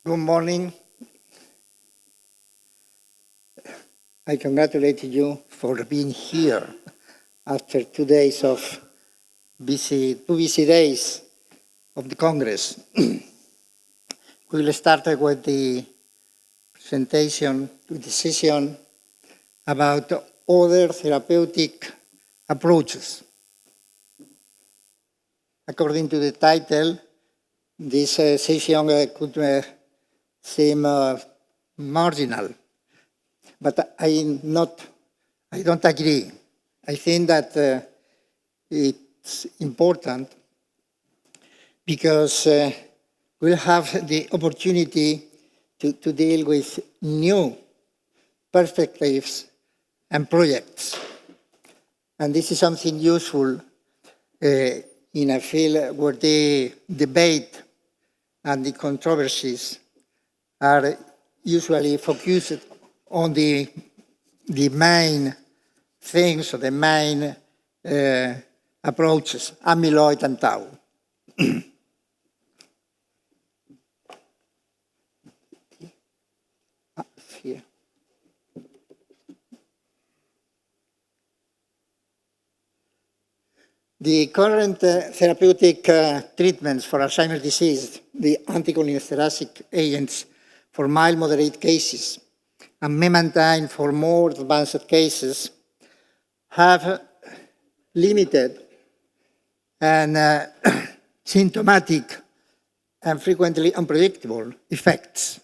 Good morning. I congratulate you for being here after 2 days of two busy days of the Congress. We will start with the presentation, with the session about other therapeutic approaches. According to the title, this session could seem marginal, but I don't agree. I think that it's important because we'll have the opportunity to deal with new perspectives and projects. And this is something useful in a field where the debate and the controversies are usually focused on the main things or the main approaches, amyloid and tau. Here. The current therapeutic treatments for Alzheimer's disease, the anticholinergic agents for mild moderate cases, and memantine for more advanced cases, have limited and symptomatic and frequently unpredictable effects.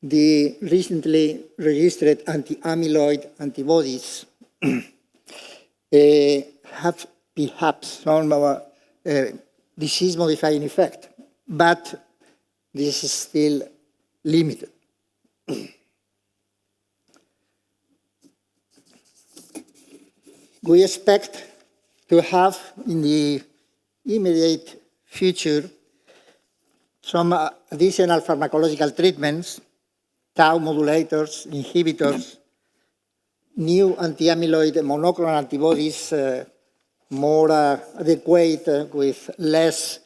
The recently registered anti-amyloid antibodies have perhaps some disease-modifying effect, but this is still limited. We expect to have in the immediate future some additional pharmacological treatments, tau modulators, inhibitors, new anti-amyloid monoclonal antibodies, more adequate with less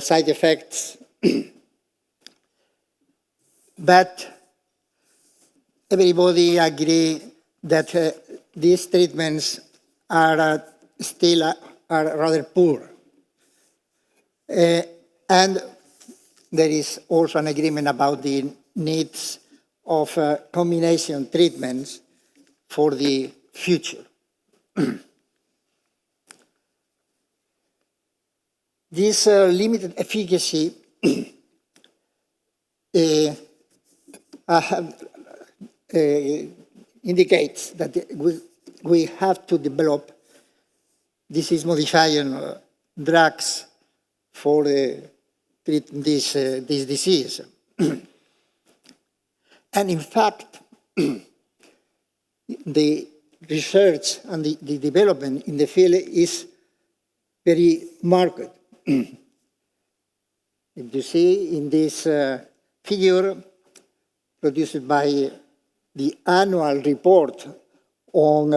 side effects. But everybody agrees that these treatments are still rather poor. And there is also an agreement about the needs of combination treatments for the future. This limited efficacy indicates that we have to develop disease-modifying drugs for treating this disease. And in fact, the research and the development in the field is very marked. If you see in this figure produced by the annual report on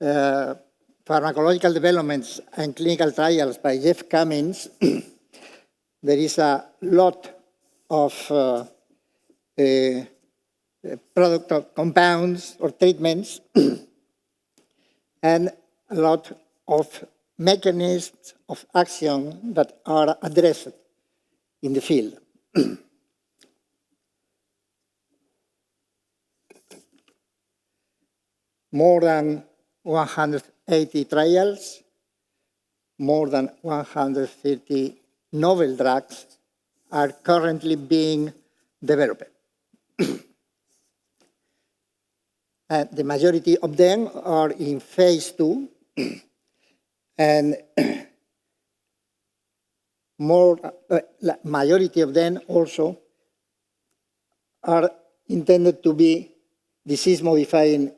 pharmacological developments and clinical trials by Jeff Cummins, there is a lot of product of compounds or treatments and a lot of mechanisms of action that are addressed in the field. More than 180 trials, more than 130 novel drugs are currently being developed. And the majority of them are in phase 2, and majority of them also are intended to be disease-modifying,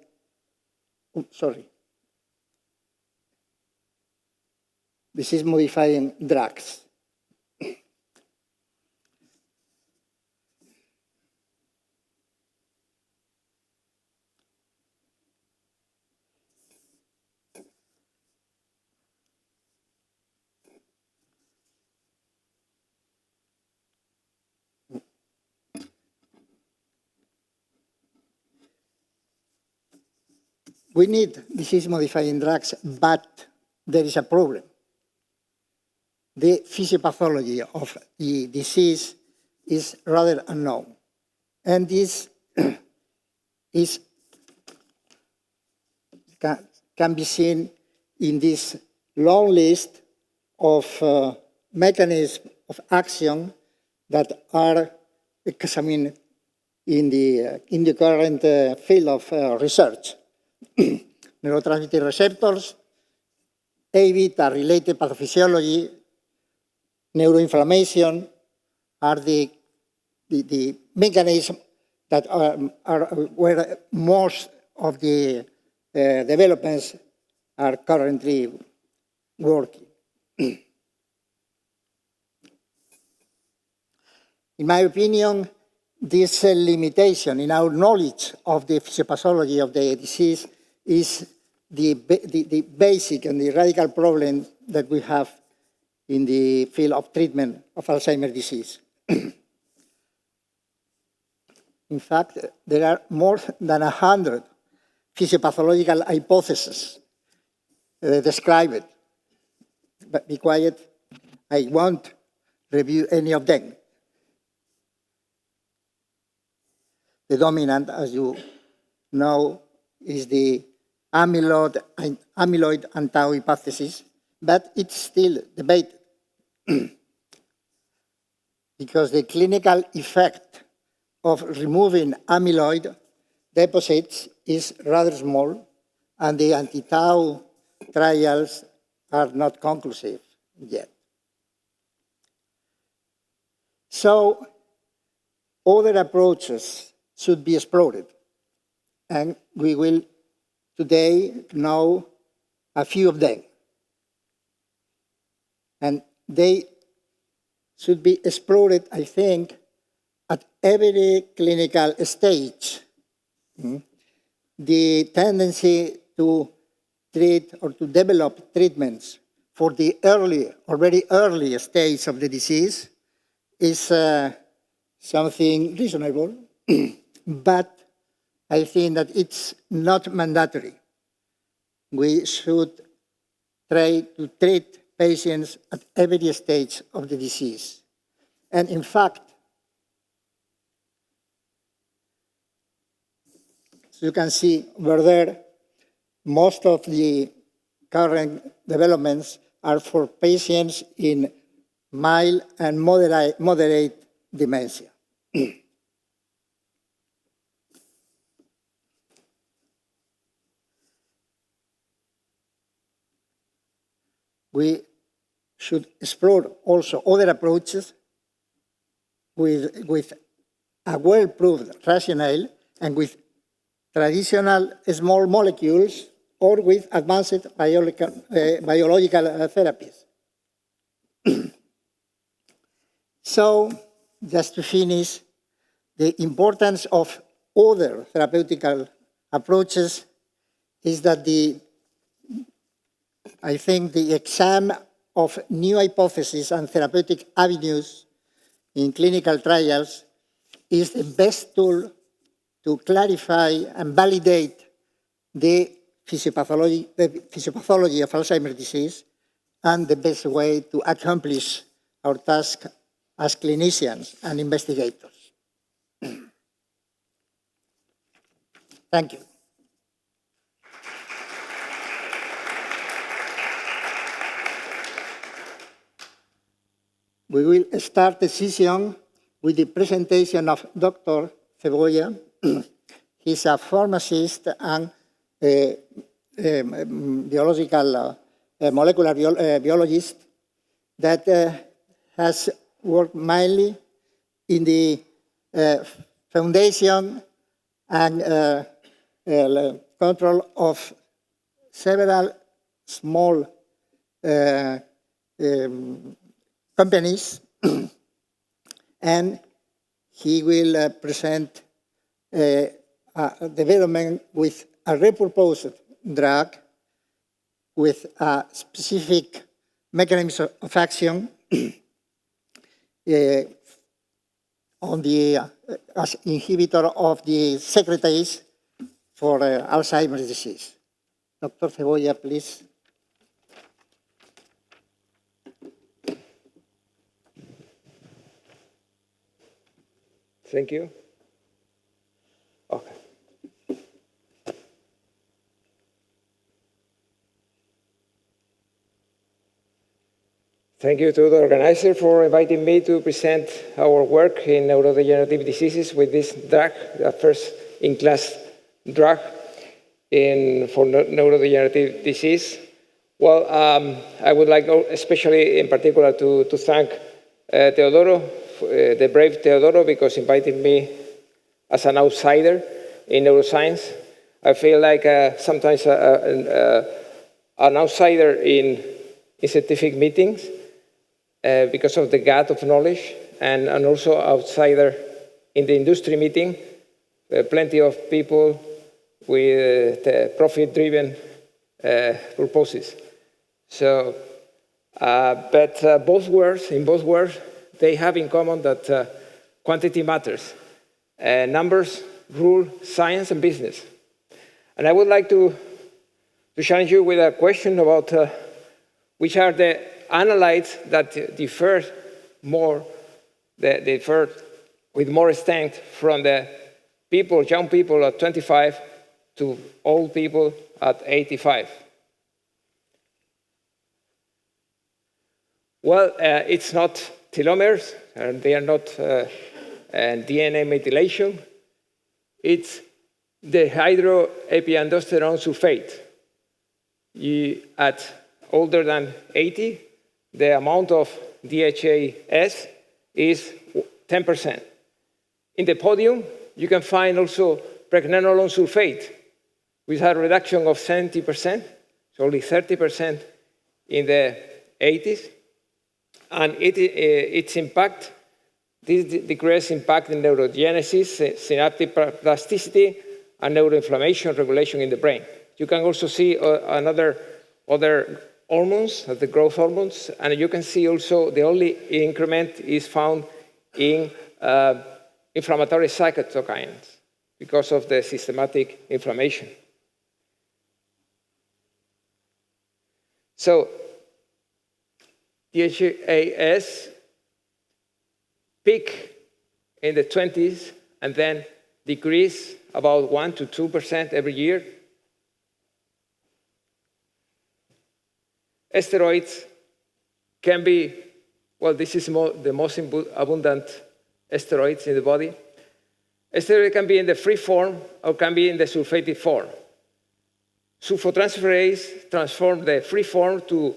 disease-modifying drugs. we need disease-modifying drugs, but there is a problem. The physiopathology of the disease is rather unknown. And this can be seen in this long list of mechanisms of action that are examined in the current field of research. Neurotransmitter receptors, A-beta-related pathophysiology, neuroinflammation are the mechanisms that are where most of the developments are currently working. In my opinion, this limitation in our knowledge of the physiopathology of the disease is the basic and the radical problem that we have in the field of treatment of Alzheimer's disease. In fact, there are more than 100 physiopathological hypotheses described. But be quiet, I won't review any of them. The dominant, as you know, is the amyloid and tau hypothesis, but it's still debated because the clinical effect of removing amyloid deposits is rather small, and the anti-tau trials are not conclusive yet. So other approaches should be explored, and we will today know a few of them. And they should be explored, I think, at every clinical stage. The tendency to treat or to develop treatments for the early or very early stage of the disease is something reasonable, but I think that it's not mandatory. We should try to treat patients at every stage of the disease. And in fact, as you can see over there, most of the current developments are for patients in mild and moderate dementia. We should explore also other approaches with a well-proved rationale and with traditional small molecules or with advanced biological therapies. So, just to finish, the importance of other therapeutic approaches is that I think the exam of new hypotheses and therapeutic avenues in clinical trials is the best tool to clarify and validate the physiopathology of Alzheimer's disease and the best way to accomplish our task as clinicians and investigators. Thank you. We will start the session with the presentation of Dr. Cebolla. He's a pharmacist and molecular biologist that has worked mainly in the foundation and control of several small companies, and he will present a development with a repurposed drug with a specific mechanism of action on the as inhibitor of the secretase for Alzheimer's disease. Dr. Cebolla, please. Thank you. Okay. Thank you to the organizer for inviting me to present our work in neurodegenerative diseases with this drug, the first in-class drug for neurodegenerative disease. Well, I would like, especially in particular, to thank Teodoro, the brave Teodoro, because inviting me as an outsider in neuroscience. I feel like sometimes an outsider in scientific meetings because of the gap of knowledge, and also outsider in the industry meeting. Plenty of people with profit-driven purposes. So, but both words, they have in common that quantity matters. Numbers rule science and business. And I would like to challenge you with a question about which are the analytes that differ with more strength from the people, young people at 25 to old people at 85. Well, it's not telomeres, and they are not DNA methylation. It's the hydroepiandrosterone sulfate. At older than 80, the amount of DHAS is 10%. In the podium, you can find also pregnenolone sulfate, with a reduction of 70%, so only 30% in the 80s. And its impact, this decreased impact in neurogenesis, synaptic plasticity, and neuroinflammation regulation in the brain. You can also see other hormones, the growth hormones, and you can see also the only increment is found in inflammatory cytokines because of the systematic inflammation. So, DHAS peak in the 20s and then decrease about 1 to 2% every year. Steroids can be, well, this is the most abundant steroids in the body. Steroid can be in the free form or can be in the sulfated form. Sulfotransferase transforms the free form to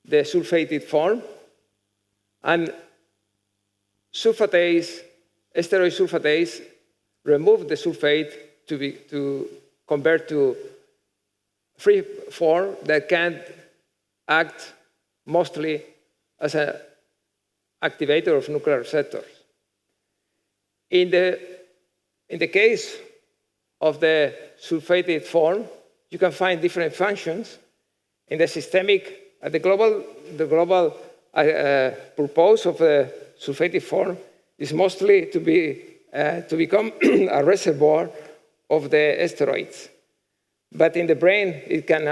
the sulfated form, and sulfatase, steroid sulfatase, remove the sulfate to convert to free form that can act mostly as an activator of nuclear receptors. In the case of the sulfated form, you can find different functions. In the systemic, the global purpose of the sulfated form is mostly to become a reservoir of the steroids. But in the brain, it can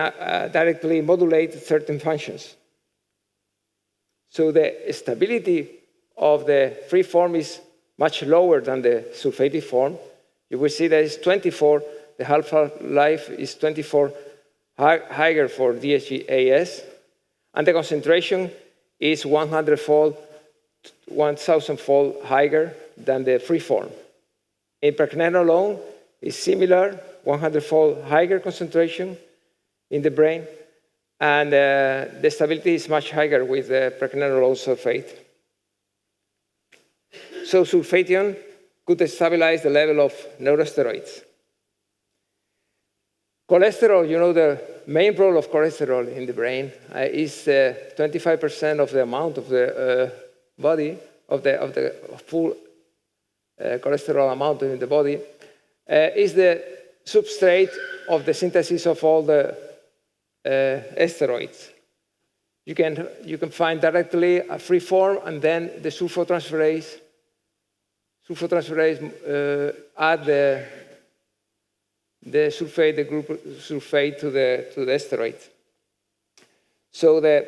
directly modulate certain functions. So the stability of the free form is much lower than the sulfated form. You will see that it's 24, the half-life is 24 higher for DHAS, and the concentration is 100-fold, 1,000-fold higher than the free form. In pregnenolone, it's similar, 100-fold higher concentration in the brain, and the stability is much higher with the pregnenolone sulfate. So sulfation could stabilize the level of neurosteroids. Cholesterol, you know, the main role of cholesterol in the brain is 25% of the amount of the body, of the full cholesterol amount in the body, is the substrate of the synthesis of all the steroids. You can find directly a free form, and then the sulfotransferase add the sulfate, the group sulfate to the steroid. So that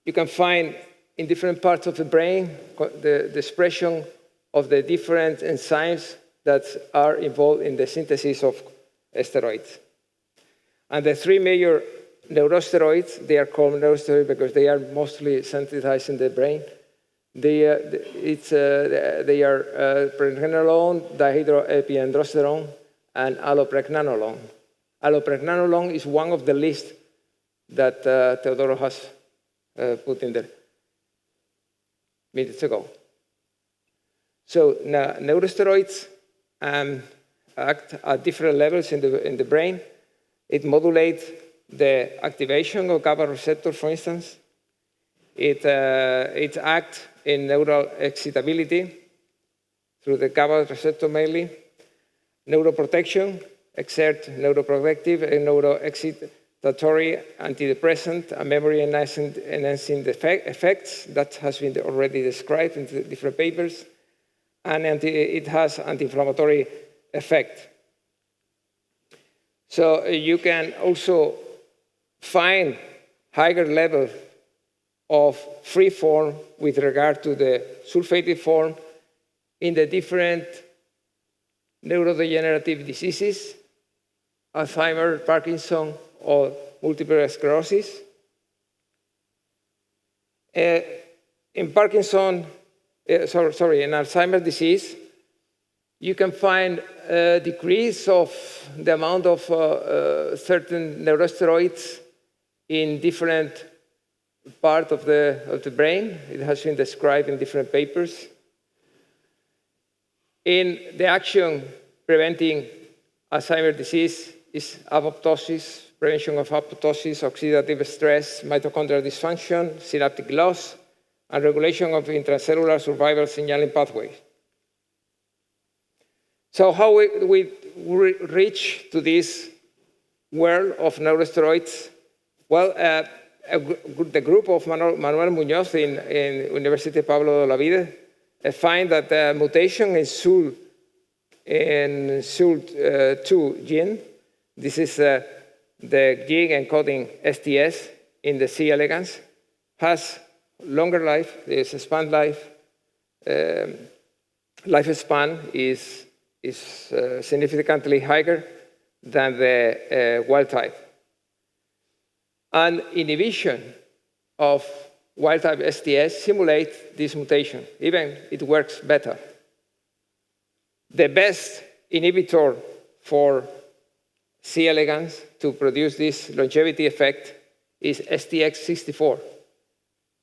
you can find in different parts of the brain the expression of the different enzymes that are involved in the synthesis of steroids. And the three major neurosteroids, they are called neurosteroids because they are mostly synthesized in the brain. They are pregnenolone, dihydroepiandrosterone, and allopregnanolone. Allopregnanolone is one of the list that Teodoro has put in there minutes ago. So now, neurosteroids act at different levels in the brain. It modulates the activation of GABA receptors, for instance. It acts in neural excitability through the GABA receptor mainly. Neuroprotection, exert neuroprotective and neuroexcitatory, antidepressant, and memory-enhancing effects that has been already described in the different papers. And it has anti-inflammatory effect. So you can also find higher level of free form with regard to the sulfated form in the different neurodegenerative diseases, Alzheimer, Parkinson, or multiple sclerosis. In Parkinson, in Alzheimer's disease, you can find a decrease of the amount of certain neurosteroids in different parts of the brain. It has been described in different papers. In the action preventing Alzheimer's disease is apoptosis, prevention of apoptosis, oxidative stress, mitochondrial dysfunction, synaptic loss, and regulation of intracellular survival signaling pathways. So how we reach to this world of neurosteroids? Well, the group of Manuel Muñoz in University Pablo de Olavide find that the mutation in SUL2 gene, this is the gene encoding STS in the C. elegans, has longer life, is span life. Lifespan is significantly higher than the wild type. And inhibition of wild type STS simulates this mutation. Even it works better. The best inhibitor for C. elegans to produce this longevity effect is STX64.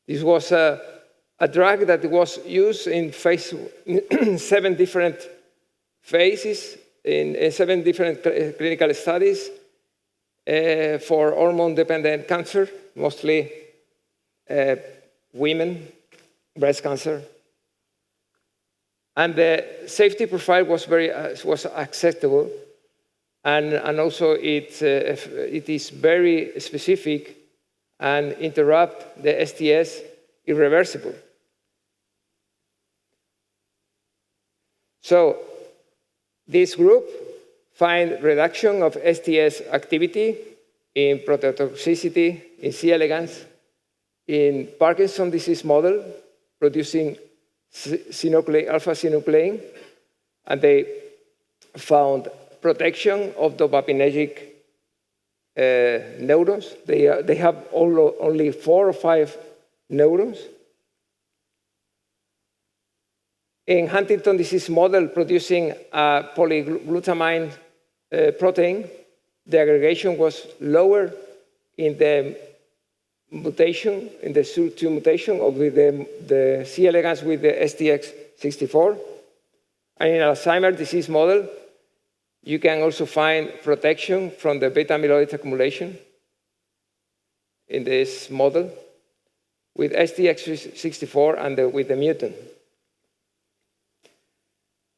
This was a drug that was used in 7 different phases, in 7 different clinical studies for hormone-dependent cancer, mostly women, breast cancer. And the safety profile was was acceptable, and also it is very specific and interrupt the STS irreversible. So this group find reduction of STS activity in proteotoxicity in C. elegans, in Parkinson's disease model, producing alpha-synuclein, and they found protection of dopaminergic neurons. They have only 4 or 5 neurons. In Huntington disease model producing a polyglutamine protein, the aggregation was lower in the mutation, in the SUL2 mutation, or with the C. elegans with the STX64. And in Alzheimer's disease model, you can also find protection from the beta amyloid accumulation in this model with STX64 and with the mutant.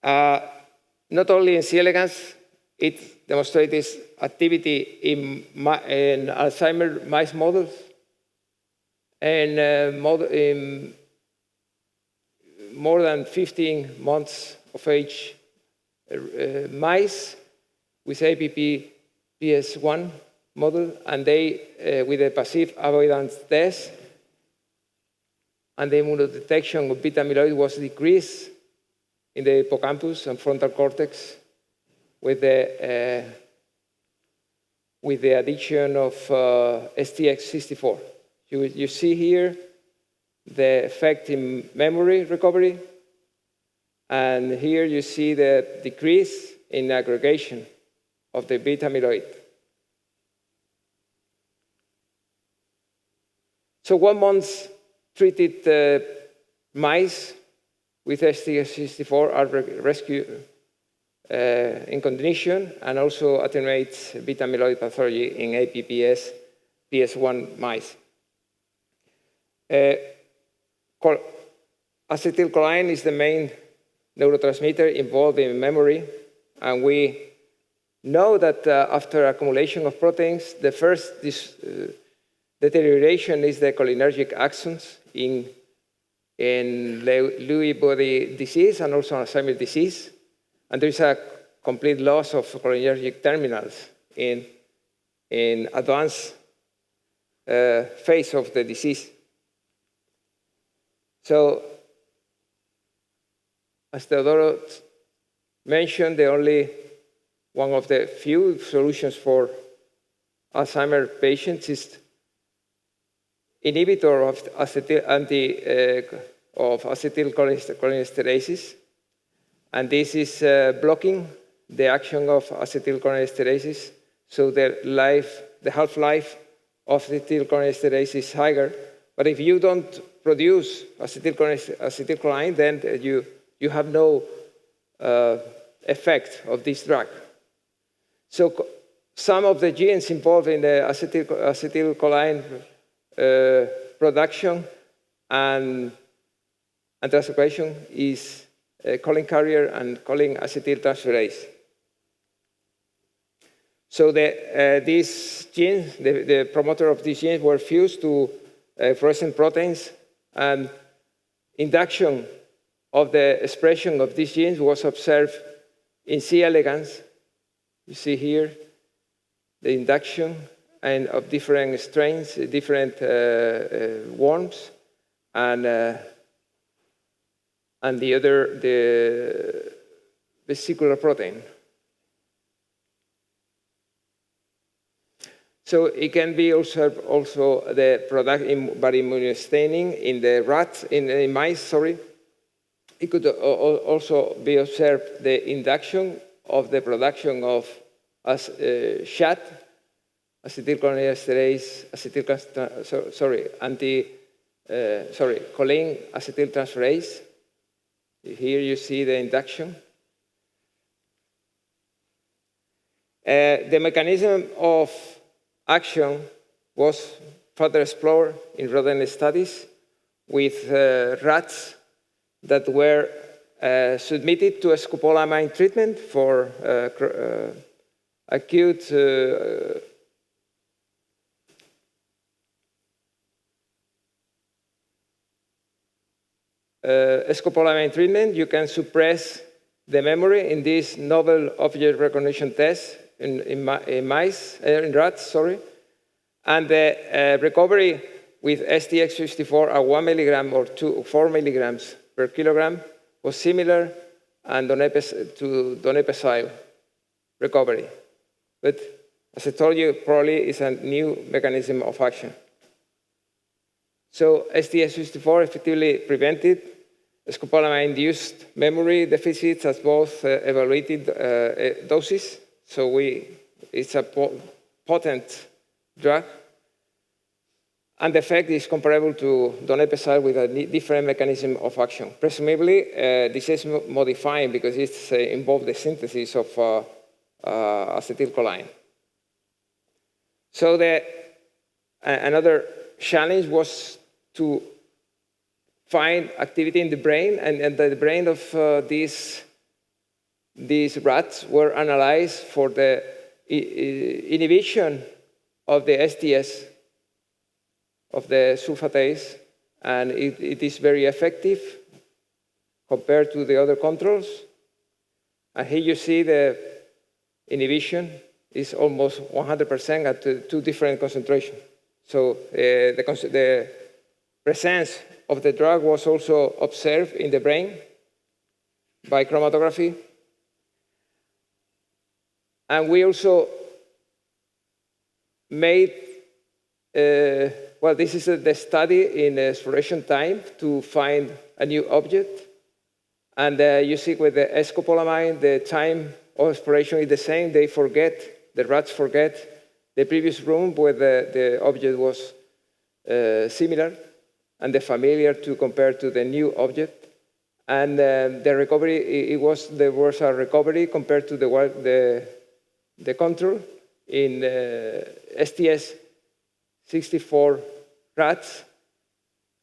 Not only in C. elegans, it demonstrates this activity in Alzheimer's mice models, and in more than 15 months of age mice, with APP-PS1 model, and they, with a passive avoidance test, and the immunodetection of beta amyloid was decreased in the hippocampus and frontal cortex with the addition of STX64. You see here the effect in memory recovery, and here you see the decrease in aggregation of the beta amyloid. So 1 month treated mice with STX64 are rescued in condition and also attenuates beta amyloid pathology in APPS PS1 mice. Acetylcholine is the main neurotransmitter involved in memory, and we know that after accumulation of proteins, the first deterioration is the cholinergic axons in Lewy body disease and also Alzheimer's disease. And there is a complete loss of cholinergic terminals in advanced phase of the disease. So, as Teodoro mentioned, the only one of the few solutions for Alzheimer patients is inhibitor of acetylcholinesterases, and this is blocking the action of acetylcholinesterases, so the half-life of acetylcholinesterase is higher. But if you don't produce acetylcholine, then you have no effect of this drug. So some of the genes involved in the acetylcholine production and translocation is choline carrier and choline acetyltransferase. So these genes, the promoter of these genes, were fused to fluorescent proteins, and induction of the expression of these genes was observed in C. elegans. You see here the induction and of different strains, different worms, and the vesicular protein. So it can be observed also the product by immunostaining in the rats, in mice, sorry. It could also be observed the induction of the production of SHAT, acetylcholinesterase, choline acetyltransferase. Here you see the induction. The mechanism of action was further explored in rodent studies with rats that were submitted to a scopolamine treatment for acute scopolamine treatment. You can suppress the memory in this novel object recognition test in rats, sorry. And the recovery with STX64 at 1 milligram or 4 milligrams per kilogram was similar and to donepezil recovery. But as I told you, probably it's a new mechanism of action. So STX64 effectively prevented scopolamine-induced memory deficits at both evaluated doses. So it's a potent drug. And the effect is comparable to donepezil with a different mechanism of action. Presumably, this is modifying because it's involved the synthesis of acetylcholine. So another challenge was to find activity in the brain, and the brain of these rats were analyzed for the inhibition of the STS, of the sulfatase, and it is very effective compared to the other controls. And here you see the inhibition is almost 100% at two different concentrations. So the presence of the drug was also observed in the brain by chromatography. And we also made, well, this is the study in exploration time to find a new object. And you see with the scopolamine, the time of exploration is the same. They forget, the rats forget the previous room where the object was similar and the familiar to compare to the new object. And the recovery, there was a recovery compared to the control in STS-64 rats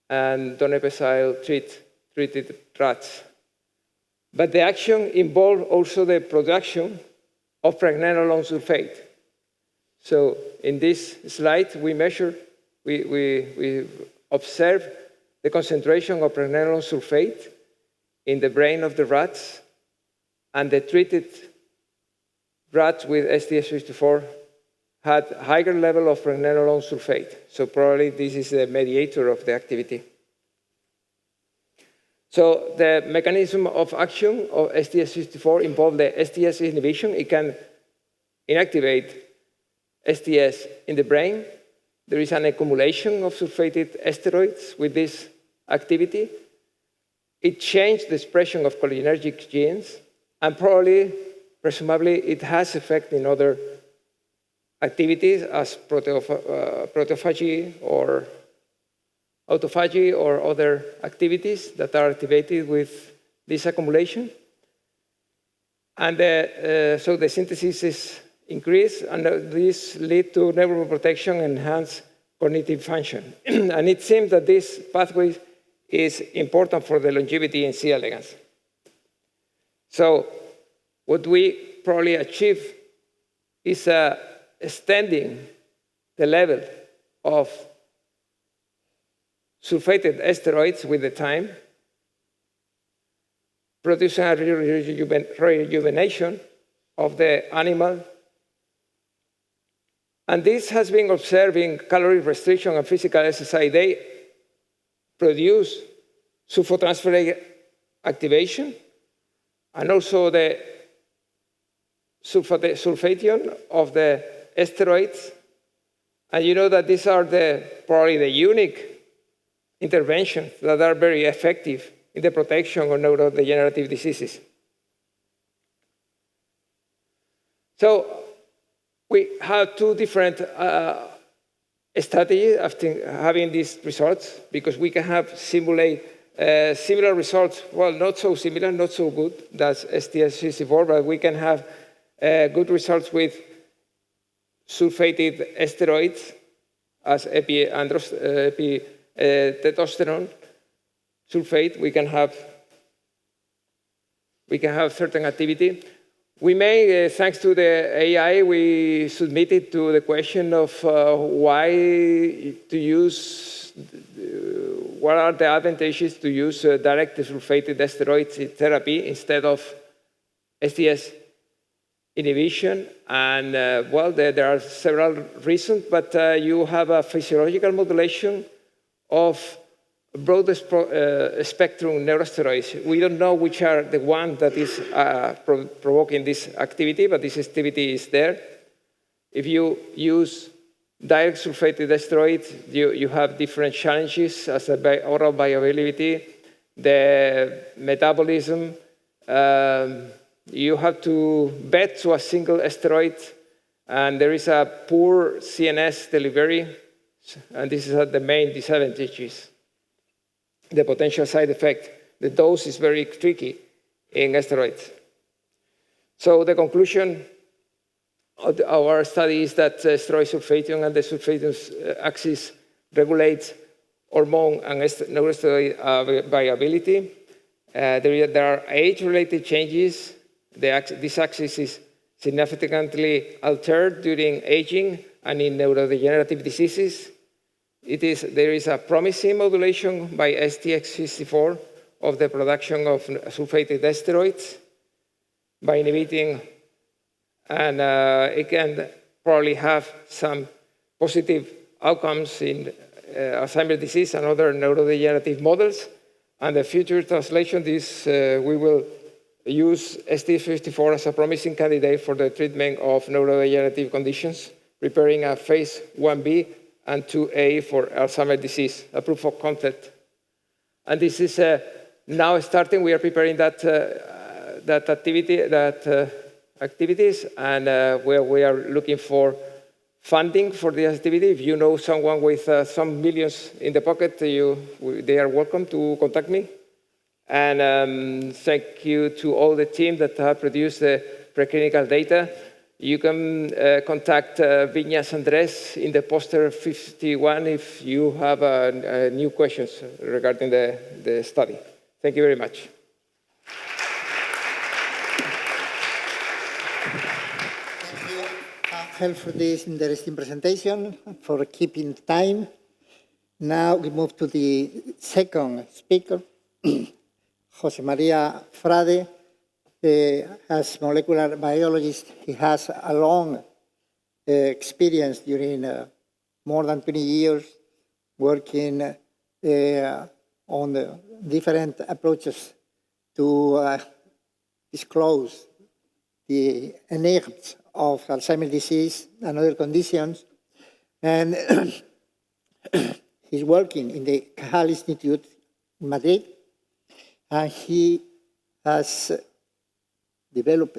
and donepezil treated rats. But the action involved also the production of pregnenolone sulfate. So in this slide, we observe the concentration of pregnenolone sulfate in the brain of the rats, and the treated rats with STS-64 had higher level of pregnenolone sulfate. So probably this is the mediator of the activity. So the mechanism of action of STS-64 involves the STS inhibition. It can inactivate STS in the brain. There is an accumulation of sulfated steroids with this activity. It changed the expression of cholinergic genes, and probably, presumably, it has effect in other activities as proteophagy or autophagy or other activities that are activated with this accumulation. And so the synthesis is increased, and this leads to neuroprotection and enhanced cognitive function. And it seems that this pathway is important for the longevity in C. elegans. So what we probably achieve is extending the level of sulfated steroids with the time, producing a rejuvenation of the animal. And this has been observed in calorie restriction and physical exercise. They produce sulfotransferase activation and also the sulfation of the steroids. And you know that these are probably the unique interventions that are very effective in the protection of neurodegenerative diseases. So we have two different strategies after having these results, because we can have simulate similar results, well, not so similar, not so good, that's STS-64, but we can have good results with sulfated steroids as testosterone sulfate. We can have certain activity. We may, thanks to the AI, we submitted to the question of why to use, what are the advantages to use direct sulfated steroids in therapy instead of STS inhibition. And well, there are several reasons, but you have a physiological modulation of broad spectrum neurosteroids. We don't know which are the one that is provoking this activity, but this activity is there. If you use direct sulfated steroids, you have different challenges as the oral bioavailability, the metabolism. You have to bet to a single steroid, and there is a poor CNS delivery, and this is the main disadvantages. The potential side effect, the dose is very tricky in steroids. So the conclusion of our study is that steroid sulfation and the sulfation axis regulates hormone and neurosteroid viability. There are age-related changes. This axis is significantly altered during aging and in neurodegenerative diseases. There is a promising modulation by STX-64 of the production of sulfated steroids by inhibiting and it can probably have some positive outcomes in Alzheimer's disease and other neurodegenerative models. And the future translation, we will use ST54 as a promising candidate for the treatment of neurodegenerative conditions, preparing a phase 1B and 2A for Alzheimer's disease, a proof of concept. And this is now starting. We are preparing that activities, and where we are looking for funding for the activity. If you know someone with some millions in the pocket, they are welcome to contact me. And thank you to all the team that have produced the preclinical data. You can contact Viñas Andrés in the poster 51 if you have new questions regarding the study. Thank you very much. Thank you, Ángel, for this interesting presentation, for keeping time. Now we move to the second speaker, José María Frade. As molecular biologist, he has a long experience during more than 20 years working on different approaches to disclose the enigmas of Alzheimer's disease and other conditions. And he's working in the Cajal Institute in Madrid, and he has developed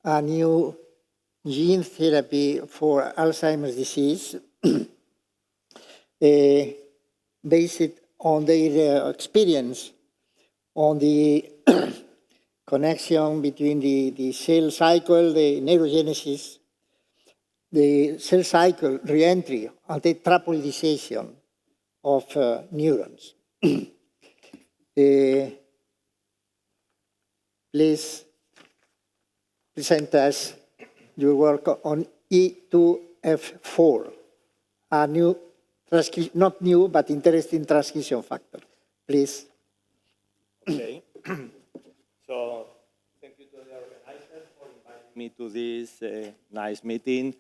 a new gene therapy for Alzheimer's disease based on their experience on the connection between the cell cycle, the neurogenesis, the cell cycle reentry, and the traploidization of neurons. Please present us your work on E2F4, a new, not new, but interesting transcription factor. Please. Okay. So thank you to the organizers for inviting me to this nice meeting.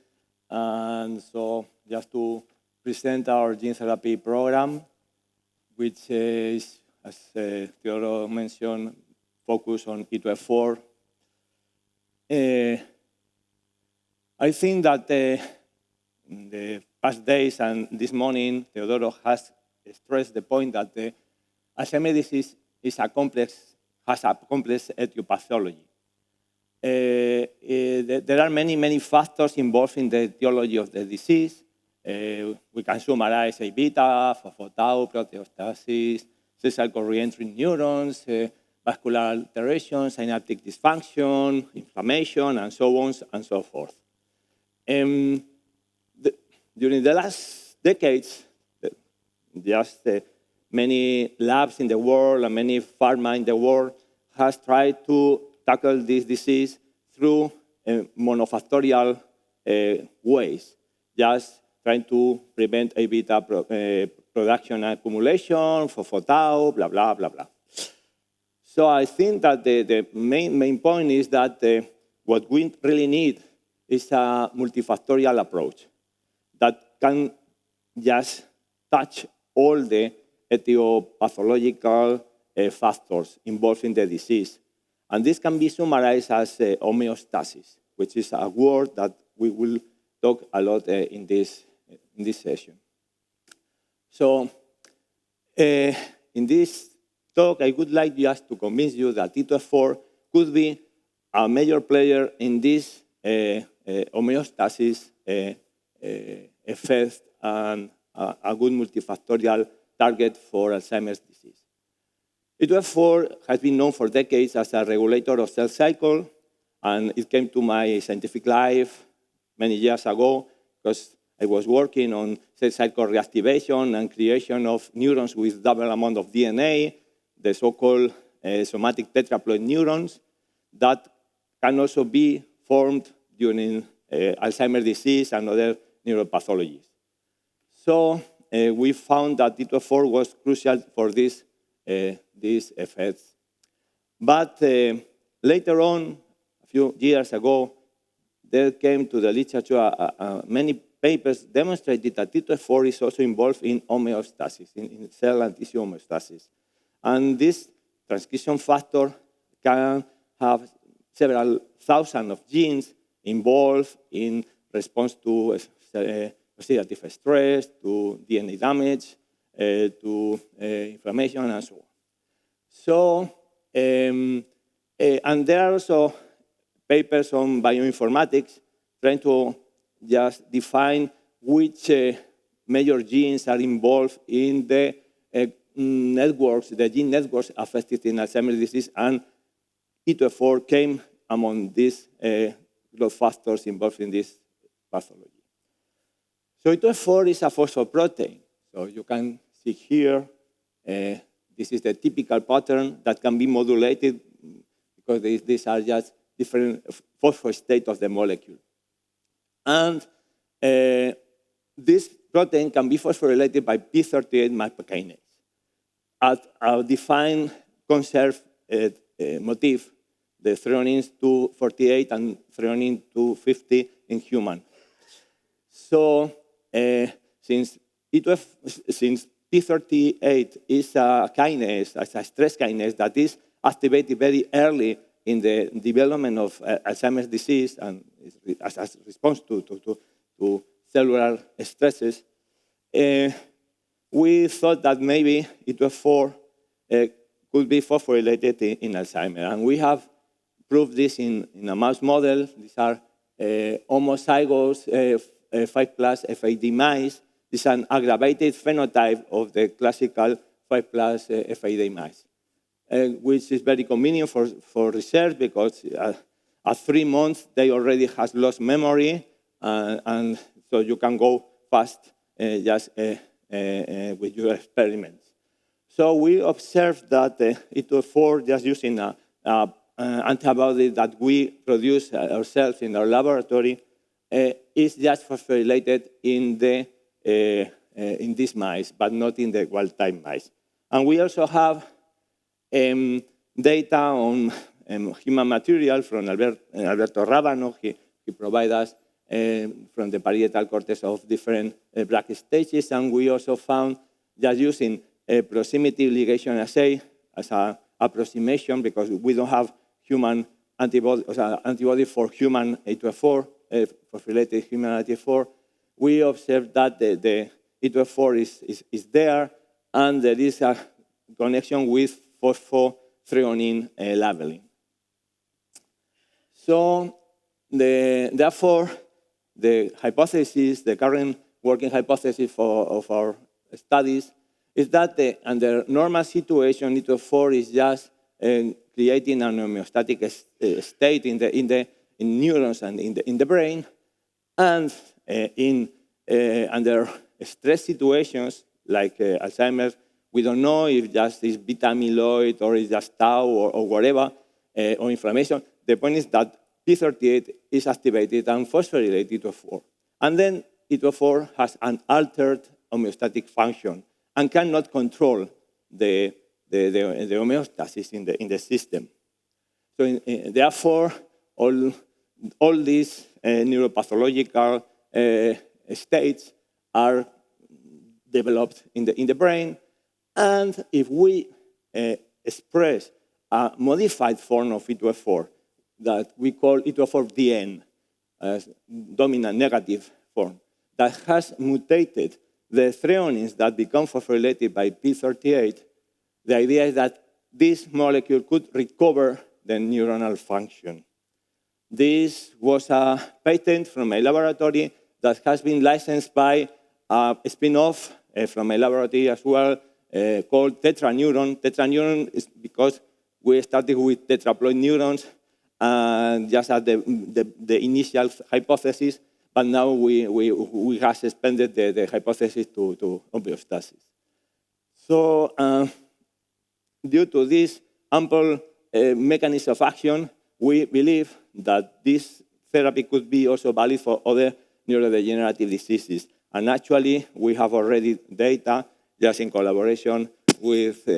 And so just to present our gene therapy program, which is, as Teodoro mentioned, focus on E2F4. I think that in the past days and this morning, Teodoro has stressed the point that the Alzheimer's disease has a complex etiology. There are many factors involved in the etiology of the disease. We can summarize A beta, phosphotau, proteostasis, cell cycle reentry neurons, vascular alteration, synaptic dysfunction, inflammation, and so on and so forth. During the last decades, many labs in the world and many pharma in the world has tried to tackle this disease through monofactorial ways, just trying to prevent A beta production and accumulation, phosphotau, blah, blah, blah, blah. So I think that the main point is that what we really need is a multifactorial approach that can just touch all the etiopathological factors involved in the disease. And this can be summarized as homeostasis, which is a word that we will talk a lot in this session. So in this talk, I would like just to convince you that E2F4 could be a major player in this homeostasis effect and a good multifactorial target for Alzheimer's disease. E2F4 has been known for decades as a regulator of cell cycle, and it came to my scientific life many years ago because I was working on cell cycle reactivation and creation of neurons with double amount of DNA, the so-called somatic tetraploid neurons that can also be formed during Alzheimer's disease and other neuropathologies. So we found that E2F4 was crucial for these effects. But later on, a few years ago, there came to the literature many papers demonstrated that T2F4 is also involved in homeostasis, in cell and tissue homeostasis. And this transcription factor can have several thousand of genes involved in response to oxidative stress, to DNA damage, to inflammation, and so on. So, and there are also papers on bioinformatics trying to just define which major genes are involved in the networks, the gene networks affected in Alzheimer's disease, and T2F4 came among these growth factors involved in this pathology. So T2F4 is a phosphoprotein. So you can see here, this is the typical pattern that can be modulated because these are just different phosphostates of the molecule. And this protein can be phosphorylated by P38 MAPkinase at a defined conserved motif, the threonines 248 and threonine 250 in human. So since P38 is a kinase, a stress kinase that is activated very early in the development of Alzheimer's disease and as a response to cellular stresses, we thought that maybe T2F4 could be phosphorylated in Alzheimer. And we have proved this in a mouse model. These are homozygous 5+ FAD mice. This is an aggravated phenotype of the classical 5+ FAD mice, which is very convenient for research because at 3 months they already has lost memory, and so you can go fast just with your experiments. So we observed that T2F4, just using an antibody that we produce ourselves in our laboratory, is just phosphorylated in these mice, but not in the wild-type mice. And we also have data on human material from Alberto Rábano. He provided us from the parietal cortex of different Brach stages, and we also found just using a proximity ligation assay as an approximation, because we don't have human antibody for human T2F4, phosphorylated human T2F4. We observed that the T2F4 is there, and there is a connection with phosphothreonine labeling. So, therefore, the hypothesis, the current working hypothesis of our studies, is that under normal situation, T2F4 is just creating an homeostatic state in neurons and in the brain, and under stress situations like Alzheimer's, we don't know if just is beta amyloid or is just tau or whatever, or inflammation. The point is that P38 is activated and phosphorylated T2F4. And then T2F4 has an altered homeostatic function and cannot control the homeostasis in the system. So therefore, all these neuropathological states are developed in the brain. And if we express a modified form of T2F4 that we call T2F4-DN, dominant negative form, that has mutated the threonines that become phosphorylated by P38, the idea is that this molecule could recover the neuronal function. This was a patent from my laboratory that has been licensed by a spin-off from my laboratory as well, called tetraneuron. Tetraneuron is because we started with tetraploid neurons just at the initial hypothesis, but now we have expanded the hypothesis to homeostasis. So due to this ample mechanism of action, we believe that this therapy could be also valid for other neurodegenerative diseases. And actually, we have already data, just in collaboration with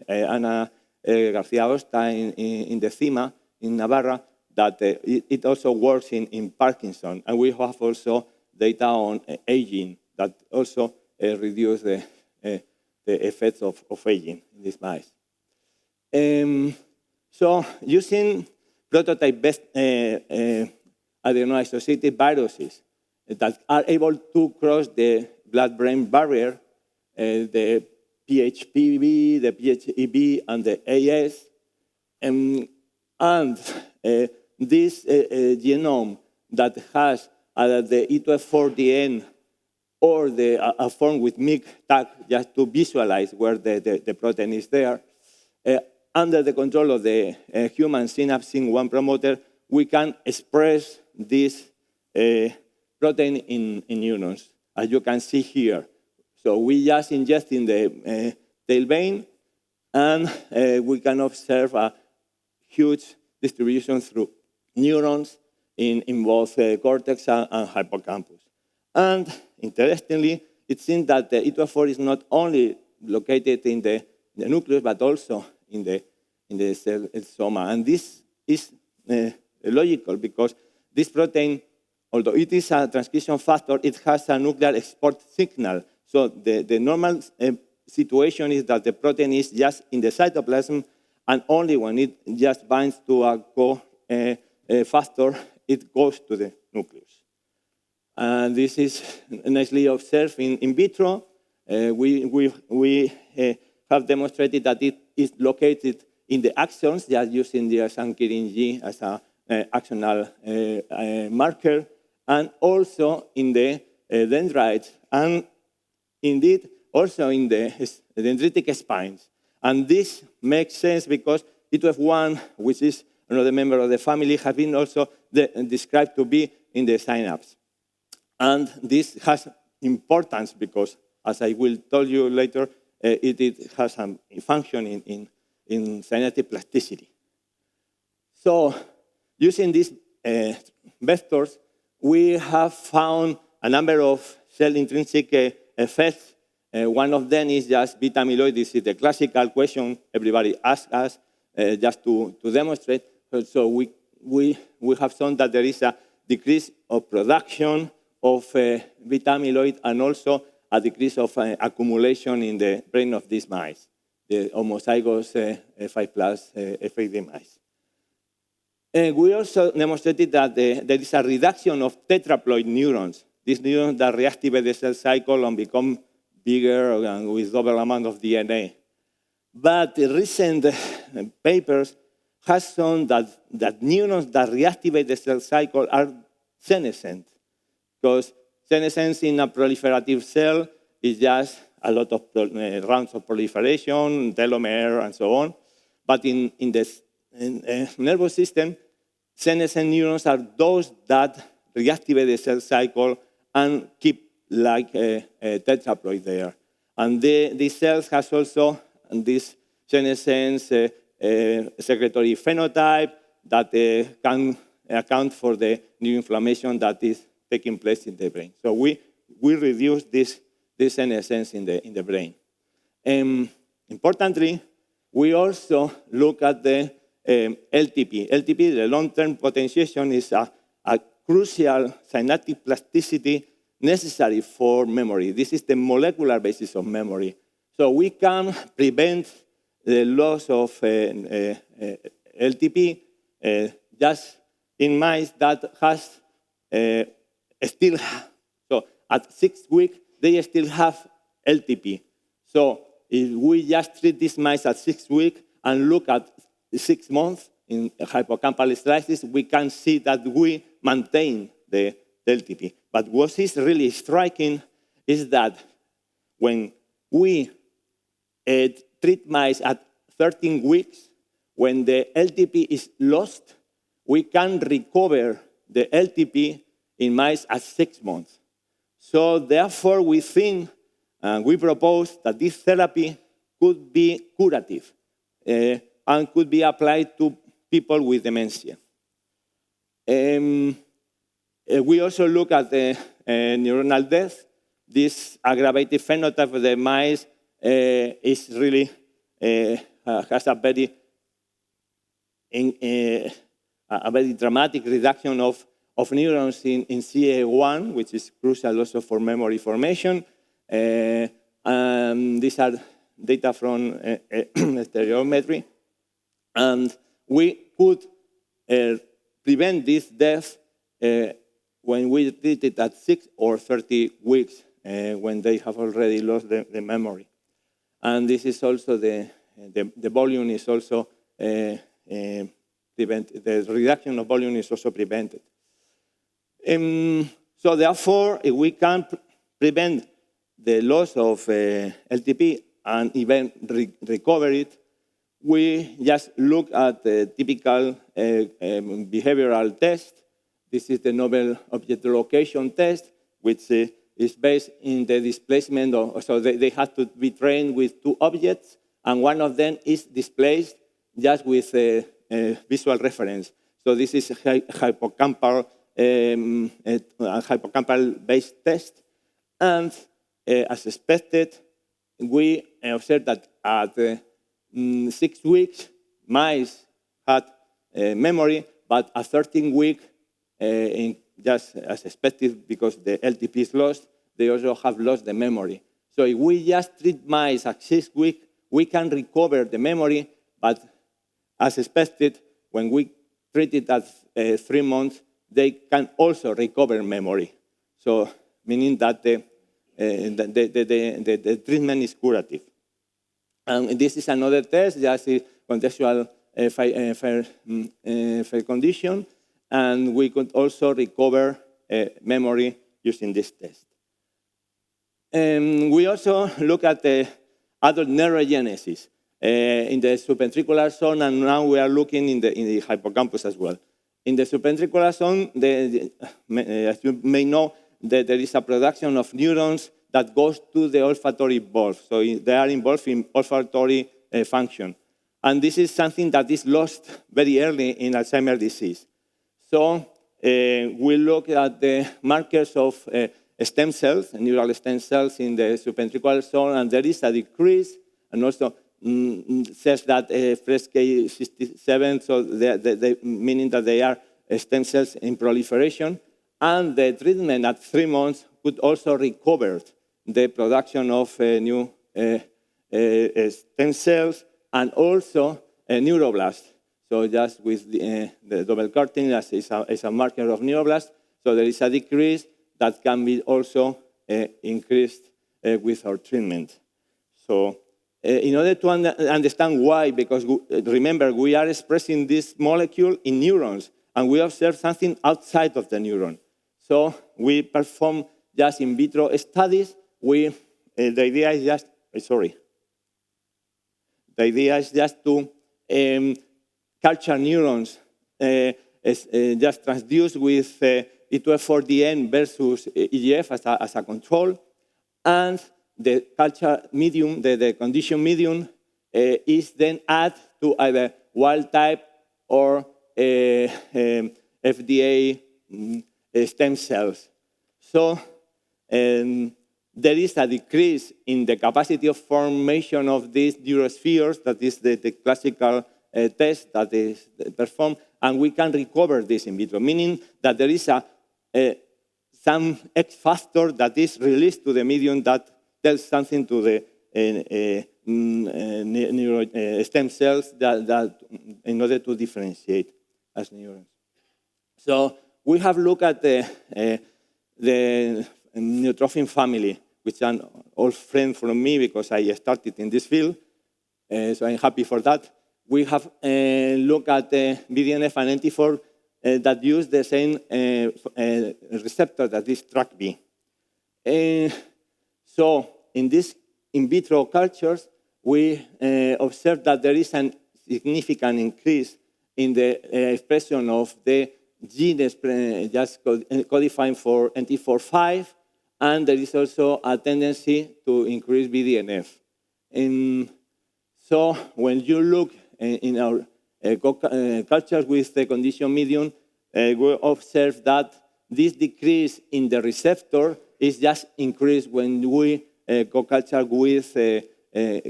Ana García Osta in the CIMA in Navarra, that it also works in Parkinson. And we have also data on aging that also reduce the effects of aging in these mice. So using prototype-based adeno-associated viruses that are able to cross the blood-brain barrier, the PHPV, the PHEB, and the AS, and this genome that has the E2F4DN or a form with MIG tag just to visualize where the protein is there, under the control of the human synapsin-1 promoter, we can express this protein in neurons, as you can see here. So we just ingest in the tail vein, and we can observe a huge distribution through neurons in both cortex and hippocampus. And interestingly, it seems that the E2F4 is not only located in the nucleus, but also in the cell soma. And this is logical because this protein, although it is a transcription factor, it has a nuclear export signal. So the normal situation is that the protein is just in the cytoplasm, and only when it just binds to a co-factor, it goes to the nucleus. And this is nicely observed in vitro. We have demonstrated that it is located in the axons, just using the sankirin G as an axonal marker, and also in the dendrites, and indeed also in the dendritic spines. And this makes sense because E2F1, which is another member of the family, has been also described to be in the synapse. And this has importance because, as I will tell you later, it has a function in synaptic plasticity. So using these vectors, we have found a number of cell-intrinsic effects. One of them is just beta amyloid. This is the classical question everybody asks us just to demonstrate. So we have shown that there is a decrease of production of beta amyloid and also a decrease of accumulation in the brain of these mice, the homozygous 5+ FAD mice. We also demonstrated that there is a reduction of tetraploid neurons, these neurons that reactivate the cell cycle and become bigger and with double amount of DNA. But the recent papers have shown that neurons that reactivate the cell cycle are senescent, because senescence in a proliferative cell is just a lot of rounds of proliferation, telomere, and so on. But in the nervous system, senescent neurons are those that reactivate the cell cycle and keep like a tetraploid there. And these cells has also this senescence secretory phenotype that can account for the neuroinflammation that is taking place in the brain. So we reduce this senescence in the brain. Importantly, we also look at the LTP. LTP, the long-term potentiation, is a crucial synaptic plasticity necessary for memory. This is the molecular basis of memory. So we can prevent the loss of LTP just in mice that has still, so at 6 weeks, they still have LTP. So if we just treat these mice at 6 weeks and look at 6 months in hippocampal slices, we can see that we maintain the LTP. But what is really striking is that when we treat mice at 13 weeks, when the LTP is lost, we can recover the LTP in mice at 6 months. So therefore, we think, and we propose that this therapy could be curative and could be applied to people with dementia. We also look at the neuronal death. This aggravated phenotype of the mice is really has a very a very dramatic reduction of neurons in CA1, which is crucial also for memory formation. These are data from stereometry. And we could prevent this death when we treat it at 6 or 30 weeks, when they have already lost the memory. And this is also the volume is also prevented. The reduction of volume is also prevented. So therefore, if we can prevent the loss of LTP and even recover it, we just look at the typical behavioral test. This is the novel object location test, which is based in the displacement. So they have to be trained with 2 objects, and one of them is displaced just with a visual reference. So this is a hippocampal-based test. And as expected, we observed that at 6 weeks, mice had memory, but at 13 weeks, just as expected, because the LTP is lost, they also have lost the memory. So if we just treat mice at 6 weeks, we can recover the memory, but as expected, when we treat it at 3 months, they can also recover memory. So meaning that the treatment is curative. And this is another test, just a contextual fair condition, and we could also recover memory using this test. We also look at the adult neurogenesis in the subventricular zone, and now we are looking in the hippocampus as well. In the subventricular zone, as you may know, there is a production of neurons that goes to the olfactory bulb. So they are involved in olfactory function. And this is something that is lost very early in Alzheimer's disease. So we look at the markers of stem cells, neural stem cells in the subventricular zone, and there is a decrease, and also says that FRESK67, so meaning that they are stem cells in proliferation, and the treatment at 3 months could also recover the production of new stem cells and also neuroblasts. So just with the double curtain as is a marker of neuroblasts, so there is a decrease that can be also increased with our treatment. So in order to understand why, because remember, we are expressing this molecule in neurons, and we observe something outside of the neuron. So we perform just in vitro studies. The idea is just, The idea is just to culture neurons, just transduced with E2F4DN versus EGF as a control, and the culture medium, the condition medium, is then added to either wild type or FDA stem cells. So there is a decrease in the capacity of formation of these neurospheres, that is the classical test that is performed, and we can recover this in vitro, meaning that there is some X factor that is released to the medium that tells something to the stem cells that in order to differentiate as neurons. So we have looked at the neurotrophin family, which is an old friend from me because I started in this field, so I'm happy for that. We have looked at BDNF and NT4 that use the same receptor, that is TrkB. So in these in vitro cultures, we observed that there is a significant increase in the expression of the gene just codifying for NT4/5, and there is also a tendency to increase BDNF. So when you look in our cultures with the condition medium, we observe that this decrease in the receptor is just increased when we co-culture with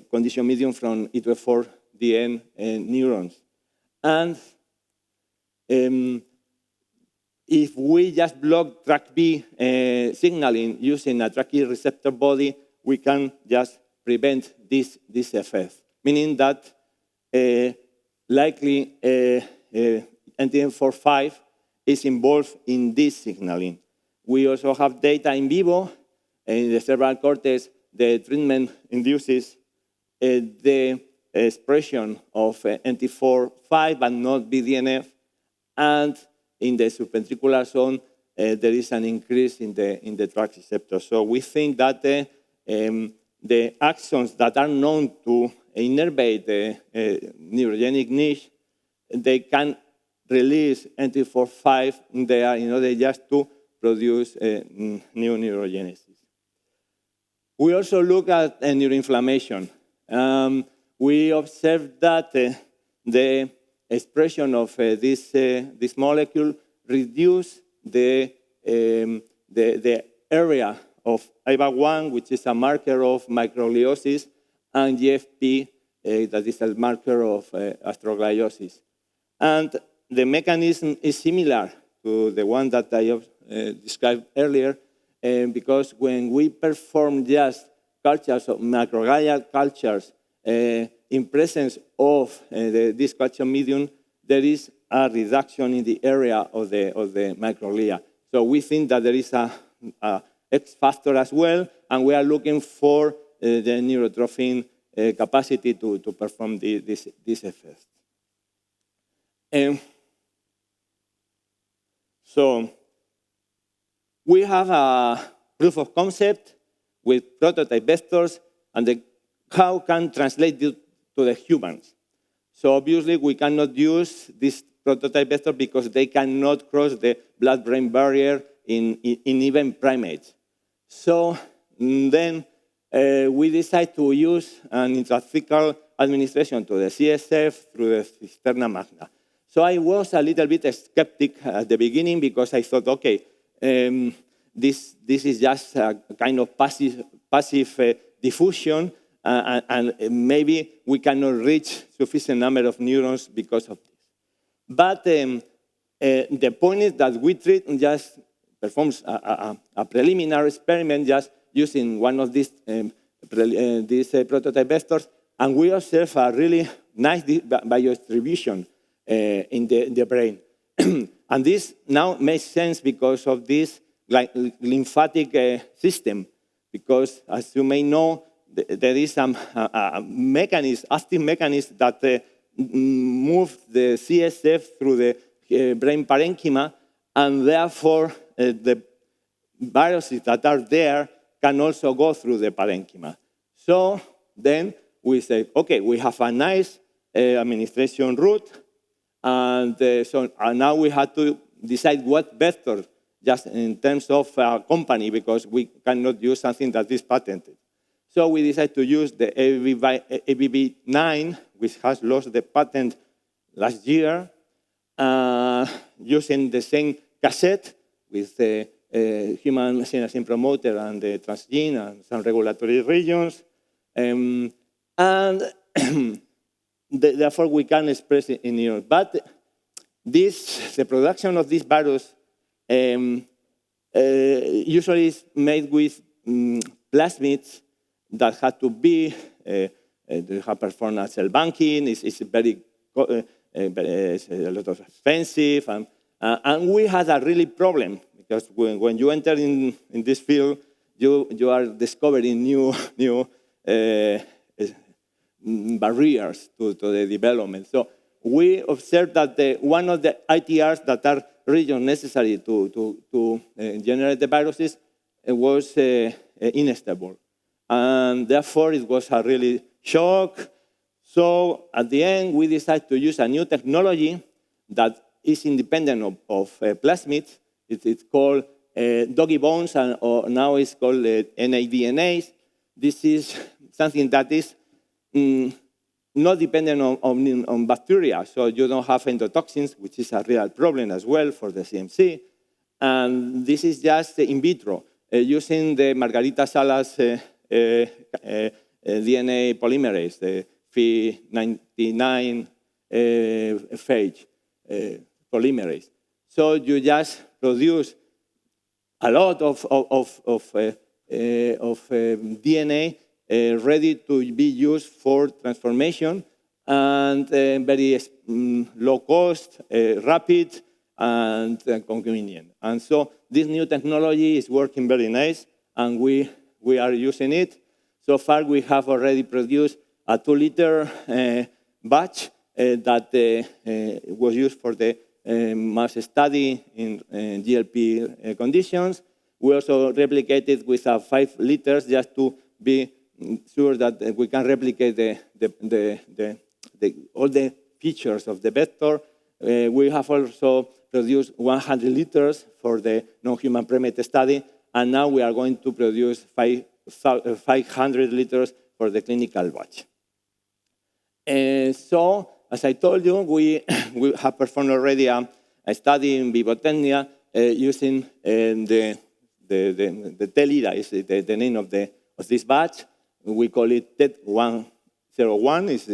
condition medium from E2F4DN neurons. And if we just block TrkB signaling using a TrkE receptor body, we can just prevent this effect, meaning that likely NTM45 is involved in this signaling. We also have data in vivo. In the cerebral cortex, the treatment induces the expression of NT45, but not BDNF. And in the subventricular zone, there is an increase in the TrkB receptor. So we think that the axons that are known to innervate the neurogenic niche, they can release NT45 there in order just to produce new neurogenesis. We also look at neuroinflammation. We observed that the expression of this molecule reduces the area of IBA1, which is a marker of microgliosis, and GFP, that is a marker of astrogliosis. And the mechanism is similar to the one that I described earlier, because when we perform just cultures of macroglial cultures in presence of this culture medium, there is a reduction in the area of the microglia. So we think that there is a X factor as well, and we are looking for the neurotrophin capacity to perform this effect. So we have a proof of concept with prototype vectors, and how can translate it to the humans. So obviously, we cannot use this prototype vector because they cannot cross the blood-brain barrier in even primates. So then we decide to use an intrathecal administration to the CSF through the cisterna magna. So I was a little bit skeptic at the beginning because I thought, okay, this is just a kind of passive diffusion, and maybe we cannot reach sufficient number of neurons because of this. But the point is that we just performs a preliminary experiment just using one of these prototype vectors, and we observe a really nice biodistribution in the brain. And this now makes sense because of this lymphatic system, because as you may know, there is a mechanism, active mechanism that moves the CSF through the brain parenchyma, and therefore the viruses that are there can also go through the parenchyma. So then we say, okay, we have a nice administration route, and so now we have to decide what vector, just in terms of company, because we cannot use something that is patented. So we decided to use the ABB9, which has lost the patent last year, using the same cassette with the human senescence promoter and the transgene and some regulatory regions. And therefore, we can express it in neurons. But the production of this virus usually is made with plasmids that have to be, they have performed a cell banking, it's very, it's a lot of expensive, and we had a really problem, because when you enter in this field, you are discovering new barriers to the development. So we observed that one of the ITRs that are regions necessary to generate the viruses was unstable. And therefore, it was a really shock. So at the end, we decided to use a new technology that is independent of plasmids. It's called doggy bones, or now it's called NADNase. This is something that is not dependent on bacteria, so you don't have endotoxins, which is a real problem as well for the CMC. And this is just in vitro, using the Margarita Salas DNA polymerase, the Phe99 phage polymerase. So you just produce a lot of DNA ready to be used for transformation, and very low cost, rapid, and convenient. And so this new technology is working very nice, and we are using it. So far, we have already produced a 2-liter batch that was used for the mouse study in GLP conditions. We also replicated with 5 liters just to be sure that we can replicate all the features of the vector. We have also produced 100 liters for the non-human primate study, and now we are going to produce 500 liters for the clinical batch. So, as I told you, we have performed already a study in vivotechnia using the TELIDA is the name of this batch. We call it TED101, is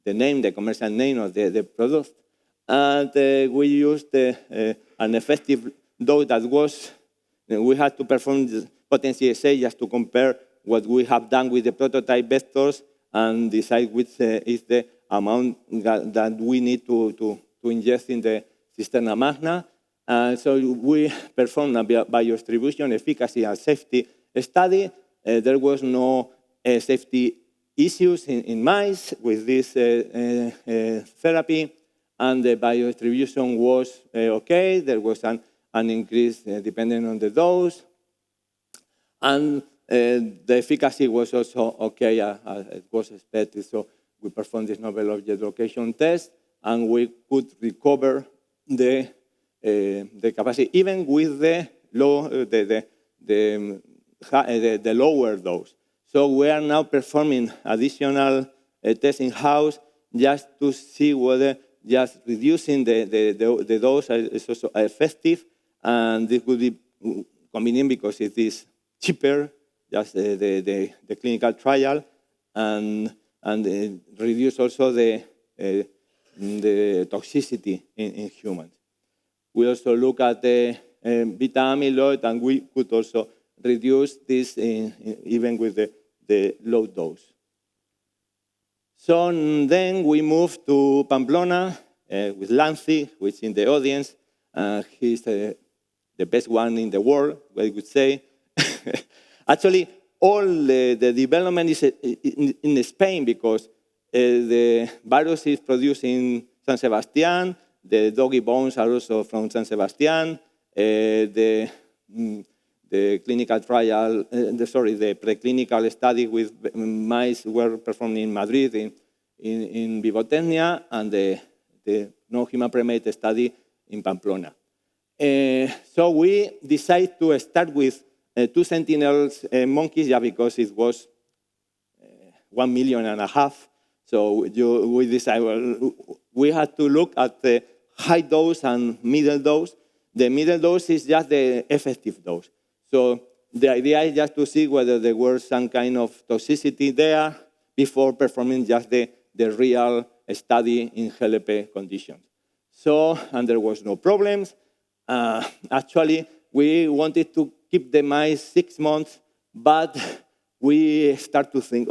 the name, the commercial name of the product. And we used an effective dose that was, we had to perform the potency assay just to compare what we have done with the prototype vectors and decide which is the amount that we need to ingest in the cisterna magna. So we performed a biodistribution, efficacy, and safety study. There was no safety issues in mice with this therapy, and the biodistribution was okay. There was an increase depending on the dose, and the efficacy was also okay, as it was expected. So we performed this novel object location test, and we could recover the capacity even with the lower dose. So we are now performing additional tests in-house just to see whether just reducing the dose is also effective, and this would be convenient because it is cheaper, just the clinical trial, and reduce also the toxicity in humans. We also look at the beta amyloid, and we could also reduce this even with the low dose. So then we moved to Pamplona with Lancy, which is in the audience. He's the best one in the world, I would say. Actually, all the development is in Spain because the virus is produced in San Sebastián. The doggy bones are also from San Sebastián. The clinical trial, the preclinical study with mice were performed in Madrid in vivotechnia, and the non-human primate study in Pamplona. So we decided to start with 2 sentinels monkeys, yeah, because it was 1.5 million. So we decided we had to look at the high dose and middle dose. The middle dose is just the effective dose. So the idea is just to see whether there was some kind of toxicity there before performing just the real study in GLP conditions. So, and there was no problems. Actually, we wanted to keep the mice 6 months, but we start to think,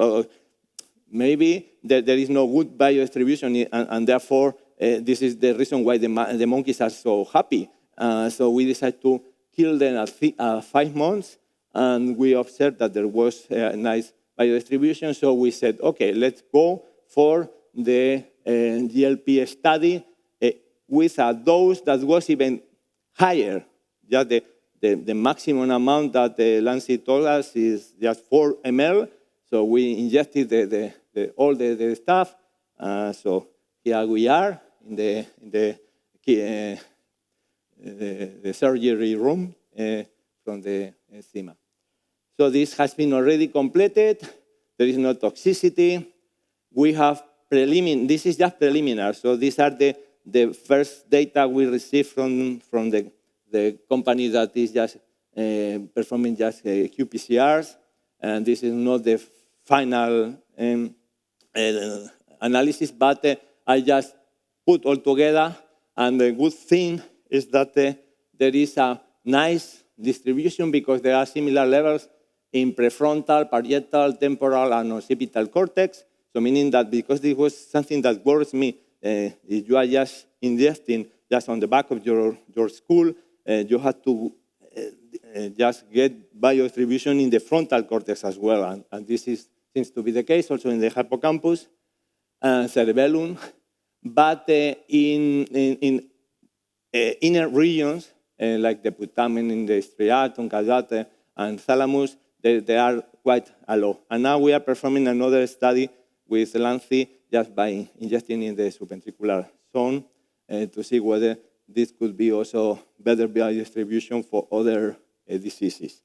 maybe there is no good biodistribution, and therefore this is the reason why the monkeys are so happy. So we decided to kill them at 5 months, and we observed that there was a nice biodistribution. So we said, okay, let's go for the GLP study with a dose that was even higher. Just the maximum amount that the Lancet told us is just 4 ml. So we injected all the stuff. So here we are in the surgery room from the CIMA. So this has been already completed. There is no toxicity. We have this is just preliminary. So these are the first data we received from the company that is just performing just qPCRs. And this is not the final analysis, but I just put all together. And the good thing is that there is a nice distribution because there are similar levels in prefrontal, parietal, temporal, and occipital cortex. So meaning that because this was something that worries me, if you are just ingesting just on the back of your skull, you have to just get biodistribution in the frontal cortex as well. And this seems to be the case also in the hippocampus, cerebellum. But in inner regions, like the putamen in the striatum, caudate, and thalamus, they are quite low. And now we are performing another study with Lancy just by injecting in the subventricular zone to see whether this could be also better biodistribution for other diseases.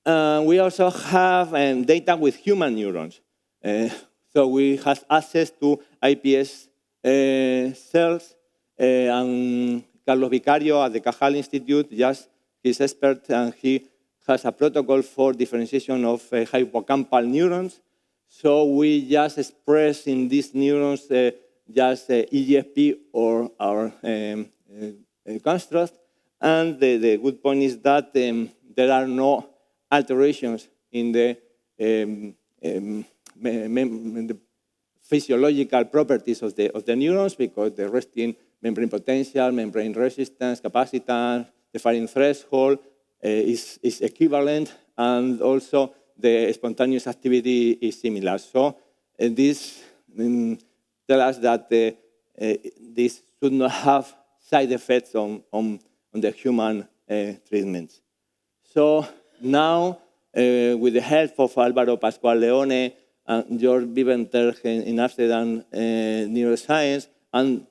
We also have data with human neurons. So we have access to iPS cells, and Carlos Vicario at the Cajal Institute, just he's expert, and he has a protocol for differentiation of hippocampal neurons. So we just express in these neurons just EGFP or our construct. And the good point is that there are no alterations in the physiological properties of the neurons because the resting membrane potential, membrane resistance, capacitance, the firing threshold is equivalent, and also the spontaneous activity is similar. So this tells us that this should not have side effects on the human treatments. So now, with the help of Álvaro Pascual Leone and George Viventer in Amsterdam Neuroscience, and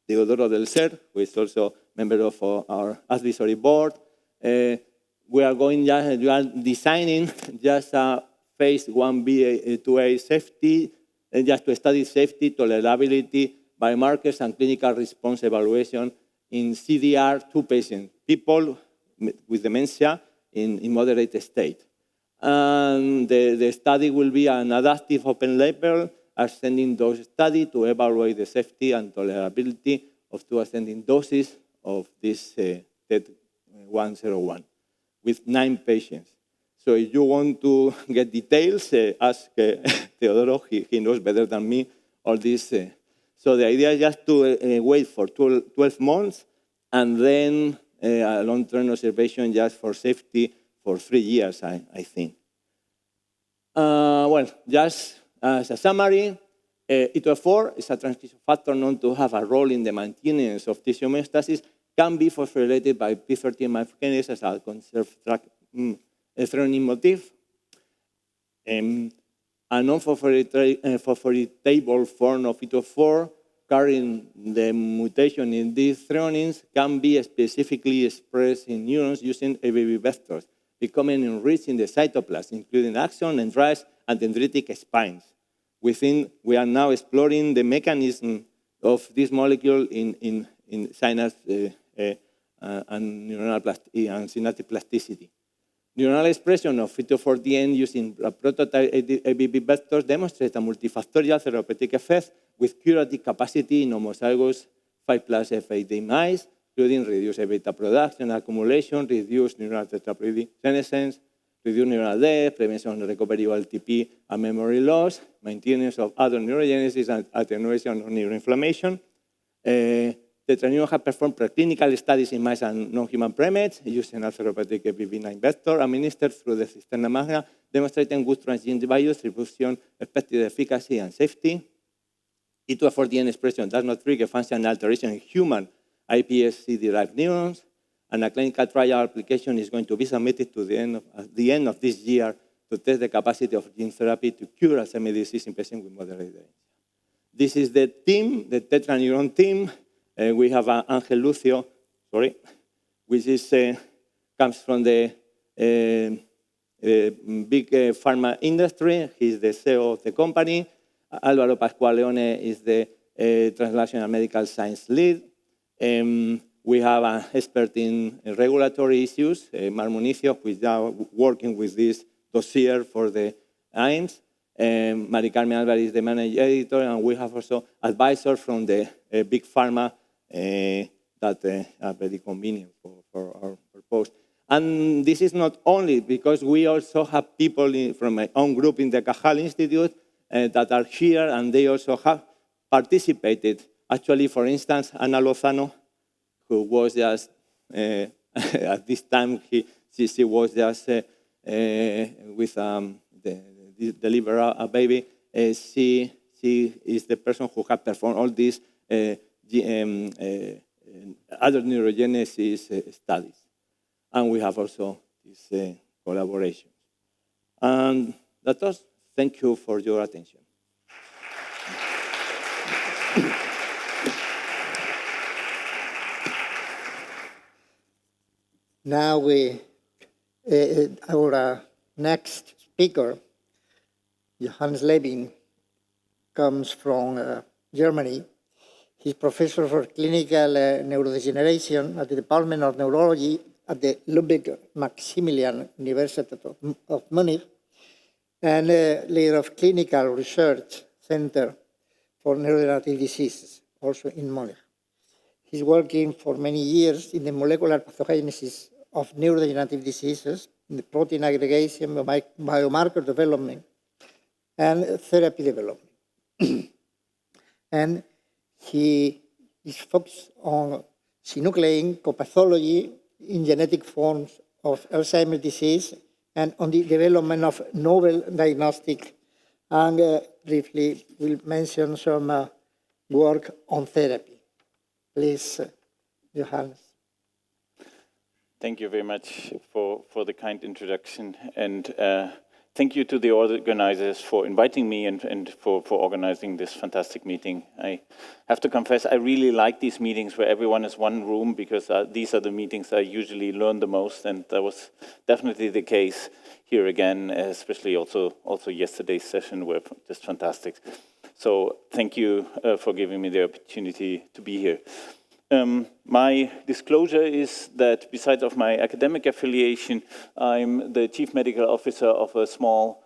Teodoro del Ser, who is also a member of our advisory board, we are designing just a phase 1b/2a safety, just to study safety, tolerability, biomarkers, and clinical response evaluation in CDR2 patients, people with dementia in moderate state. And the study will be an adaptive open label ascending dose study to evaluate the safety and tolerability of 2 ascending doses of this TED-101 with 9 patients. So if you want to get details, ask Teodoro, he knows better than me all this. So the idea is just to wait for 12 months and then a long-term observation just for safety for 3 years, I think. Well, just as a summary, E124 is a transcription factor known to have a role in the maintenance of tissue homeostasis, can be phosphorylated by P13 kinase as a conserved threonine motif. A non-phosphorylatable form of E124 carrying the mutation in these threonines can be specifically expressed in neurons using ABB vectors, becoming enriched in the cytoplasm, including axon, dendrites, and dendritic spines. We are now exploring the mechanism of this molecule in synapse and neuronal and synaptic plasticity. Neuronal expression of E124-DN using prototype ABB vectors demonstrate a multifactorial therapeutic effect with curative capacity in homozygous 5+ F8D mice, including reduced A-beta production, accumulation, reduced neural tetraploidy senescence, reduced neural death, prevention and recovery of LTP and memory loss, maintenance of adult neurogenesis, and attenuation of neuroinflammation. Tetraneuron have performed preclinical studies in mice and non-human primates using a therapeutic ABB9 vector administered through the cisterna magna, demonstrating good transgene biodistribution, expected efficacy, and safety. E124-DN expression does not trigger functional alteration in human iPSC-derived neurons, and a clinical trial application is going to be submitted to at the end of this year to test the capacity of gene therapy to cure Alzheimer's disease in patients with moderate dementia. This is the team, the tetraneuron team. We have Ángel Lucio, which comes from the big pharma industry. He's the CEO of the company. Álvaro Pascual Leone is the translational medical science lead. We have an expert in regulatory issues, Mar Municio, who is now working with this dossier for the INS. María Carmen Álvarez is the managing editor, and we have also advisors from the big pharma that are very convenient for our purpose. And this is not only because we also have people from my own group in the Cajal Institute that are here, and they also have participated. Actually, for instance, Ana Lozano, who was just, at this time, she was just with deliver a baby. She is the person who has performed all these other neurogenesis studies. And we have also this collaboration. And that's all. Thank you for your attention. Now our next speaker, Johannes Levin, comes from Germany. He's professor for clinical neurodegeneration at the Department of Neurology at the Ludwig-Maximilians-Universität of Munich, and leader of clinical research center for neurodegenerative diseases, also in Munich. He's working for many years in the molecular pathogenesis of neurodegenerative diseases, in the protein aggregation, biomarker development, and therapy development. And he is focused on synuclein copathology in genetic forms of Alzheimer's disease and on the development of novel diagnostic. And briefly, we'll mention some work on therapy. Please, Johannes. Thank you very much for the kind introduction, and thank you to the organizers for inviting me and for organizing this fantastic meeting. I have to confess, I really like these meetings where everyone is one room, because these are the meetings I usually learn the most, and that was definitely the case here again, especially also yesterday's session were just fantastic. So thank you for giving me the opportunity to be here. My disclosure is that besides of my academic affiliation, I'm the chief medical officer of a small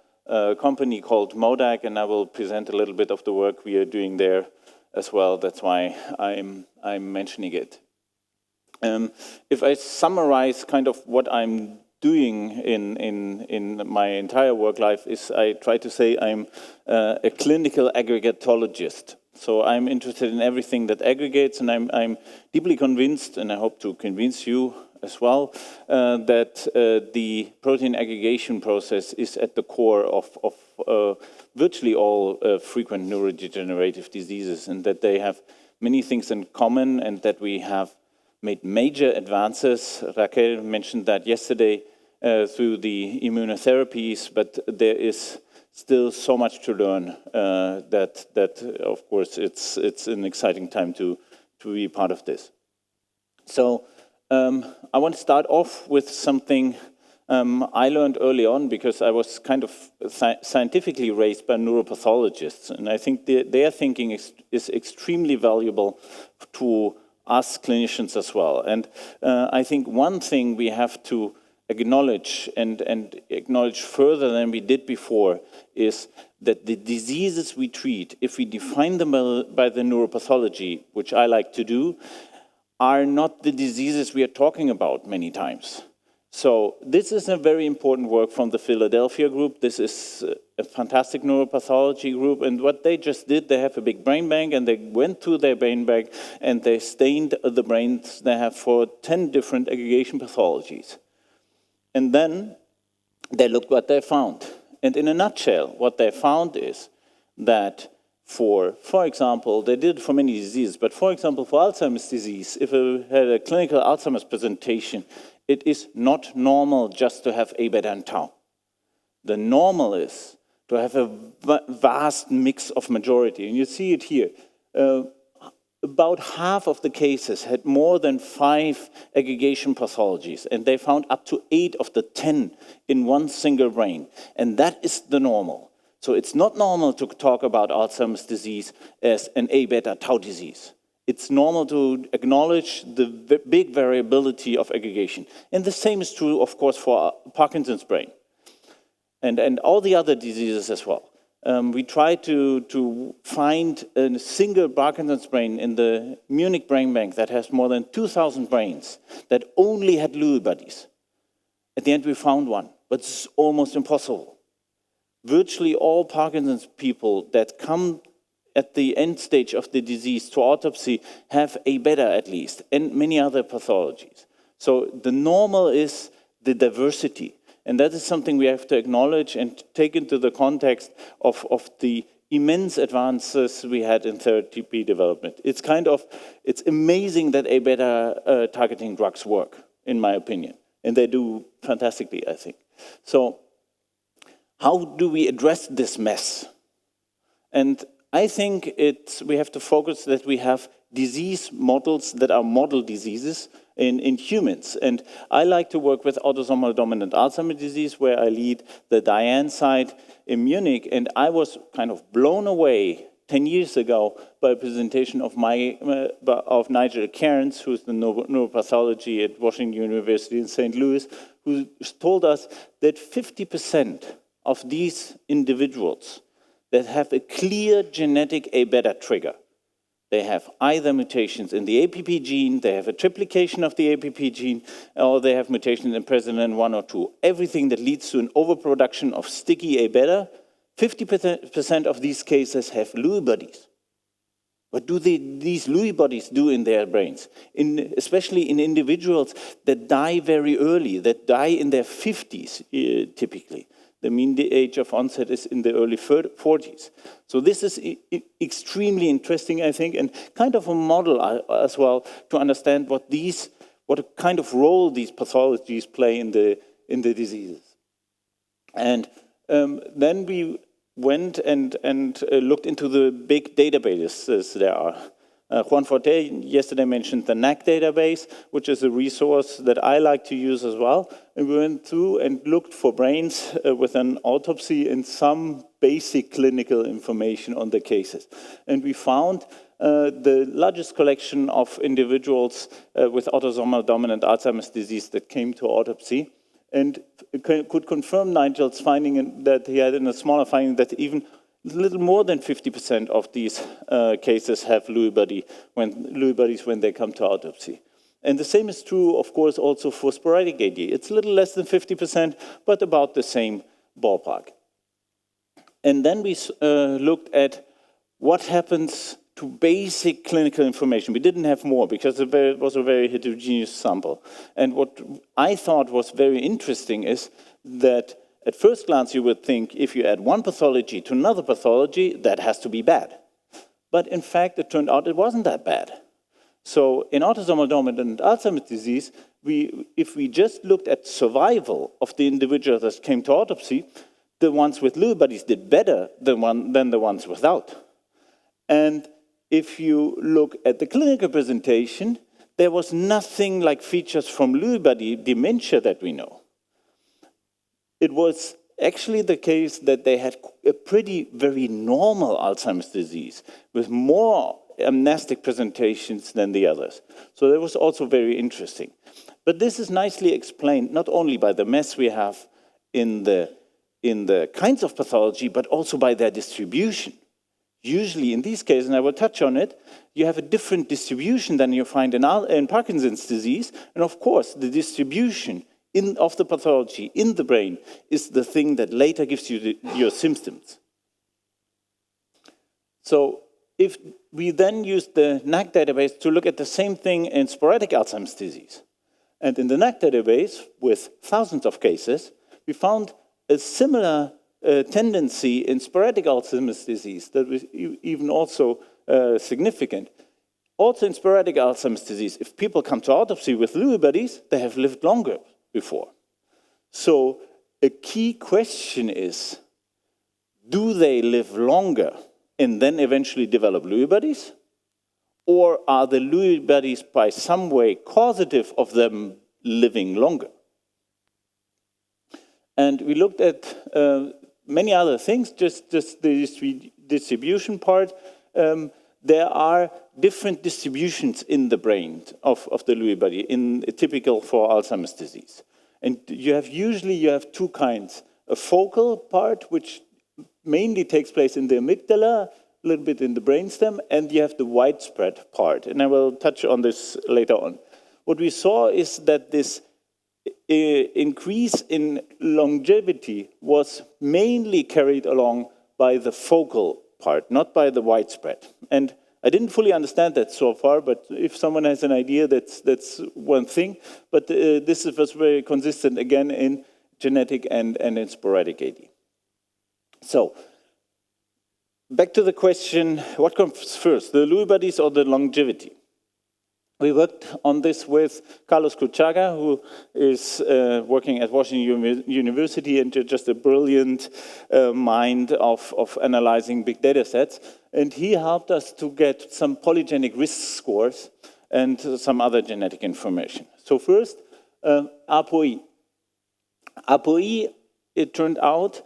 company called Modag, and I will present a little bit of the work we are doing there as well. That's why I'm mentioning it. If I summarize kind of what I'm doing in my entire work life, is I try to say I'm a clinical aggregatologist. So I'm interested in everything that aggregates, and I'm deeply convinced, and I hope to convince you as well, that the protein aggregation process is at the core of virtually all frequent neurodegenerative diseases, and that they have many things in common, and that we have made major advances. Raquel mentioned that yesterday through the immunotherapies, but there is still so much to learn that of course it's an exciting time to be part of this. So I want to start off with something I learned early on, because I was kind of scientifically raised by neuropathologists, and I think their thinking is extremely valuable to us clinicians as well. And I think one thing we have to acknowledge and acknowledge further than we did before is that the diseases we treat, if we define them by the neuropathology, which I like to do, are not the diseases we are talking about many times. So this is a very important work from the Philadelphia group. This is a fantastic neuropathology group, and what they just did, they have a big brain bank, and they went to their brain bank and they stained the brains they have for 10 different aggregation pathologies. And then they looked what they found. And in a nutshell, what they found is that for example, they did it for many diseases, but for example, for Alzheimer's disease, if you had a clinical Alzheimer's presentation, it is not normal just to have A, beta, and tau. The normal is to have a vast mix of majority, and you see it here. About half of the cases had more than 5 aggregation pathologies, and they found up to 8 of the 10 in one single brain, and that is the normal. So it's not normal to talk about Alzheimer's disease as an A-beta tau disease. It's normal to acknowledge the big variability of aggregation. And the same is true, of course, for Parkinson's brain and all the other diseases as well. We tried to find a single Parkinson's brain in the Munich Brain Bank that has more than 2,000 brains that only had Lewy bodies. At the end, we found one, but it's almost impossible. Virtually all Parkinson's people that come at the end stage of the disease to autopsy have A beta at least, and many other pathologies. So the normal is the diversity. And that is something we have to acknowledge and take into the context of the immense advances we had in therapy development. It's amazing that A beta targeting drugs work, in my opinion. And they do fantastically, I think. So how do we address this mess? And I think we have to focus that we have disease models that are model diseases in humans. And I like to work with autosomal dominant Alzheimer's disease, where I lead the DIAN site in Munich. And I was kind of blown away 10 years ago by a presentation of Nigel Cairns, who's the neuropathology at Washington University in St. Louis, who told us that 50% of these individuals that have a clear genetic A beta trigger, they have either mutations in the APP gene, they have a triplication of the APP gene, or they have mutations in president 1 or 2. Everything that leads to an overproduction of sticky A beta, 50% of these cases have Lewy bodies. What do these Lewy bodies do in their brains? Especially in individuals that die very early, that die in their 50s typically. The mean age of onset is in the early 40s. So this is extremely interesting, I think, and kind of a model as well to understand what kind of role these pathologies play in the diseases. And then we went and looked into the big databases there are. Juan Forte yesterday mentioned the NAC database, which is a resource that I like to use as well. And we went through and looked for brains with an autopsy and some basic clinical information on the cases. And we found the largest collection of individuals with autosomal dominant Alzheimer's disease that came to autopsy, and could confirm Nigel's finding that he had in a smaller finding that even little more than 50% of these cases have Lewy bodies when they come to autopsy. And the same is true, of course, also for sporadic AD. It's a little less than 50%, but about the same ballpark. And then we looked at what happens to basic clinical information. We didn't have more because it was a very heterogeneous sample. And what I thought was very interesting is that at first glance, you would think if you add one pathology to another pathology, that has to be bad. But in fact, it turned out it wasn't that bad. So in autosomal dominant Alzheimer's disease, if we just looked at survival of the individuals that came to autopsy, the ones with Lewy bodies did better than the ones without. And if you look at the clinical presentation, there was nothing like features from Lewy body dementia that we know. It was actually the case that they had a very normal Alzheimer's disease with more amnestic presentations than the others. So that was also very interesting. But this is nicely explained not only by the mess we have in the kinds of pathology, but also by their distribution. Usually in these cases, and I will touch on it, you have a different distribution than you find in Parkinson's disease. And of course, the distribution of the pathology in the brain is the thing that later gives you your symptoms. So if we then use the NAC database to look at the same thing in sporadic Alzheimer's disease, and in the NAC database with thousands of cases, we found a similar tendency in sporadic Alzheimer's disease that was even also significant. Also in sporadic Alzheimer's disease, if people come to autopsy with Lewy bodies, they have lived longer before. So a key question is, do they live longer and then eventually develop Lewy bodies? Or are the Lewy bodies by some way causative of them living longer? And we looked at many other things, just the distribution part. There are different distributions in the brain of the Lewy body, typical for Alzheimer's disease. And usually you have two kinds. A focal part, which mainly takes place in the amygdala, a little bit in the brainstem, and you have the widespread part. And I will touch on this later on. What we saw is that this increase in longevity was mainly carried along by the focal part, not by the widespread. And I didn't fully understand that so far, but if someone has an idea, that's one thing. But this was very consistent, again, in genetic and in sporadic AD. So, back to the question, what comes first, the Lewy bodies or the longevity? We worked on this with Carlos Cruchaga, who is working at Washington University and just a brilliant mind of analyzing big data sets. And he helped us to get some polygenic risk scores and some other genetic information. So first, ApoE. ApoE, it turned out,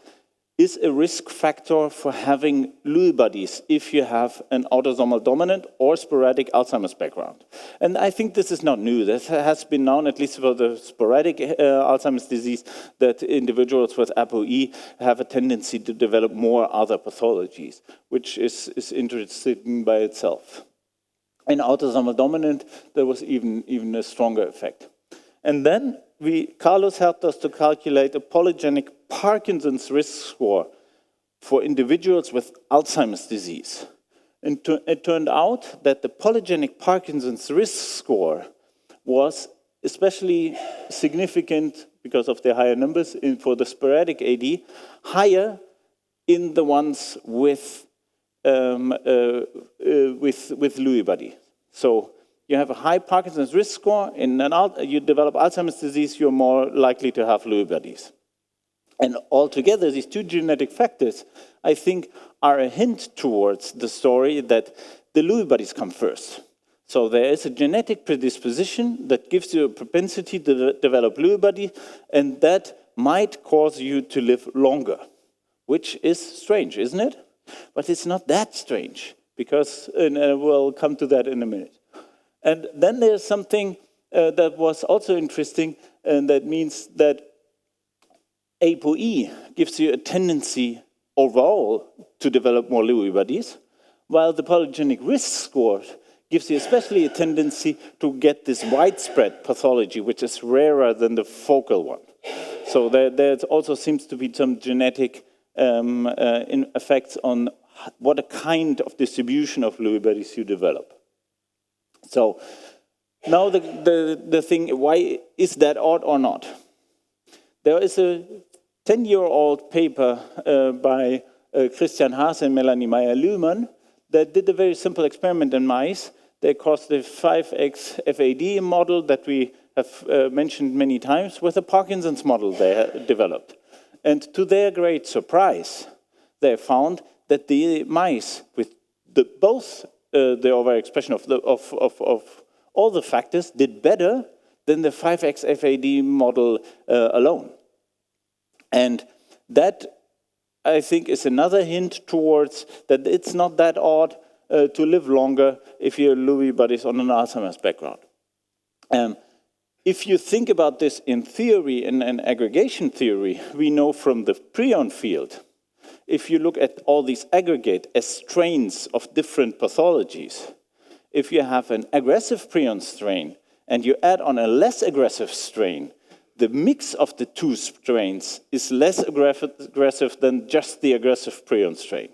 is a risk factor for having Lewy bodies if you have an autosomal dominant or sporadic Alzheimer's background. And I think this is not new. This has been known, at least for the sporadic Alzheimer's disease, that individuals with ApoE have a tendency to develop more other pathologies, which is interesting by itself. In autosomal dominant, there was even a stronger effect. And then Carlos helped us to calculate a polygenic Parkinson's risk score for individuals with Alzheimer's disease. And it turned out that the polygenic Parkinson's risk score was especially significant because of the higher numbers for the sporadic AD, higher in the ones with Lewy body. So you have a high Parkinson's risk score, you develop Alzheimer's disease, you're more likely to have Lewy bodies. And altogether, these two genetic factors, I think, are a hint towards the story that the Lewy bodies come first. So there is a genetic predisposition that gives you a propensity to develop Lewy body, and that might cause you to live longer, which is strange, isn't it? But it's not that strange, because, and we'll come to that in a minute. And then there's something that was also interesting, and that means that ApoE gives you a tendency overall to develop more Lewy bodies, while the polygenic risk score gives you especially a tendency to get this widespread pathology, which is rarer than the focal one. So there also seems to be some genetic effects on what a kind of distribution of Lewy bodies you develop. So now the thing, why is that odd or not? There is a 10-year-old paper by Christian Haas and Melanie Meyer-Luhmann that did a very simple experiment in mice. They caused the 5X FAD model that we have mentioned many times with a Parkinson's model they developed. And to their great surprise, they found that the mice with both the overexpression of all the factors did better than the 5X FAD model alone. And that, I think, is another hint towards that it's not that odd to live longer if your Lewy bodies on an Alzheimer's background. If you think about this in theory, in aggregation theory, we know from the prion field, if you look at all these aggregate as strains of different pathologies, if you have an aggressive prion strain and you add on a less aggressive strain, the mix of the two strains is less aggressive than just the aggressive prion strain.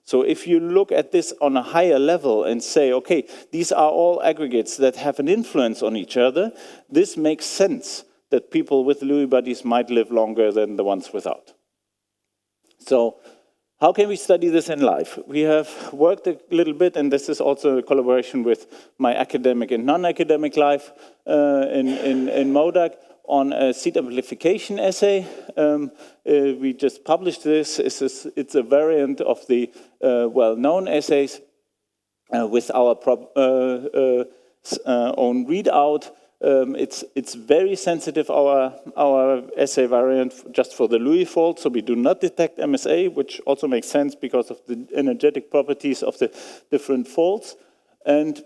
So if you look at this on a higher level and say, okay, these are all aggregates that have an influence on each other, this makes sense that people with Lewy bodies might live longer than the ones without. So how can we study this in life? We have worked a little bit, and this is also a collaboration with my academic and non-academic life in MODAC, on a seed amplification assay. We just published this. It's a variant of the well-known assays with our own readout. It's very sensitive, our assay variant, just for the Lewy fold, so we do not detect MSA, which also makes sense because of the energetic properties of the different folds. And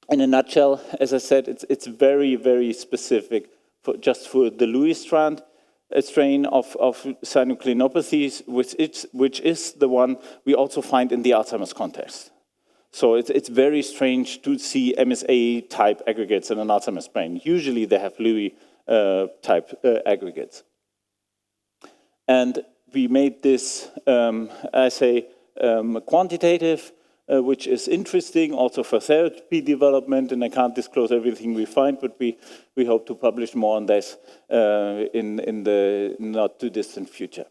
in a nutshell, as I said, it's very, very specific just for the Lewy strand. a strain of synucleinopathies, which is the one we also find in the Alzheimer's context. So it's very strange to see MSA-type aggregates in an Alzheimer's brain. Usually they have Lewy-type aggregates. And we made this assay quantitative, which is interesting also for therapy development, and I can't disclose everything we find, but we hope to publish more on this in the not too distant future.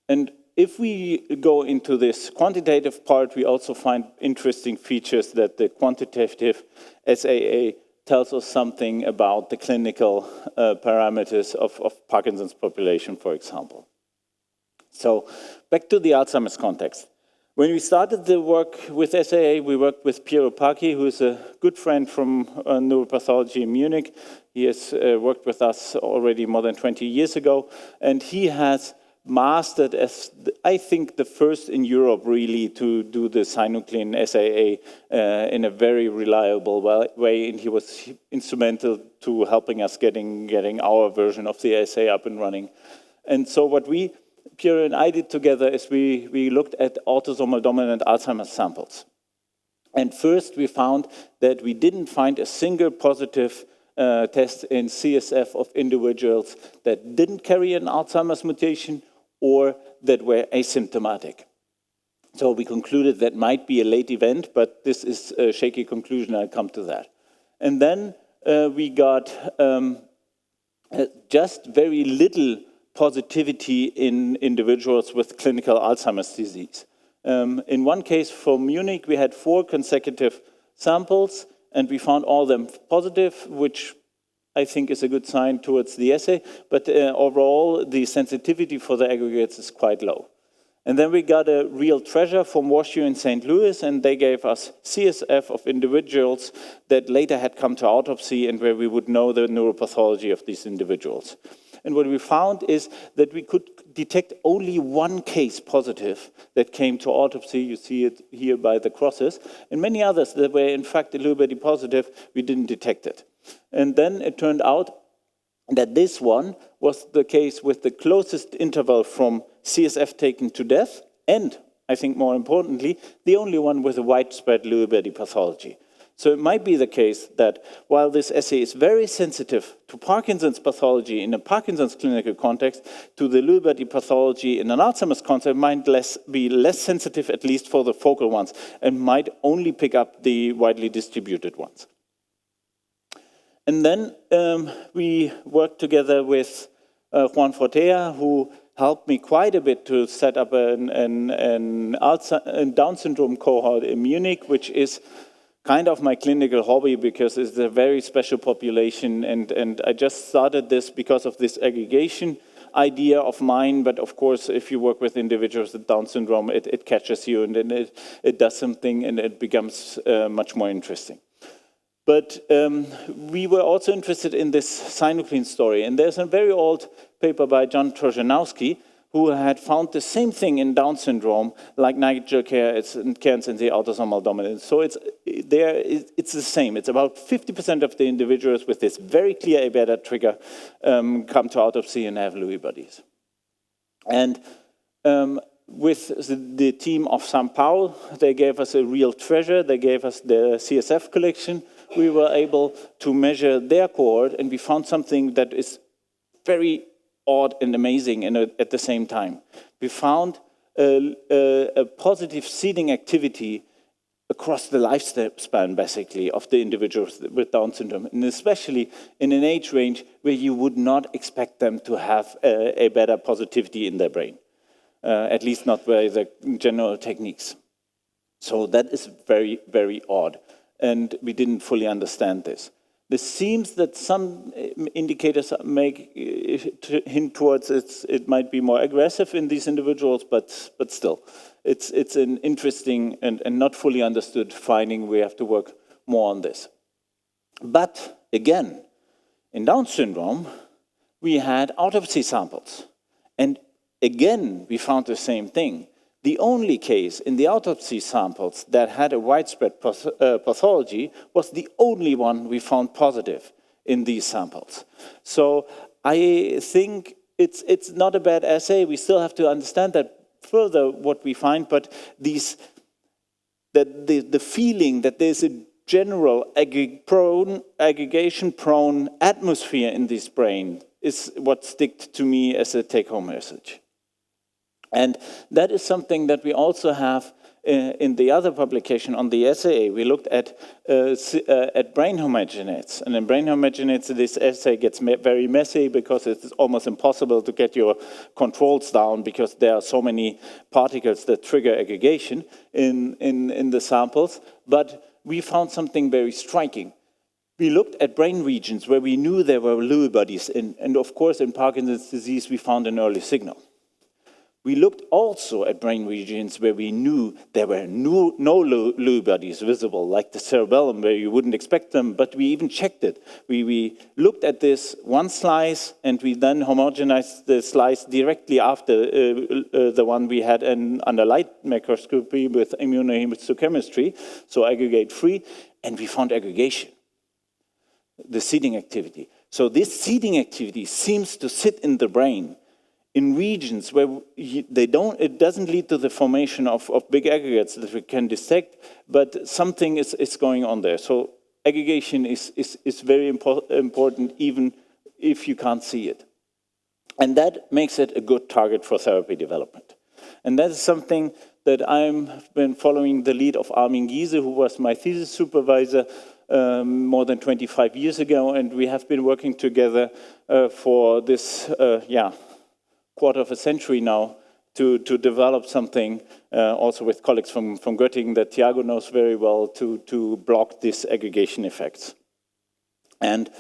And if we go into this quantitative part, we also find interesting features that the quantitative SAA tells us something about the clinical parameters of Parkinson's population, for example. So back to the Alzheimer's context. When we started the work with SAA, we worked with Piero Pacchi, who is a good friend from neuropathology in Munich. He has worked with us already more than 20 years ago, and he has mastered, as I think, the first in Europe really to do the synuclein SAA in a very reliable way, and he was instrumental to helping us getting our version of the assay up and running. And so what Piero and I did together is we looked at autosomal dominant Alzheimer's samples. And first we found that we didn't find a single positive test in CSF of individuals that didn't carry an Alzheimer's mutation or that were asymptomatic. So we concluded that might be a late event, but this is a shaky conclusion, I'll come to that. And then we got just very little positivity in individuals with clinical Alzheimer's disease. In one case for Munich, we had 4 consecutive samples, and we found all of them positive, which I think is a good sign towards the assay, but overall, the sensitivity for the aggregates is quite low. And then we got a real treasure from WashU in St. Louis, and they gave us CSF of individuals that later had come to autopsy and where we would know the neuropathology of these individuals. And what we found is that we could detect only 1 case positive that came to autopsy. You see it here by the crosses. And many others that were in fact a little bit positive, we didn't detect it. And then it turned out that this one was the case with the closest interval from CSF taken to death, and, I think more importantly, the only one with a widespread Lewy body pathology. So it might be the case that while this assay is very sensitive to Parkinson's pathology in a Parkinson's clinical context, to the Lewy body pathology in an Alzheimer's context might be less sensitive, at least for the focal ones, and might only pick up the widely distributed ones. And then we worked together with Juan Fortea, who helped me quite a bit to set up a Down syndrome cohort in Munich, which is kind of my clinical hobby because it's a very special population, and I just started this because of this aggregation idea of mine, but of course if you work with individuals with Down syndrome, it catches you and then it does something and it becomes much more interesting. But we were also interested in this synuclein story, and there's a very old paper by John Trojanowski who had found the same thing in Down syndrome, like Nigel Cairns in the autosomal dominant. So it's the same. It's about 50% of the individuals with this very clear A-beta trigger come to autopsy and have Lewy bodies. And with the team of São Paulo, they gave us a real treasure. They gave us the CSF collection. We were able to measure their cohort, and we found something that is very odd and amazing at the same time. We found a positive seeding activity across the lifespan, basically, of the individuals with Down syndrome, and especially in an age range where you would not expect them to have a better positivity in their brain, at least not by the general techniques. So that is very, very odd, and we didn't fully understand this. It seems that some indicators hint towards it might be more aggressive in these individuals, but still, it's an interesting and not fully understood finding. We have to work more on this. But again, in Down syndrome, we had autopsy samples, and again, we found the same thing. The only case in the autopsy samples that had a widespread pathology was the only one we found positive in these samples. So I think it's not a bad assay. We still have to understand that further what we find, but the feeling that there's a general aggregation-prone atmosphere in this brain is what sticks to me as a take-home message. And that is something that we also have in the other publication on the SAA. We looked at brain homogenates. And in brain homogenates, this assay gets very messy because it's almost impossible to get your controls down because there are so many particles that trigger aggregation in the samples. But we found something very striking. We looked at brain regions where we knew there were Lewy bodies in, and of course in Parkinson's disease we found an early signal. We looked also at brain regions where we knew there were no Lewy bodies visible, like the cerebellum, where you wouldn't expect them, but we even checked it. We looked at this one slice, and we then homogenized the slice directly after the one we had under light microscopy with immunohistochemistry, so aggregate-free, and we found aggregation, the seeding activity. So this seeding activity seems to sit in the brain in regions where it doesn't lead to the formation of big aggregates that we can dissect, but something is going on there. So aggregation is very important even if you can't see it. And that makes it a good target for therapy development. And that is something that I've been following the lead of Armin Giese, who was my thesis supervisor more than 25 years ago, and we have been working together for this, quarter of a century now to develop something, also with colleagues from Göttingen that Tiago knows very well, to block these aggregation effects. And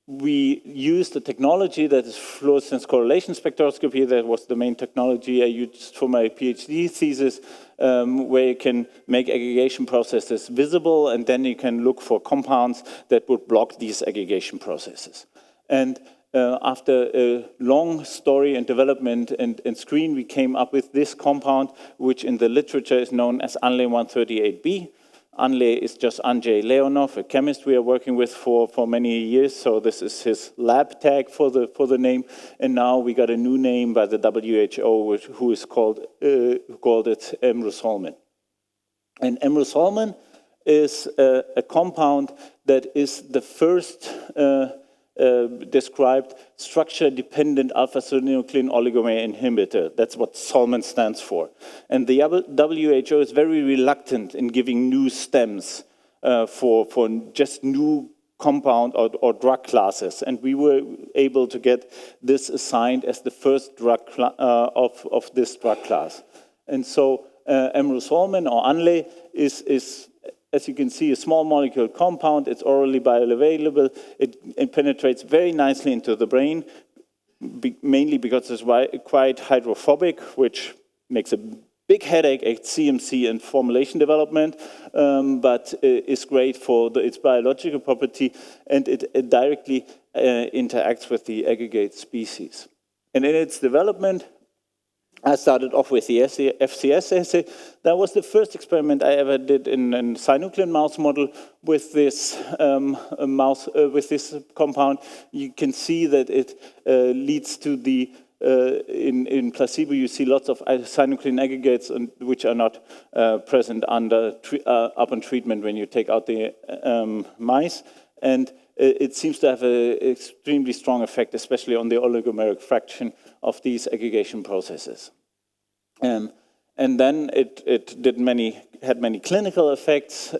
we used a technology that is fluorescence correlation spectroscopy. That was the main technology I used for my PhD thesis, where you can make aggregation processes visible, and then you can look for compounds that would block these aggregation processes. And after a long story and development and screen, we came up with this compound, which in the literature is known as ANLE 138B. ANLE is just Andrzej Leonov, a chemist we are working with for many years. So this is his lab tag for the name. And now we got a new name by the WHO, who is called it emrusolmin. And emrusolmin is a compound that is the first described structure-dependent alpha-synuclein oligomer inhibitor. That's what SOLMIN stands for. And the WHO is very reluctant in giving new stems for just new compound or drug classes. And we were able to get this assigned as the first drug of this drug class. And so emrusolmin, or ANLE, is, as you can see, a small molecule compound. It's orally bioavailable. It penetrates very nicely into the brain, mainly because it's quite hydrophobic, which makes a big headache at CMC and formulation development, but is great for its biological property, and it directly interacts with the aggregate species. And in its development, I started off with the FCS assay. That was the first experiment I ever did in a synuclein mouse model with this with this compound. You can see that it leads to the in placebo. You see lots of synuclein aggregates, which are not present upon treatment when you take out the mice, and it seems to have an extremely strong effect, especially on the oligomeric fraction of these aggregation processes. And then it had many clinical effects.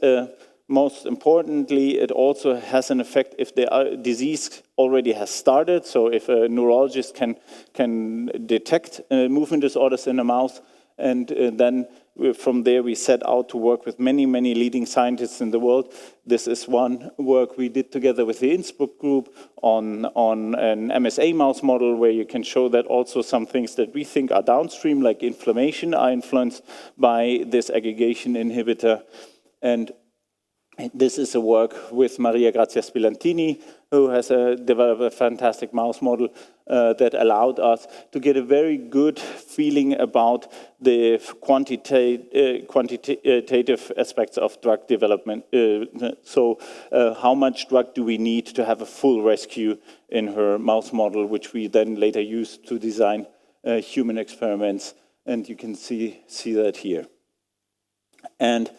Most importantly, it also has an effect if the disease already has started. So if a neurologist can detect movement disorders in a mouse, and then from there we set out to work with many leading scientists in the world. This is one work we did together with the Innsbruck group on an MSA mouse model, where you can show that also some things that we think are downstream, like inflammation, are influenced by this aggregation inhibitor. And This is a work with Maria Grazia Spilantini, who has developed a fantastic mouse model that allowed us to get a very good feeling about the quantitative aspects of drug development. So how much drug do we need to have a full rescue in her mouse model, which we then later used to design human experiments. And you can see that here. And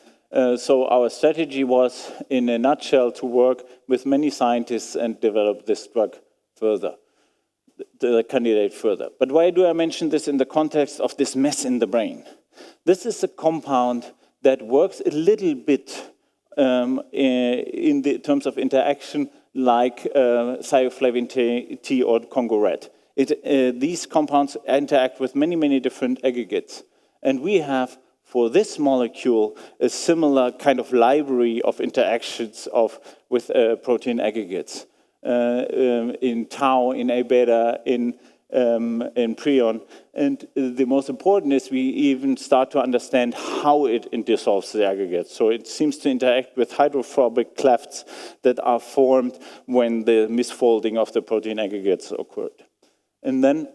so our strategy was, in a nutshell, to work with many scientists and develop this drug further, the candidate further. But why do I mention this in the context of this mess in the brain? This is a compound that works a little bit in the terms of interaction like thioflavin T or Congo Red. These compounds interact with many, many different aggregates. And we have, for this molecule, a similar kind of library of interactions with protein aggregates in tau, in A-beta, in prion. And the most important is we even start to understand how it dissolves the aggregates. So it seems to interact with hydrophobic clefts that are formed when the misfolding of the protein aggregates occurred. And then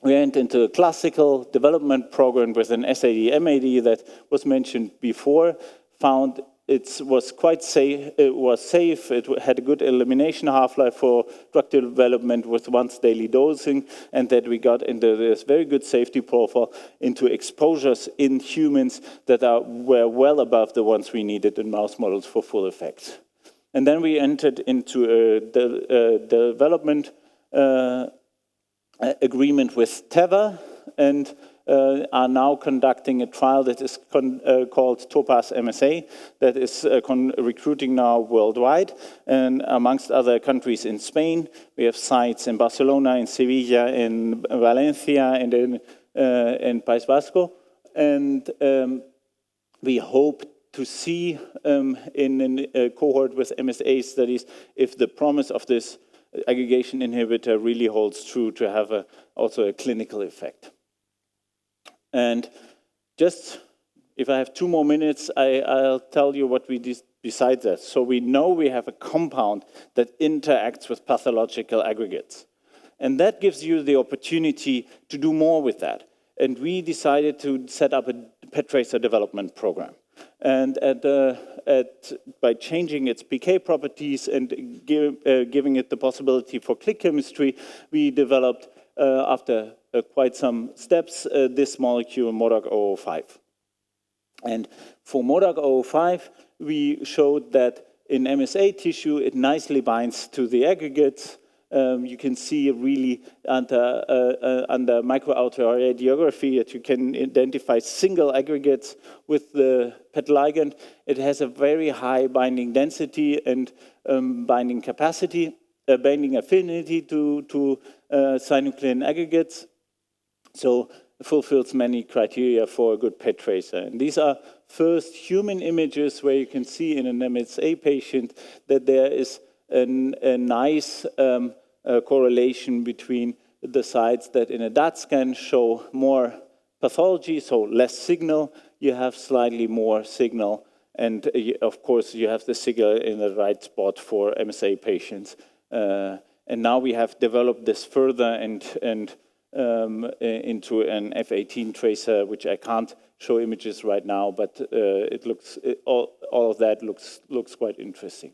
we went into a classical development program with an SAD-MAD that was mentioned before, found it was quite safe, it had a good elimination half-life for drug development with once daily dosing, and that we got into this very good safety profile into exposures in humans that were well above the ones we needed in mouse models for full effects. And then we entered into a development agreement with Teva, and are now conducting a trial that is called Topaz MSA, that is recruiting now worldwide, and amongst other countries in Spain. We have sites in Barcelona, in Sevilla, in Valencia, and in País Vasco. And we hope to see in a cohort with MSA studies if the promise of this aggregation inhibitor really holds true to have also a clinical effect. And just, if I have 2 more minutes, I'll tell you what we did besides that. So we know we have a compound that interacts with pathological aggregates. And that gives you the opportunity to do more with that. And we decided to set up a PET tracer development program. And by changing its PK properties and giving it the possibility for click chemistry, we developed, after quite some steps, this molecule, MODOG-005. And for MODOG-005, we showed that in MSA tissue, it nicely binds to the aggregates. You can see really under microarteriography that you can identify single aggregates with the PET ligand. It has a very high binding density and binding capacity, binding affinity to synuclein aggregates. So it fulfills many criteria for a good PET tracer. And these are first human images where you can see in an MSA patient that there is a nice correlation between the sites that in a DAT scan show more pathology, so less signal, you have slightly more signal, and of course you have the signal in the right spot for MSA patients. And now we have developed this further and into an F18 tracer, which I can't show images right now, but all of that looks quite interesting.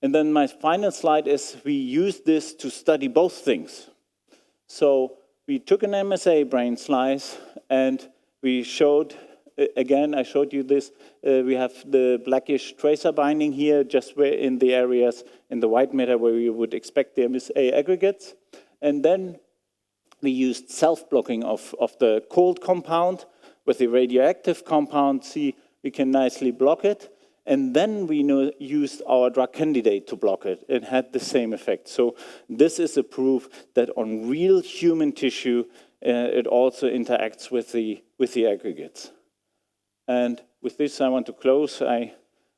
And then my final slide is we used this to study both things. So we took an MSA brain slice and we showed, again, I showed you this, we have the blackish tracer binding here, just where in the areas in the white matter where you would expect the MSA aggregates. And then we used self-blocking of the cold compound with the radioactive compound. See, we can nicely block it. And then we used our drug candidate to block it. It had the same effect. So this is a proof that on real human tissue, it also interacts with the aggregates. And with this, I want to close. I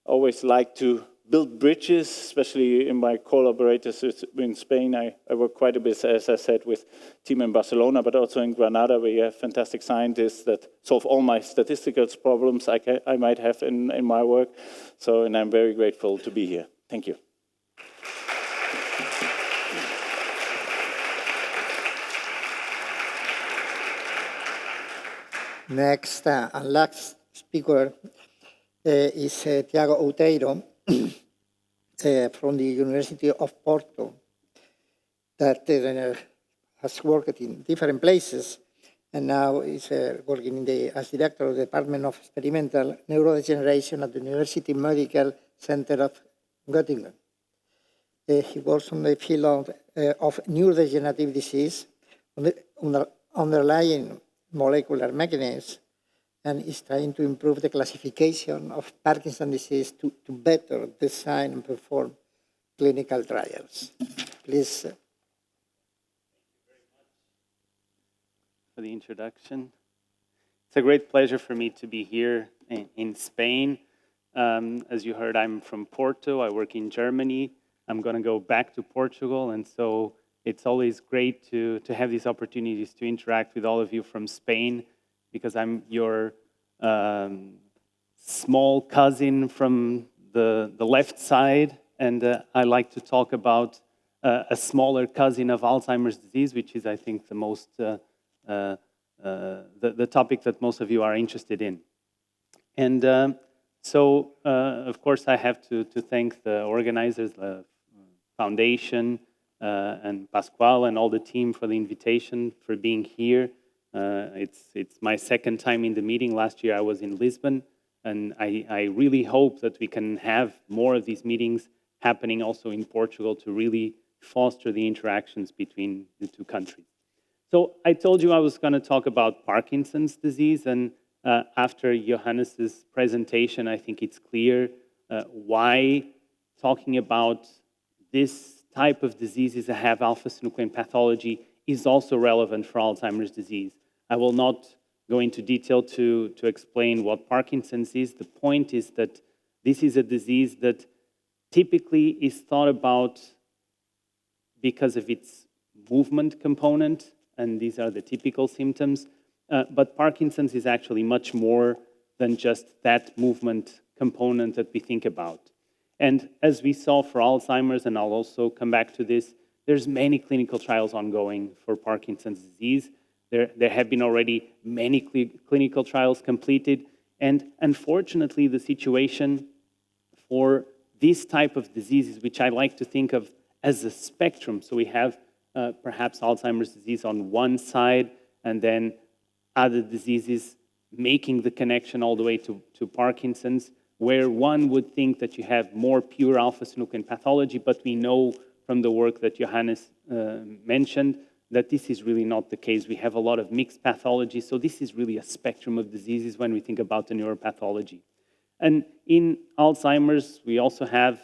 always like to build bridges, especially in my collaborators in Spain. I work quite a bit, as I said, with team in Barcelona, but also in Granada, where you have fantastic scientists that solve all my statistical problems I might have in my work. So, and I'm very grateful to be here. Thank you. Next and last speaker is Tiago Outeiro from the University of Porto, that has worked in different places and now is working as director of the Department of Experimental Neurodegeneration at the University Medical Center of Göttingen. He works on the field of neurodegenerative disease, underlying molecular mechanisms, and is trying to improve the classification of Parkinson's disease to better design and perform clinical trials. Please. Thank you very much for the introduction. It's a great pleasure for me to be here in Spain. As you heard, I'm from Porto. I work in Germany. I'm going to go back to Portugal, and so it's always great to have these opportunities to interact with all of you from Spain, because I'm your small cousin from the left side, and I like to talk about a smaller cousin of Alzheimer's disease, which is, I think, the most the topic that most of you are interested in. And so, of course, I have to thank the organizers, the Foundation, and Pascual and all the team for the invitation, for being here. It's my second time in the meeting. Last year I was in Lisbon, and I really hope that we can have more of these meetings happening also in Portugal to really foster the interactions between the two countries. So I told you I was going to talk about Parkinson's disease, and after Johannes's presentation, I think it's clear why talking about this type of diseases that have alpha-synuclein pathology is also relevant for Alzheimer's disease. I will not go into detail to explain what Parkinson's is. The point is that this is a disease that typically is thought about because of its movement component, and these are the typical symptoms. But Parkinson's is actually much more than just that movement component that we think about. And as we saw for Alzheimer's, and I'll also come back to this, there's many clinical trials ongoing for Parkinson's disease. There have been already many clinical trials completed. And unfortunately, the situation for this type of diseases, which I like to think of as a spectrum, so we have perhaps Alzheimer's disease on one side, and then other diseases making the connection all the way to Parkinson's, where one would think that you have more pure alpha-synuclein pathology, but we know from the work that Johannes mentioned that this is really not the case. We have a lot of mixed pathology, so this is really a spectrum of diseases when we think about the neuropathology. And in Alzheimer's, we also have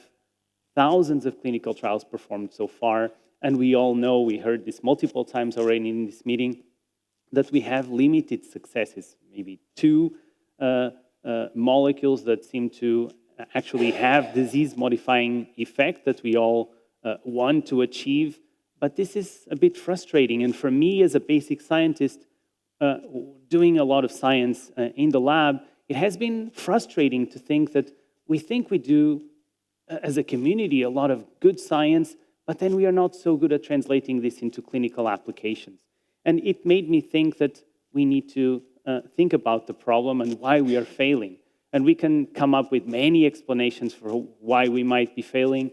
thousands of clinical trials performed so far, and we all know, we heard this multiple times already in this meeting, that we have limited successes, maybe two molecules that seem to actually have disease-modifying effect that we all want to achieve. But this is a bit frustrating. And for me, as a basic scientist, doing a lot of science in the lab, it has been frustrating to think that we do, as a community, a lot of good science, but then we are not so good at translating this into clinical applications. And it made me think that we need to think about the problem and why we are failing. And we can come up with many explanations for why we might be failing.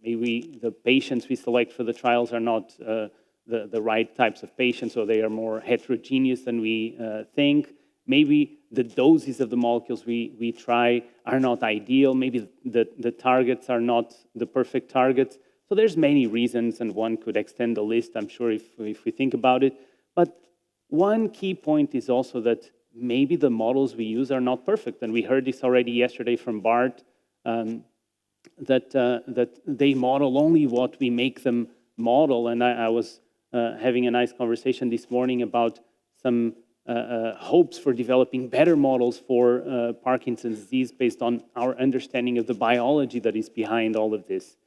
Maybe the patients we select for the trials are not the right types of patients, or they are more heterogeneous than we think. Maybe the doses of the molecules we try are not ideal. Maybe the targets are not the perfect targets. So there's many reasons, and one could extend the list, I'm sure, if we think about it. But one key point is also that maybe the models we use are not perfect. And we heard this already yesterday from Bart, that they model only what we make them model. And I was having a nice conversation this morning about some hopes for developing better models for Parkinson's disease based on our understanding of the biology that is behind all of this.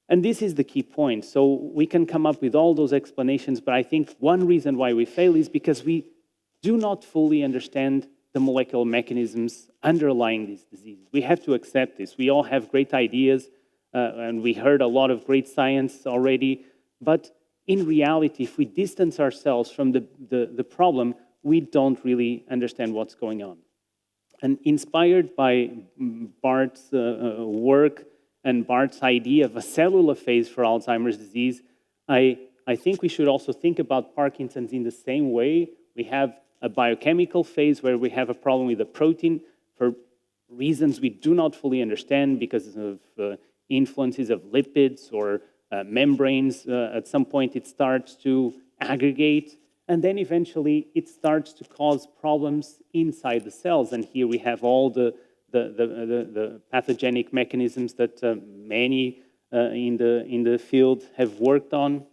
And this is the key point. So we can come up with all those explanations, but I think one reason why we fail is because we do not fully understand the molecular mechanisms underlying these diseases. We have to accept this. We all have great ideas, and we heard a lot of great science already, but in reality, if we distance ourselves from the problem, we don't really understand what's going on. And inspired by Bart's work and Bart's idea of a cellular phase for Alzheimer's disease, I think we should also think about Parkinson's in the same way. We have a biochemical phase where we have a problem with a protein for reasons we do not fully understand because of influences of lipids or membranes. At some point, it starts to aggregate, and then eventually it starts to cause problems inside the cells. And here we have all the pathogenic mechanisms that many in the field have worked on.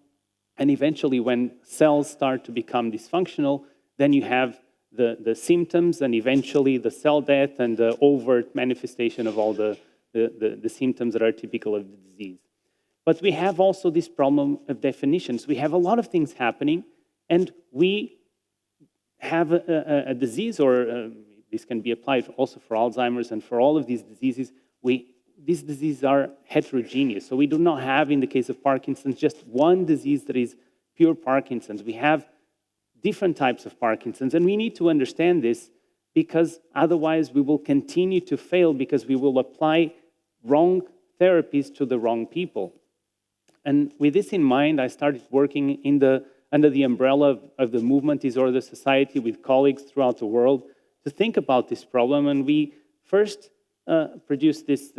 And eventually, when cells start to become dysfunctional, then you have the symptoms and eventually the cell death and the overt manifestation of all the symptoms that are typical of the disease. But we have also this problem of definitions. We have a lot of things happening, and we have a disease, or this can be applied also for Alzheimer's and for all of these diseases. These diseases are heterogeneous. So we do not have, in the case of Parkinson's, just one disease that is pure Parkinson's. We have different types of Parkinson's, and we need to understand this because otherwise we will continue to fail because we will apply wrong therapies to the wrong people. And with this in mind, I started working under the umbrella of the Movement Disorder Society with colleagues throughout the world to think about this problem. And we first produced this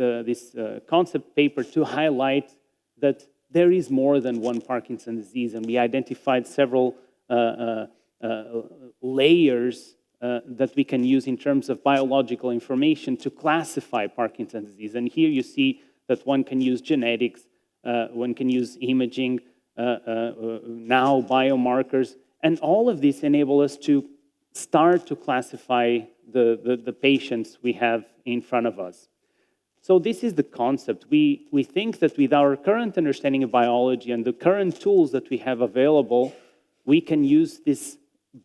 concept paper to highlight that there is more than one Parkinson's disease, and we identified several layers that we can use in terms of biological information to classify Parkinson's disease. And here you see that one can use genetics, one can use imaging, now biomarkers, and all of this enable us to start to classify the patients we have in front of us. So this is the concept. We think that with our current understanding of biology and the current tools that we have available, we can use this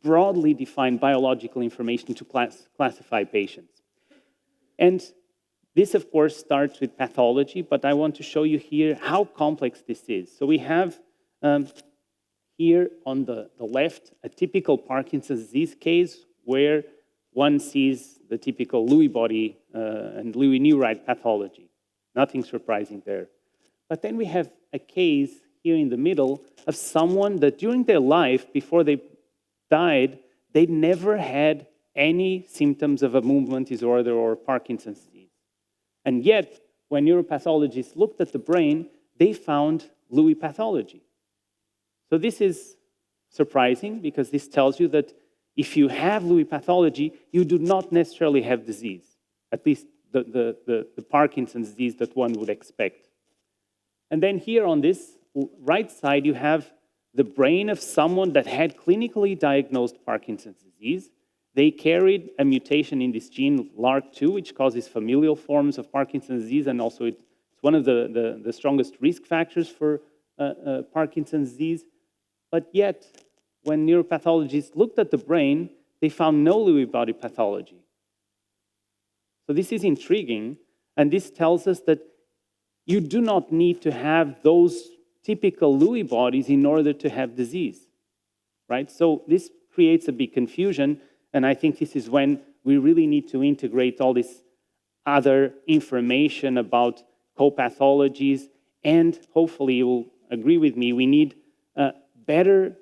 broadly defined biological information to classify patients. And this, of course, starts with pathology, but I want to show you here how complex this is. So we have here on the left a typical Parkinson's disease case where one sees the typical Lewy body and Lewy neurite pathology. Nothing surprising there. But then we have a case here in the middle of someone that during their life, before they died, they never had any symptoms of a movement disorder or Parkinson's disease. And yet, when neuropathologists looked at the brain, they found Lewy pathology. So this is surprising because this tells you that if you have Lewy pathology, you do not necessarily have disease, at least the Parkinson's disease that one would expect. And then here on this right side, you have the brain of someone that had clinically diagnosed Parkinson's disease. They carried a mutation in this gene, LRRK2, which causes familial forms of Parkinson's disease, and also it's one of the strongest risk factors for Parkinson's disease. But yet, when neuropathologists looked at the brain, they found no Lewy body pathology. So this is intriguing, and this tells us that you do not need to have those typical Lewy bodies in order to have disease, right? So this creates a big confusion, and I think this is when we really need to integrate all this other information about co-pathologies, and hopefully you will agree with me, we need better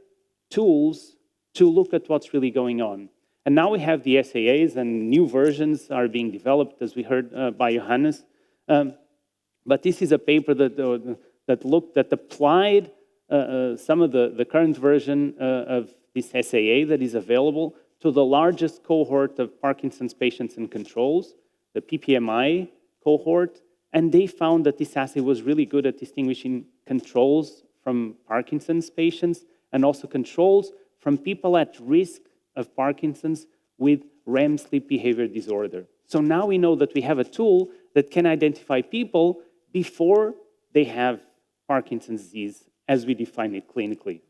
tools to look at what's really going on. And now we have the SAAs, and new versions are being developed, as we heard by Johannes. But this is a paper that applied some of the current version of this SAA that is available to the largest cohort of Parkinson's patients and controls, the PPMI cohort, and they found that this assay was really good at distinguishing controls from Parkinson's patients and also controls from people at risk of Parkinson's with REM sleep behavior disorder. So now we know that we have a tool that can identify people before they have Parkinson's disease as we define it clinically.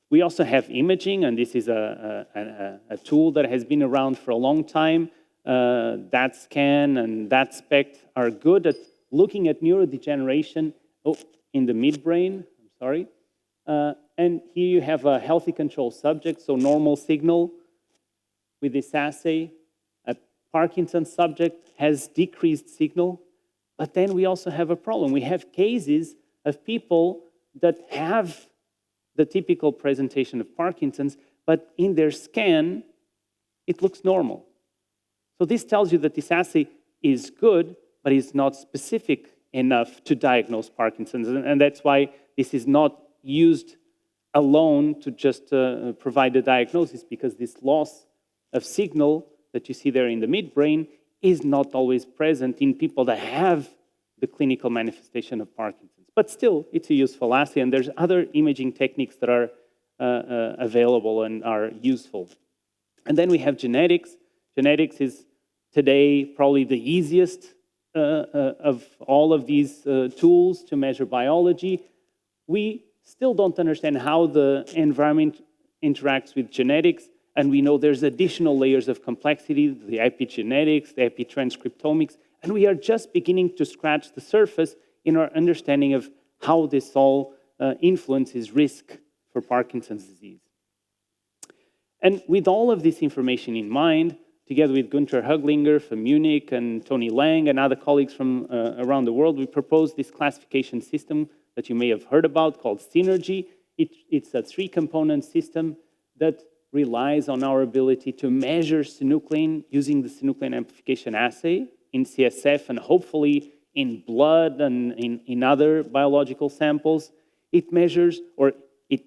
We also have imaging, and this is a tool that has been around for a long time. DaTscan and DaTSPECT are good at looking at neurodegeneration in the midbrain. I'm sorry. And here you have a healthy control subject, so normal signal with this assay. A Parkinson's subject has decreased signal, but then we also have a problem. We have cases of people that have the typical presentation of Parkinson's, but in their scan, it looks normal. So this tells you that this assay is good, but is not specific enough to diagnose Parkinson's. And that's why this is not used alone to just provide a diagnosis, because this loss of signal that you see there in the midbrain is not always present in people that have the clinical manifestation of Parkinson's. But still, it's a useful assay, and there's other imaging techniques that are available and are useful. And then we have genetics. Genetics is today probably the easiest of all of these tools to measure biology. We still don't understand how the environment interacts with genetics, and we know there's additional layers of complexity, the epigenetics, the epitranscriptomics, and we are just beginning to scratch the surface in our understanding of how this all influences risk for Parkinson's disease. And with all of this information in mind, together with Gunther Höglinger from Munich and Tony Lang and other colleagues from around the world, we proposed this classification system that you may have heard about called Synergy. It's a three-component system that relies on our ability to measure synuclein using the synuclein amplification assay in CSF and hopefully in blood and in other biological samples. It measures, or it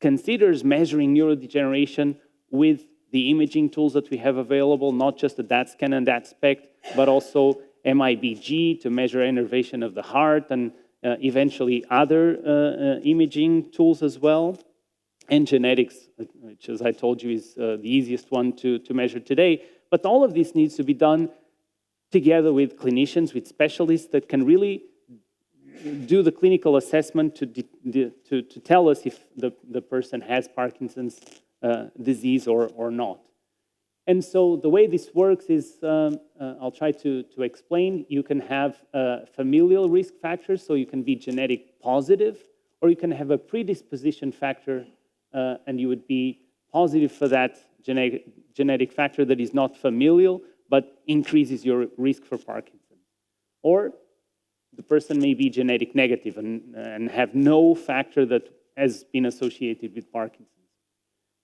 considers measuring neurodegeneration with the imaging tools that we have available, not just the DaTscan and DaTSPECT, but also MIBG to measure innervation of the heart, and eventually other imaging tools as well. And genetics, which, as I told you, is the easiest one to measure today. But all of this needs to be done together with clinicians, with specialists that can really do the clinical assessment to tell us if the person has Parkinson's disease or not. And so the way this works is, I'll try to explain. You can have familial risk factors, so you can be genetic positive, or you can have a predisposition factor, and you would be positive for that genetic factor that is not familial, but increases your risk for Parkinson's. Or the person may be genetic negative and have no factor that has been associated with Parkinson's.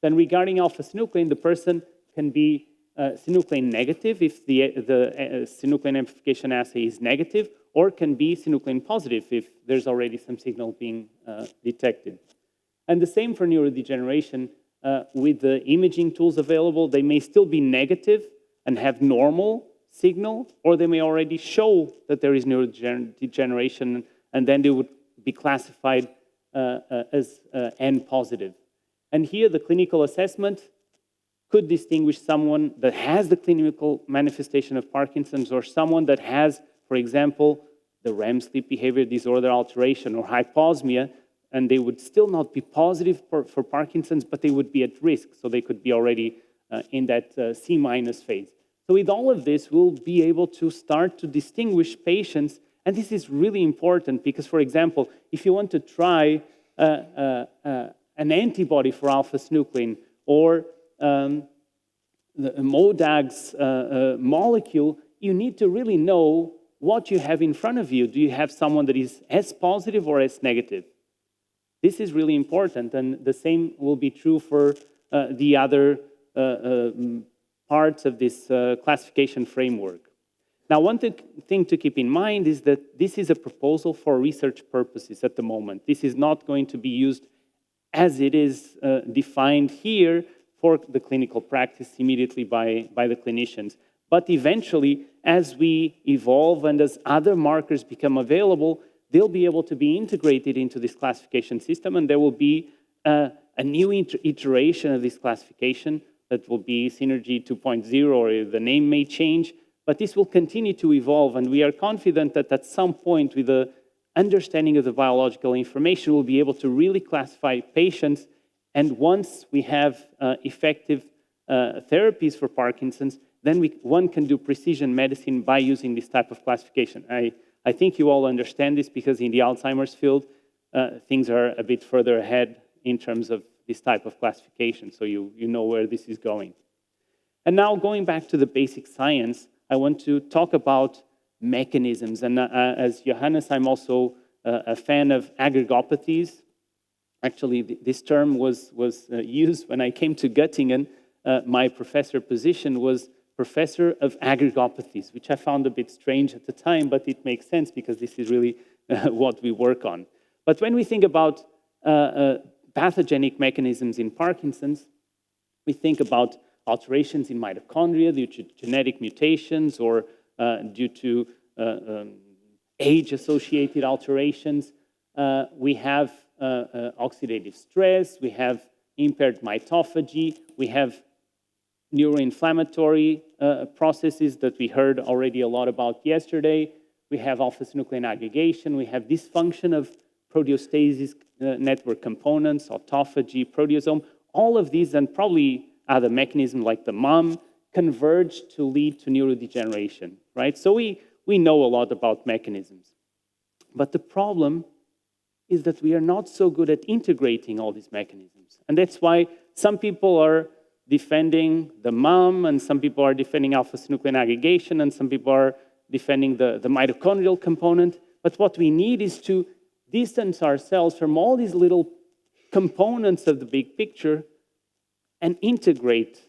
Then regarding alpha-synuclein, the person can be synuclein negative if the synuclein amplification assay is negative, or can be synuclein positive if there's already some signal being detected. And the same for neurodegeneration. With the imaging tools available, they may still be negative and have normal signal, or they may already show that there is neurodegeneration, and then they would be classified as N positive. And here, the clinical assessment could distinguish someone that has the clinical manifestation of Parkinson's, or someone that has, for example, the REM sleep behavior disorder alteration or hyposmia, and they would still not be positive for Parkinson's, but they would be at risk, so they could be already in that C- phase. So with all of this, we'll be able to start to distinguish patients, and this is really important because, for example, if you want to try an antibody for alpha-synuclein or the MODAG's molecule, you need to really know what you have in front of you. Do you have someone that is S positive or S negative? This is really important, and the same will be true for the other parts of this classification framework. Now, one thing to keep in mind is that this is a proposal for research purposes at the moment. This is not going to be used as it is defined here for the clinical practice immediately by the clinicians. But eventually, as we evolve and as other markers become available, they'll be able to be integrated into this classification system, and there will be a a new iteration of this classification that will be Synergy 2.0, or the name may change, but this will continue to evolve, and we are confident that at some point, with the understanding of the biological information, we'll be able to really classify patients, and once we have effective therapies for Parkinson's, then one can do precision medicine by using this type of classification. I think you all understand this because in the Alzheimer's field, things are a bit further ahead in terms of this type of classification, so you know where this is going. And now going back to the basic science, I want to talk about mechanisms. And as Johannes, I'm also a fan of aggregopathies. Actually, this term was used when I came to Göttingen. My professor position was professor of aggregopathies, which I found a bit strange at the time, but it makes sense because this is really what we work on. But when we think about pathogenic mechanisms in Parkinson's, we think about alterations in mitochondria due to genetic mutations or due to age-associated alterations. We have oxidative stress, we have impaired mitophagy, we have neuroinflammatory processes that we heard already a lot about yesterday. We have alpha-synuclein aggregation, we have dysfunction of proteostasis network components, autophagy, proteasome. All of these, and probably other mechanisms like the MUM, converge to lead to neurodegeneration, right? So we know a lot about mechanisms. But the problem is that we are not so good at integrating all these mechanisms. And that's why some people are defending the MUM, and some people are defending alpha-synuclein aggregation, and some people are defending the mitochondrial component. But what we need is to distance ourselves from all these little components of the big picture and integrate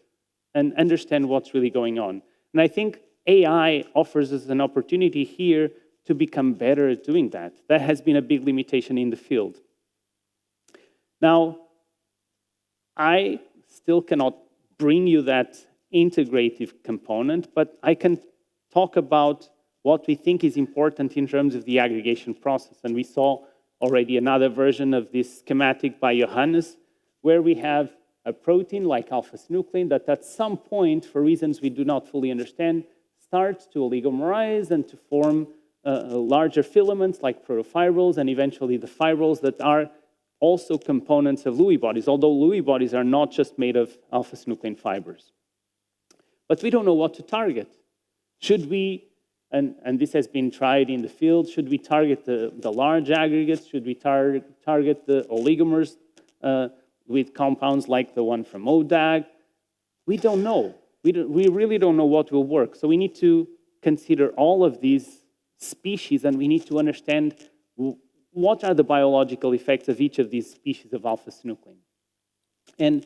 and understand what's really going on. And I think AI offers us an opportunity here to become better at doing that. That has been a big limitation in the field. Now, I still cannot bring you that integrative component, but I can talk about what we think is important in terms of the aggregation process. And we saw already another version of this schematic by Johannes, where we have a protein like alpha-synuclein that at some point, for reasons we do not fully understand, starts to oligomerize and to form larger filaments like protofibrils and eventually the fibrils that are also components of Lewy bodies, although Lewy bodies are not just made of alpha-synuclein fibers. But we don't know what to target. Should we, and this has been tried in the field, should we target the large aggregates? Should we target the oligomers with compounds like the one from ODAG? We don't know. We really don't know what will work. So we need to consider all of these species, and we need to understand what are the biological effects of each of these species of alpha-synuclein. And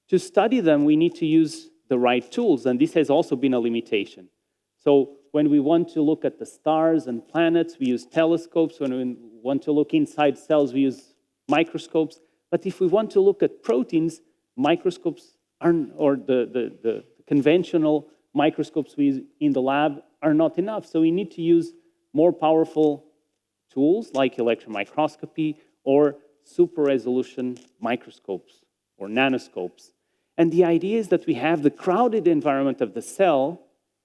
to study them, we need to use the right tools, and this has also been a limitation. So when we want to look at the stars and planets, we use telescopes. When we want to look inside cells, we use microscopes. But if we want to look at proteins, microscopes aren't, or the conventional microscopes we use in the lab are not enough. So we need to use more powerful tools like electron microscopy or super resolution microscopes or nanoscopes. And the idea is that we have the crowded environment of the cell,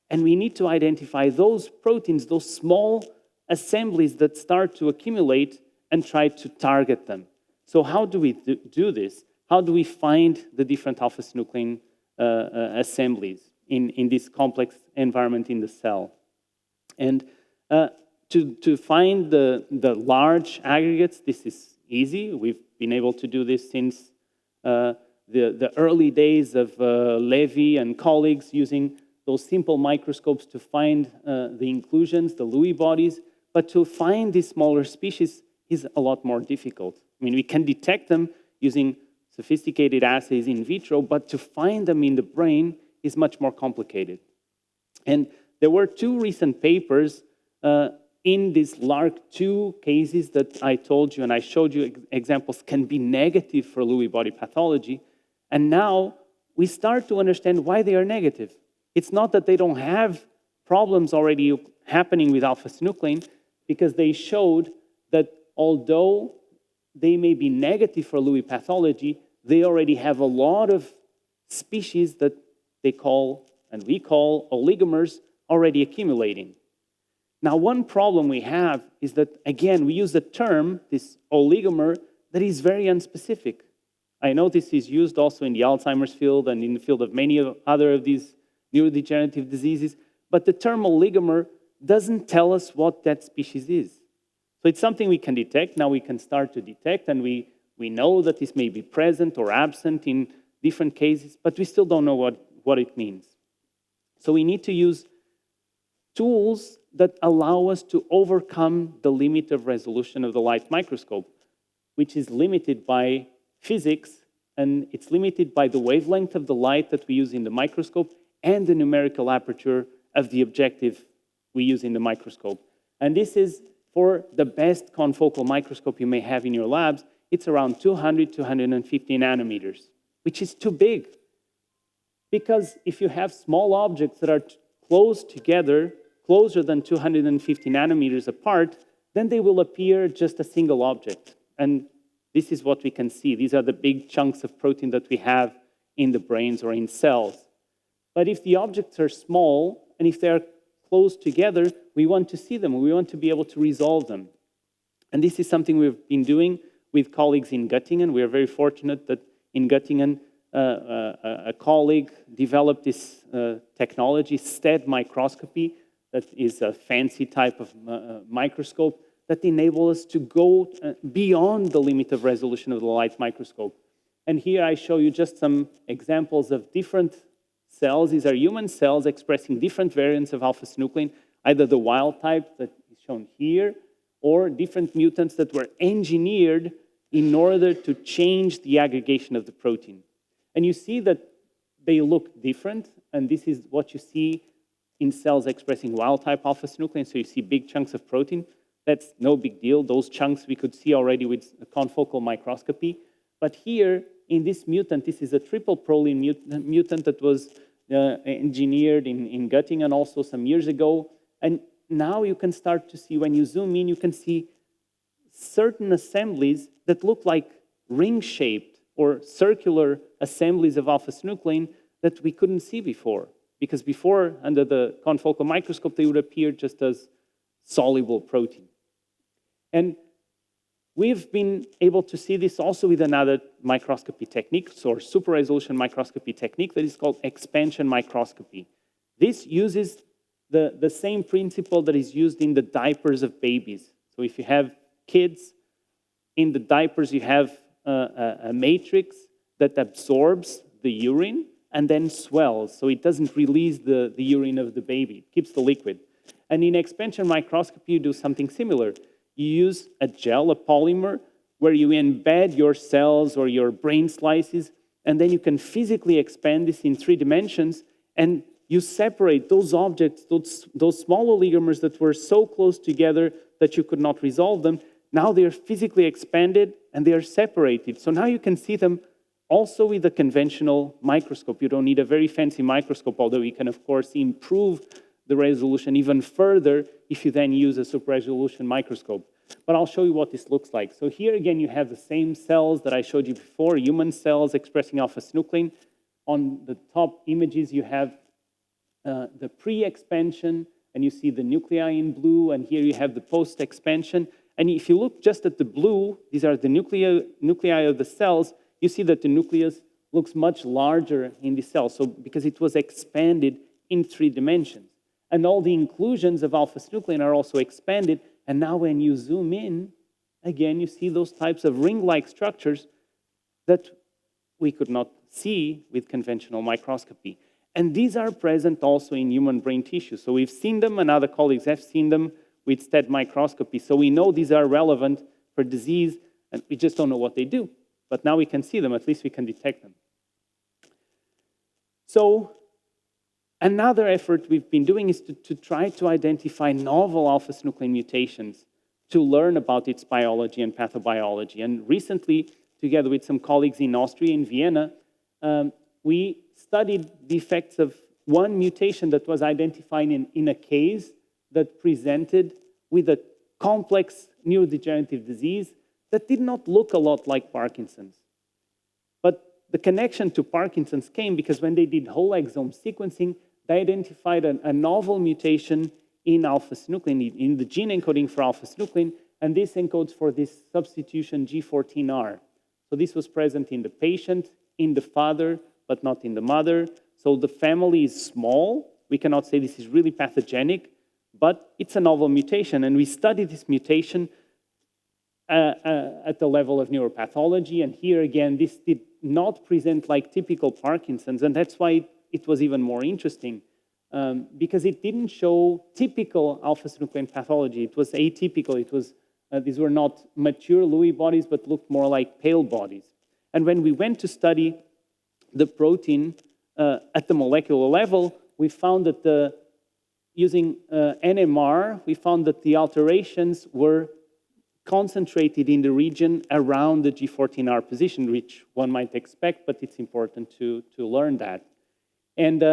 and we need to identify those proteins, those small assemblies that start to accumulate and try to target them. So how do we do this? How do we find the different alpha-synuclein assemblies in this complex environment in the cell? And to find the large aggregates, this is easy. We've been able to do this since the early days of Levy and colleagues using those simple microscopes to find the inclusions, the Lewy bodies. But to find these smaller species is a lot more difficult. I mean, we can detect them using sophisticated assays in vitro, but to find them in the brain is much more complicated. And there were two recent papers in these LARC2 cases that I told you, and I showed you examples, can be negative for Lewy body pathology. And now we start to understand why they are negative. It's not that they don't have problems already happening with alpha-synuclein, because they showed that although they may be negative for Lewy pathology, they already have a lot of species that they call, and we call, oligomers already accumulating. Now, one problem we have is that, again, we use a term, this oligomer, that is very unspecific. I know this is used also in the Alzheimer's field and in the field of many other of these neurodegenerative diseases, but the term oligomer doesn't tell us what that species is. So it's something we can detect. Now we can start to detect, and we know that this may be present or absent in different cases, but we still don't know what it means. So we need to use tools that allow us to overcome the limit of resolution of the light microscope, which is limited by physics, and it's limited by the wavelength of the light that we use in the microscope and the numerical aperture of the objective we use in the microscope. And this is for the best confocal microscope you may have in your labs. It's around 200, 250 nanometers, which is too big. Because if you have small objects that are close together, closer than 250 nanometers apart, then they will appear just a single object. And this is what we can see. These are the big chunks of protein that we have in the brains or in cells. But if the objects are small, and if they're close together, we want to see them. We want to be able to resolve them. And this is something we've been doing with colleagues in Göttingen. We are very fortunate that in Göttingen, a colleague developed this technology, STED microscopy, that is a fancy type of microscope that enables us to go beyond the limit of resolution of the light microscope. And here I show you just some examples of different cells. These are human cells expressing different variants of alpha-synuclein, either the wild type that is shown here, or different mutants that were engineered in order to change the aggregation of the protein. And you see that they look different, and this is what you see in cells expressing wild-type alpha-synuclein. So you see big chunks of protein. That's no big deal. Those chunks we could see already with confocal microscopy. But here, in this mutant, this is a triple proline mutant that was engineered in Göttingen also some years ago. And now you can start to see, when you zoom in, you can see certain assemblies that look like ring-shaped or circular assemblies of alpha-synuclein that we couldn't see before. Because before, under the confocal microscope, they would appear just as soluble protein. And we've been able to see this also with another microscopy technique, or super resolution microscopy technique, that is called expansion microscopy. This uses the same principle that is used in the diapers of babies. So if you have kids, in the diapers you have a matrix that absorbs the urine and then swells, so it doesn't release the urine of the baby. It keeps the liquid. And in expansion microscopy, you do something similar. You use a gel, a polymer, where you embed your cells or your brain slices, and then you can physically expand this in 3 dimensions, and you separate those objects, those small oligomers that were so close together that you could not resolve them. Now they are physically expanded, and they are separated. So now you can see them also with a conventional microscope. You don't need a very fancy microscope, although you can, of course, improve the resolution even further if you then use a super resolution microscope. But I'll show you what this looks like. So here again, you have the same cells that I showed you before, human cells expressing alpha-synuclein. On the top images, you have the pre-expansion, and you see the nuclei in blue, and here you have the post-expansion. And if you look just at the blue, these are the nuclei of the cells, you see that the nucleus looks much larger in the cell, so because it was expanded in 3 dimensions. And all the inclusions of alpha-synuclein are also expanded, and now when you zoom in, again, you see those types of ring-like structures that we could not see with conventional microscopy. And these are present also in human brain tissue. So we've seen them, and other colleagues have seen them with STED microscopy. So we know these are relevant for disease, and we just don't know what they do. But now we can see them, at least we can detect them. So another effort we've been doing is to try to identify novel alpha-synuclein mutations to learn about its biology and pathobiology. And recently, together with some colleagues in Austria, in Vienna, we studied the effects of one mutation that was identified in a case that presented with a complex neurodegenerative disease that did not look a lot like Parkinson's. But the connection to Parkinson's came because when they did whole exome sequencing, they identified a novel mutation in alpha-synuclein, in the gene encoding for alpha-synuclein, and this encodes for this substitution G14R. So this was present in the patient, in the father, but not in the mother. So the family is small. We cannot say this is really pathogenic, but it's a novel mutation. And we studied this mutation at the level of neuropathology. And here again, this did not present like typical Parkinson's. And that's why it was even more interesting, because it didn't show typical alpha-synuclein pathology. It was atypical. It was, these were not mature Lewy bodies, but looked more like pale bodies. And when we went to study the protein at the molecular level, we found that using NMR, we found that the alterations were concentrated in the region around the G14R position, which one might expect, but it's important to learn that. And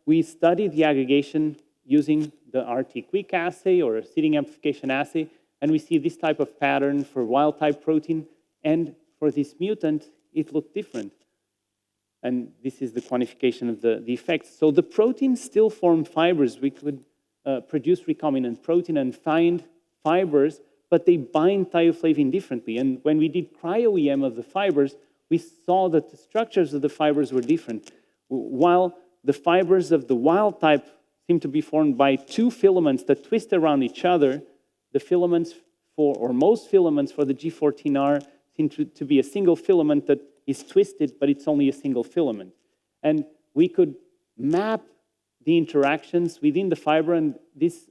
we studied the aggregation using the RT-QuIC assay or a seeding amplification assay, and we see this type of pattern for wild-type protein, and for this mutant, it looked different. And this is the quantification of the effects. So the protein still formed fibers. We could produce recombinant protein and find fibers, but they bind thioflavin differently. And when we did cryo-EM of the fibers, we saw that the structures of the fibers were different. While the fibers of the wild type seem to be formed by two filaments that twist around each other, the filaments or most filaments for the G14R seem to be a single filament that is twisted, but it's only a single filament. And we could map the interactions within the fiber, and this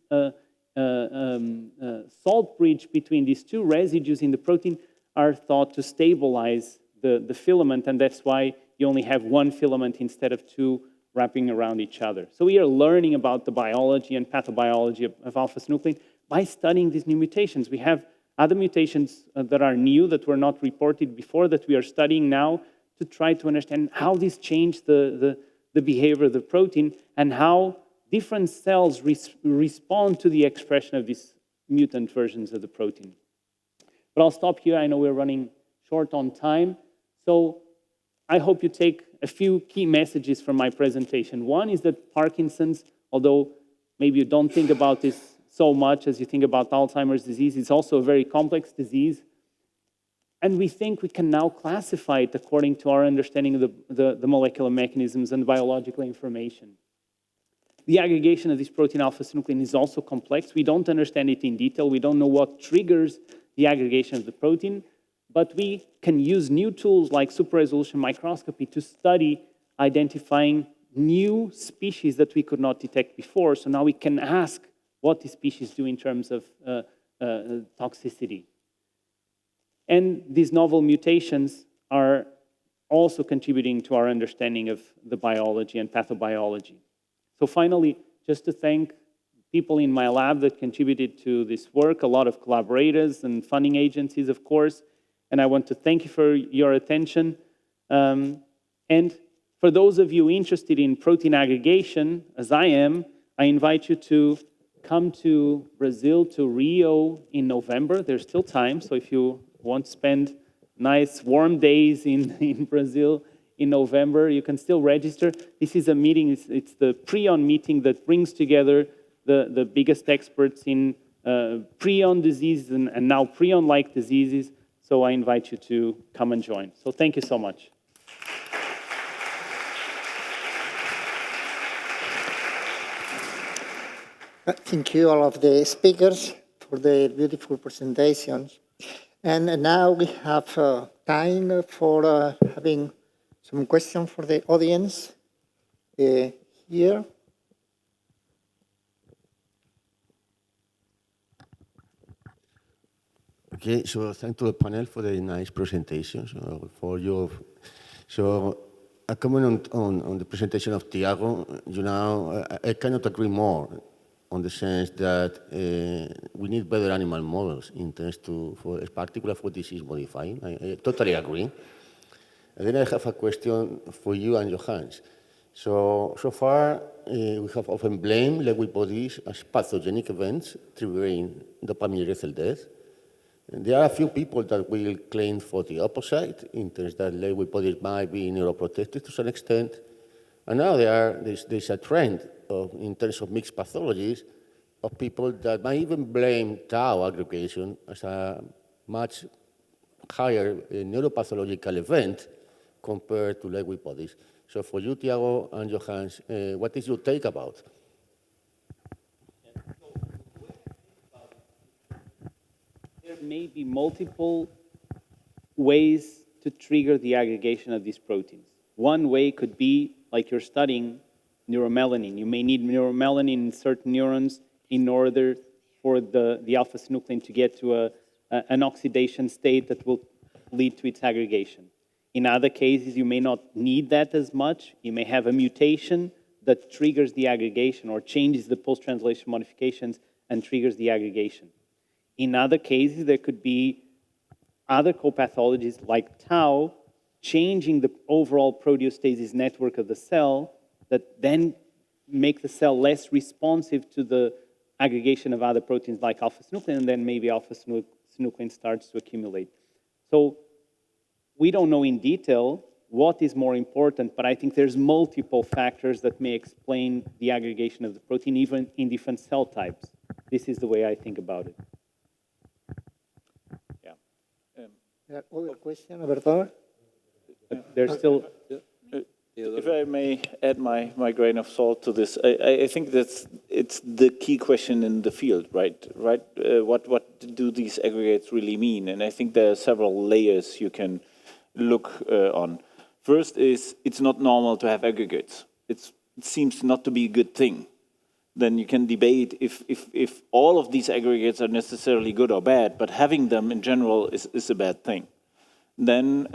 salt bridge between these two residues in the protein are thought to stabilize the filament, and that's why you only have one filament instead of two wrapping around each other. So we are learning about the biology and pathobiology of alpha-synuclein by studying these new mutations. We have other mutations that are new that were not reported before that we are studying now to try to understand how this changed the behavior of the protein and how different cells respond to the expression of these mutant versions of the protein. But I'll stop here. I know we're running short on time. So I hope you take a few key messages from my presentation. One is that Parkinson's, although maybe you don't think about this so much as you think about Alzheimer's disease, it's also a very complex disease. And we think we can now classify it according to our understanding of the molecular mechanisms and biological information. The aggregation of this protein alpha-synuclein is also complex. We don't understand it in detail. We don't know what triggers the aggregation of the protein, but we can use new tools like super-resolution microscopy to study identifying new species that we could not detect before. So now we can ask what these species do in terms of toxicity. And these novel mutations are also contributing to our understanding of the biology and pathobiology. So finally, just to thank people in my lab that contributed to this work, a lot of collaborators and funding agencies, of course, and I want to thank you for your attention. And for those of you interested in protein aggregation, as I am, I invite you to come to Brazil, to Rio in November. There's still time, so if you want to spend nice warm days in Brazil in November, you can still register. This is a meeting, it's the prion meeting that brings together the biggest experts in prion diseases and now prion-like diseases. So I invite you to come and join. So thank you so much. Thank you, all of the speakers, for the beautiful presentations. And now we have time for having some questions for the audience here. Okay, so thank to the panel for the nice presentations. So a comment on the presentation of Tiago, you know, I cannot agree more on the sense that we need better animal models in terms for particular for disease modifying. I totally agree. And then I have a question for you and Johannes. So far, we have often blamed Lewy bodies as pathogenic events triggering dopaminergic cell death. There are a few people that will claim for the opposite, in terms that Lewy bodies might be neuroprotective to some extent. And now there's a trend in terms of mixed pathologies of people that might even blame tau aggregation as a much higher neuropathological event compared to Lewy bodies. So for you, Tiago and Johannes, what is your take about? There may be multiple ways to trigger the aggregation of these proteins. One way could be, like you're studying neuromelanin. You may need neuromelanin in certain neurons in order for the alpha-synuclein to get to an oxidation state that will lead to its aggregation. In other cases, you may not need that as much. You may have a mutation that triggers the aggregation or changes the post-translation modifications and triggers the aggregation. In other cases, there could be other co-pathologies like tau changing the overall proteostasis network of the cell that then make the cell less responsive to the aggregation of other proteins like alpha-synuclein, and then maybe alpha-synuclein starts to accumulate. So we don't know in detail what is more important, but I think there's multiple factors that may explain the aggregation of the protein, even in different cell types. This is the way I think about it. Yeah. Other question, Alberto? But there's still... If I may add my grain of salt to this, I think it's the key question in the field, right? What do these aggregates really mean? And I think there are several layers you can look on. First is, it's not normal to have aggregates. It seems not to be a good thing. Then you can debate if all of these aggregates are necessarily good or bad, but having them in general is a bad thing. Then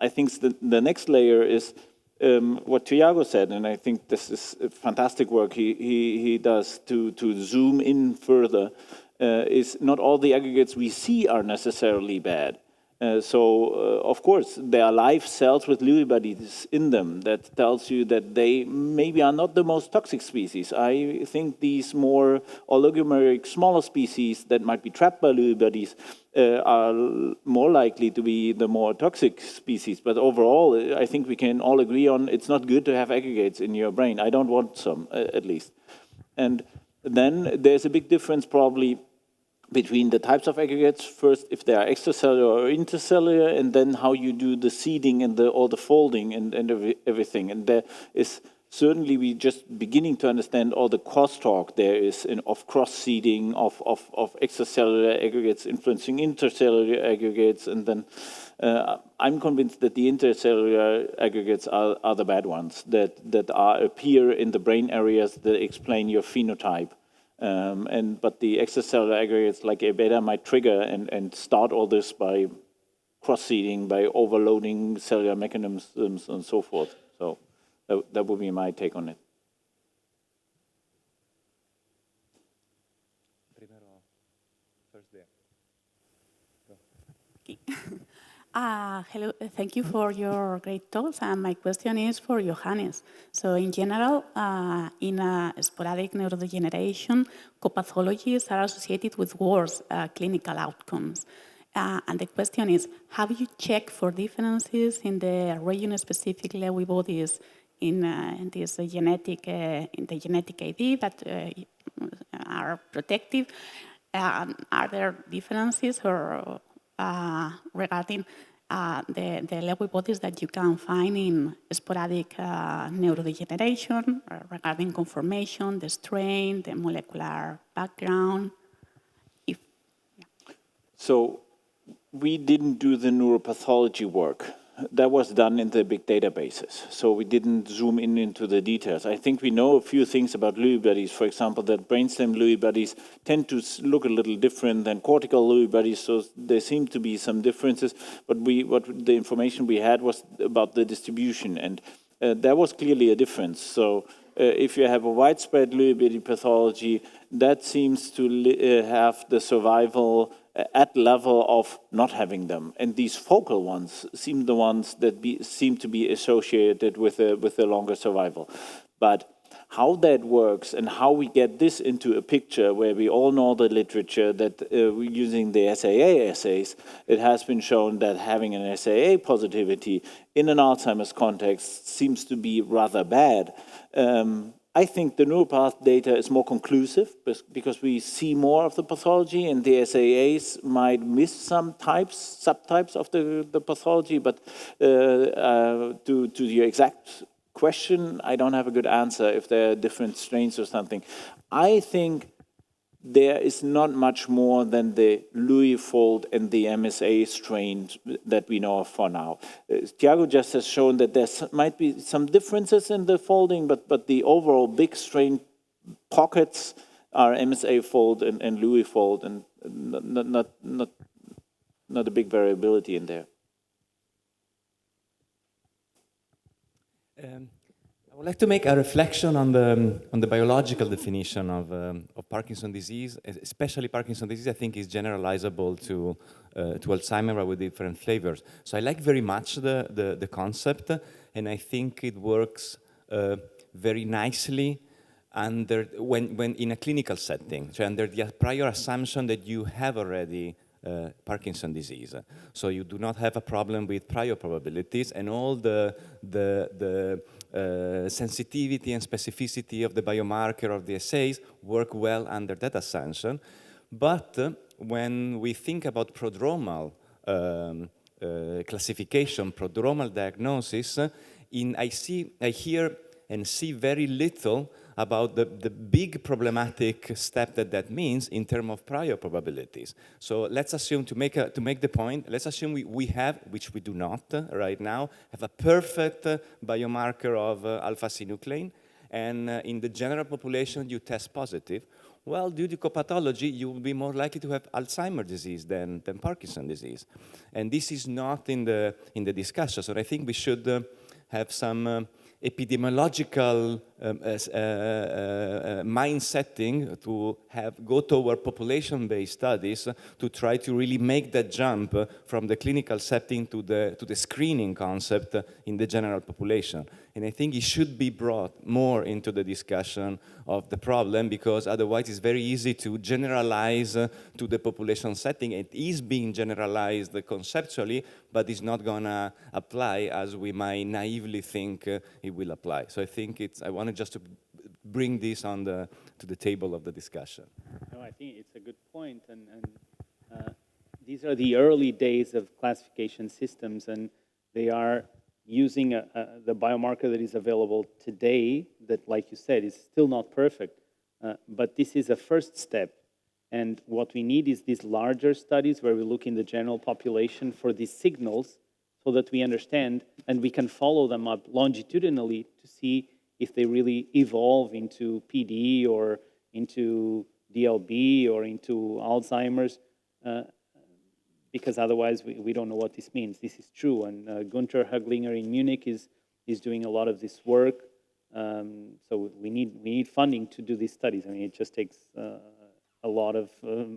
I think the next layer is what Tiago said, and I think this is fantastic work he does to zoom in further, is not all the aggregates we see are necessarily bad. Of course, there are live cells with Lewy bodies in them that tells you that they maybe are not the most toxic species. I think these more oligomeric, smaller species that might be trapped by Lewy bodies are more likely to be the more toxic species. But overall, I think we can all agree on it's not good to have aggregates in your brain. I don't want some, at least. And then there's a big difference probably between the types of aggregates, first if they are extracellular or intercellular, and then how you do the seeding and all the folding and everything. And there is certainly we just beginning to understand all the crosstalk there is of cross-seeding, of extracellular aggregates influencing intercellular aggregates, and then I'm convinced that the intercellular aggregates are the bad ones that appear in the brain areas that explain your phenotype. But the extracellular aggregates like A-beta might trigger and start all this by cross-seeding, by overloading cellular mechanisms and so forth. So that would be my take on it. Hello, thank you for your great talks. And my question is for Johannes. So in general, in sporadic neurodegeneration, co-pathologies are associated with worse clinical outcomes. And the question is, have you checked for differences in the region-specific Lewy bodies in this genetic ID that are protective? Are there differences or regarding the Lewy bodies that you can find in sporadic neurodegeneration, regarding conformation, the strain, the molecular background? So we didn't do the neuropathology work. That was done in the big databases. So we didn't zoom into the details. I think we know a few things about Lewy bodies. For example, that brainstem Lewy bodies tend to look a little different than cortical Lewy bodies. So there seem to be some differences. But the information we had was about the distribution. And there was clearly a difference. So if you have a widespread Lewy body pathology, that seems to have the survival at level of not having them. And these focal ones seem the ones that seem to be associated with a longer survival. But How that works and how we get this into a picture where we all know the literature that using the SAA assays, it has been shown that having an SAA positivity in an Alzheimer's context seems to be rather bad. I think the neuropath data is more conclusive because we see more of the pathology, and the SAAs might miss some subtypes of the pathology, but to your exact question, I don't have a good answer if there are different strains or something. I think there is not much more than the Louis fold and the MSA strain that we know of for now. Tiago just has shown that there might be some differences in the folding, but the overall big strain pockets are MSA fold and Louis fold, and not a big variability in there. I would like to make a reflection on the biological definition of Parkinson's disease, especially Parkinson's disease. I think is generalizable to Alzheimer, but with different flavors. So I like very much the concept, and I think it works very nicely when in a clinical setting, so under the prior assumption that you have already Parkinson's disease. So you do not have a problem with prior probabilities, and all the sensitivity and specificity of the biomarker of the assays work well under that assumption. But when we think about prodromal classification, prodromal diagnosis, I hear and see very little about the big problematic step that means in terms of prior probabilities. So let's assume, to make the point, let's assume we have, which we do not right now, have a perfect biomarker of alpha-synuclein, and in the general population you test positive. Well, due to copathology, you will be more likely to have Alzheimer's disease than Parkinson's disease. And this is not in the discussion. So I think we should have some epidemiological mind setting to go toward population-based studies to try to really make that jump from the clinical setting to the screening concept in the general population. And I think it should be brought more into the discussion of the problem, because otherwise it's very easy to generalize to the population setting. It is being generalized conceptually, but it's not gonna apply as we might naively think it will apply. So I think I wanted just to bring this to the table of the discussion. No, I think it's a good point, and these are the early days of classification systems, and they are using the biomarker that is available today that, like you said, is still not perfect, but this is a first step. And what we need is these larger studies where we look in the general population for these signals so that we understand and we can follow them up longitudinally to see if they really evolve into PD or into DLB or into Alzheimer's, because otherwise we don't know what this means. This is true, and Gunther Höglinger in Munich is doing a lot of this work. So we need funding to do these studies. I mean, it just takes a lot of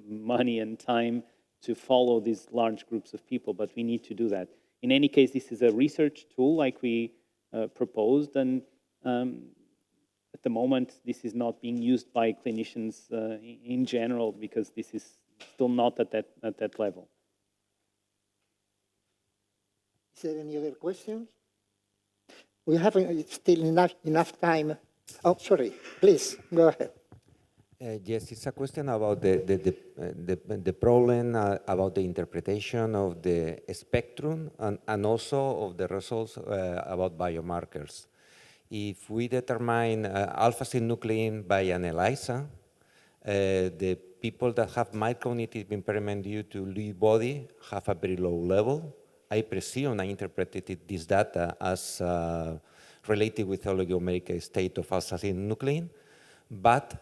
money and time to follow these large groups of people, but we need to do that. In any case, this is a research tool like we proposed, and at the moment, this is not being used by clinicians in general, because this is still not at that level. Is there any other questions? We have still enough time. Oh, sorry. Please, go ahead. Yes, it's a question about the problem about the interpretation of the spectrum and also of the results about biomarkers. If we determine alpha-synuclein by an ELISA, the people that have mild cognitive impairment due to Lewy body have a very low level. I presume I interpreted this data as related with the oligomeric state of alpha-synuclein, but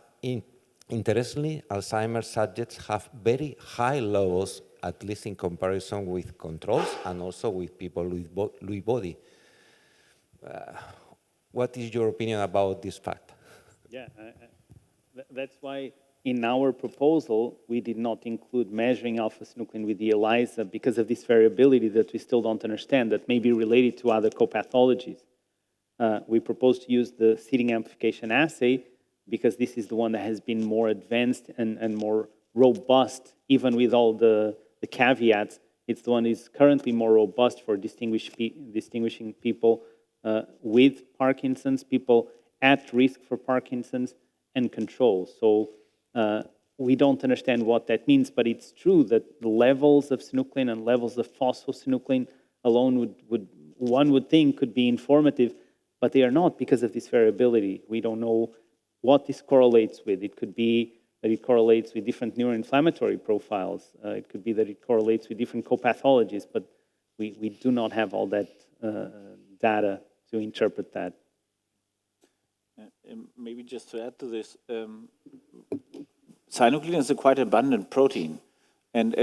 interestingly, Alzheimer's subjects have very high levels, at least in comparison with controls and also with people with Lewy body. What is your opinion about this fact? Yeah, that's why in our proposal, we did not include measuring alpha-synuclein with the ELISA because of this variability that we still don't understand, that may be related to other copathologies. We propose to use the seeding amplification assay because this is the one that has been more advanced and more robust, even with all the caveats. It's the one that is currently more robust for distinguishing people with Parkinson's, people at risk for Parkinson's, and control. So we don't understand what that means, but it's true that the levels of synuclein and levels of phosphosynuclein alone one would think could be informative, but they are not because of this variability. We don't know what this correlates with. It could be that it correlates with different neuroinflammatory profiles. It could be that it correlates with different co-pathologies, but we do not have all that data to interpret that. Maybe just to add to this, synuclein is a quite abundant protein, and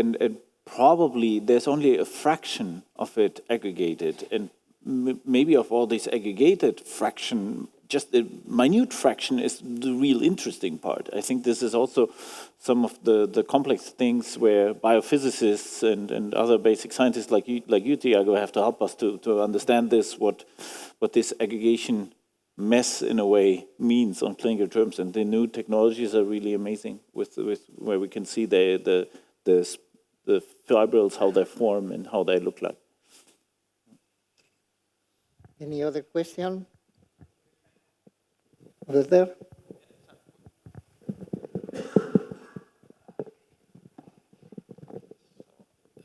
probably there's only a fraction of it aggregated, and maybe of all this aggregated fraction, just a minute fraction is the real interesting part. I think this is also some of the complex things where biophysicists and other basic scientists like you, Tiago, have to help us to understand this, what this aggregation mess in a way means on clinical terms. And the new technologies are really amazing with where we can see the fibrils, how they form and how they look like. Any other question? Over there?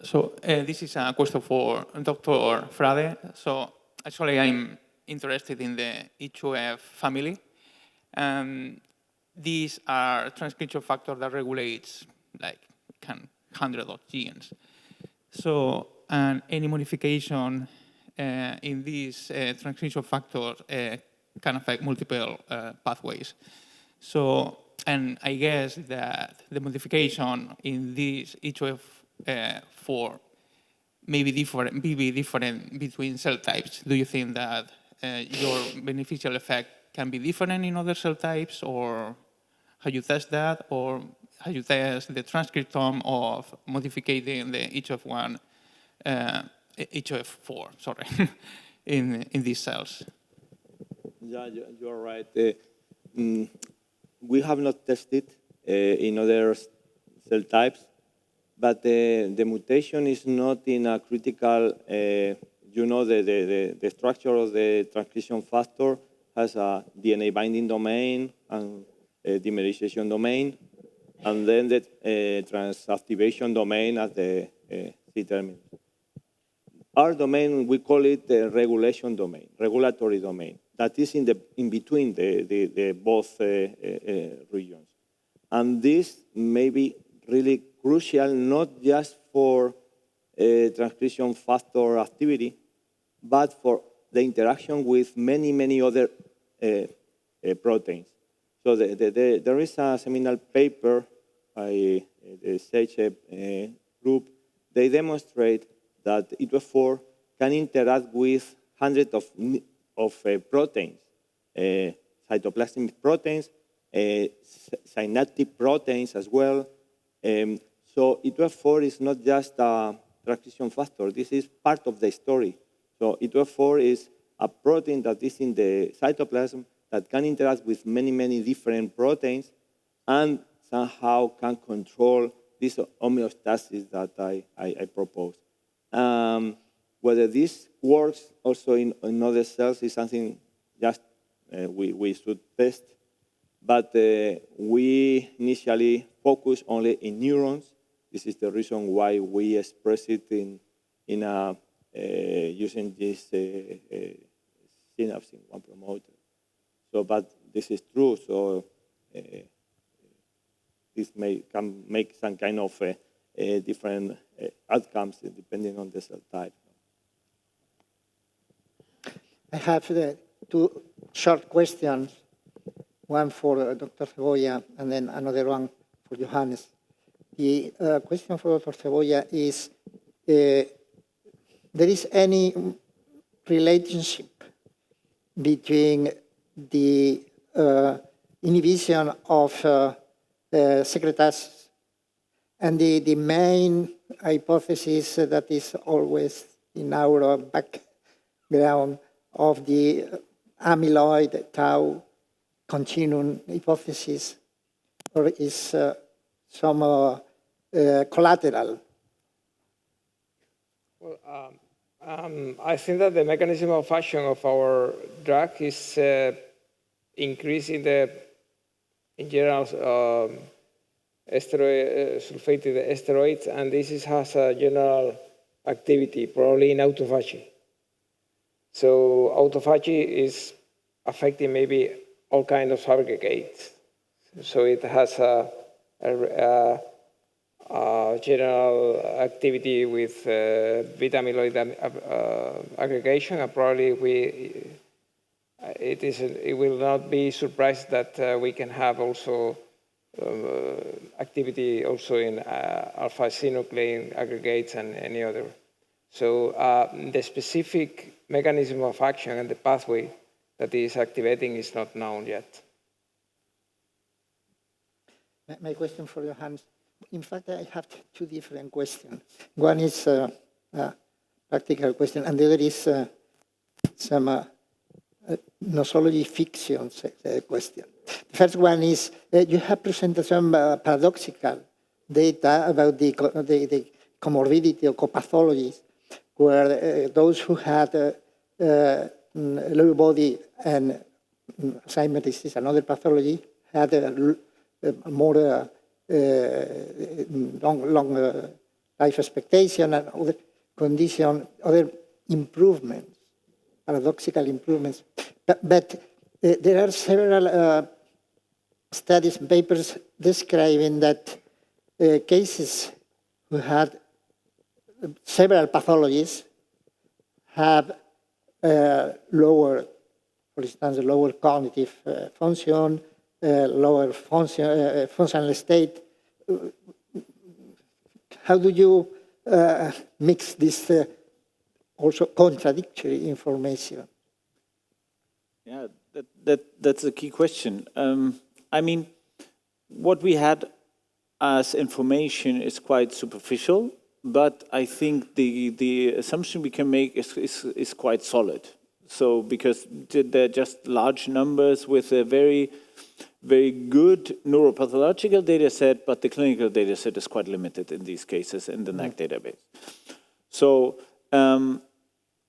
So this is a question for Dr. Frade. So actually I'm interested in the HOF family. These are transcription factors that regulates like hundreds of genes. So any modification in these transcription factors can affect multiple pathways. So, and I guess that the modification in this HOF4 may be different between cell types. Do you think that your beneficial effect can be different in other cell types, or how you test that, or how you test the transcriptome of modifying the HOF1, HOF4, sorry, in these cells? Yeah, you are right. We have not tested in other cell types, but the mutation is not in a critical, the structure of the transcription factor has a DNA binding domain and a dimerization domain, and then the transactivation domain at the C-terminus. Our domain, we call it the regulation domain, regulatory domain. That is in between the both regions. And this may be really crucial, not just for transcription factor activity, but for the interaction with many, many other proteins. So there is a seminal paper by the SAGE group. They demonstrate that HOF4 can interact with hundreds of proteins, cytoplasmic proteins, synaptic proteins as well. So HOF4 is not just a transcription factor. This is part of the story. So HOF4 is a protein that is in the cytoplasm that can interact with many, many different proteins and somehow can control this homeostasis that I propose. Whether this works also in other cells is something just we should test. But we initially focus only in neurons. This is the reason why we express it in using this synapse one promoter. So, but this is true. So this can make some kind of different outcomes depending on the cell type. I have two short questions, one for Dr. Cebolla and then another one for Johannes. The question for Dr. Cebolla is, there is any relationship between the inhibition of secretases and the main hypothesis that is always in our background of the amyloid, tau, continuum hypothesis, or is some collateral? Well, I think that the mechanism of action of our drug is increasing in general, sulfated steroids, and this has a general activity, probably in autophagy. So autophagy is affecting maybe all kinds of aggregates. So it has a general activity with beta amyloid aggregation, and probably it will not be surprised that we can have also activity also in alpha-synuclein aggregates and any other. So the specific mechanism of action and the pathway that is activating is not known yet. My question for Johannes. In fact, I have two different questions. One is a practical question, and the other is some nosology fiction question. The first one is, you have presented some paradoxical data about the comorbidity or copathologies, where those who had Lewy body and Alzheimer's disease and other pathology had more long life expectation and other condition, other improvements, paradoxical improvements. But there are several studies, papers describing that cases who had several pathologies have lower, for instance, lower cognitive function, lower functional state. How do you mix this also contradictory information? Yeah, that's a key question. I mean, what we had as information is quite superficial, but I think the assumption we can make is quite solid. So because they're just large numbers with a very good neuropathological data set, but the clinical data set is quite limited in these cases in the NAC database. So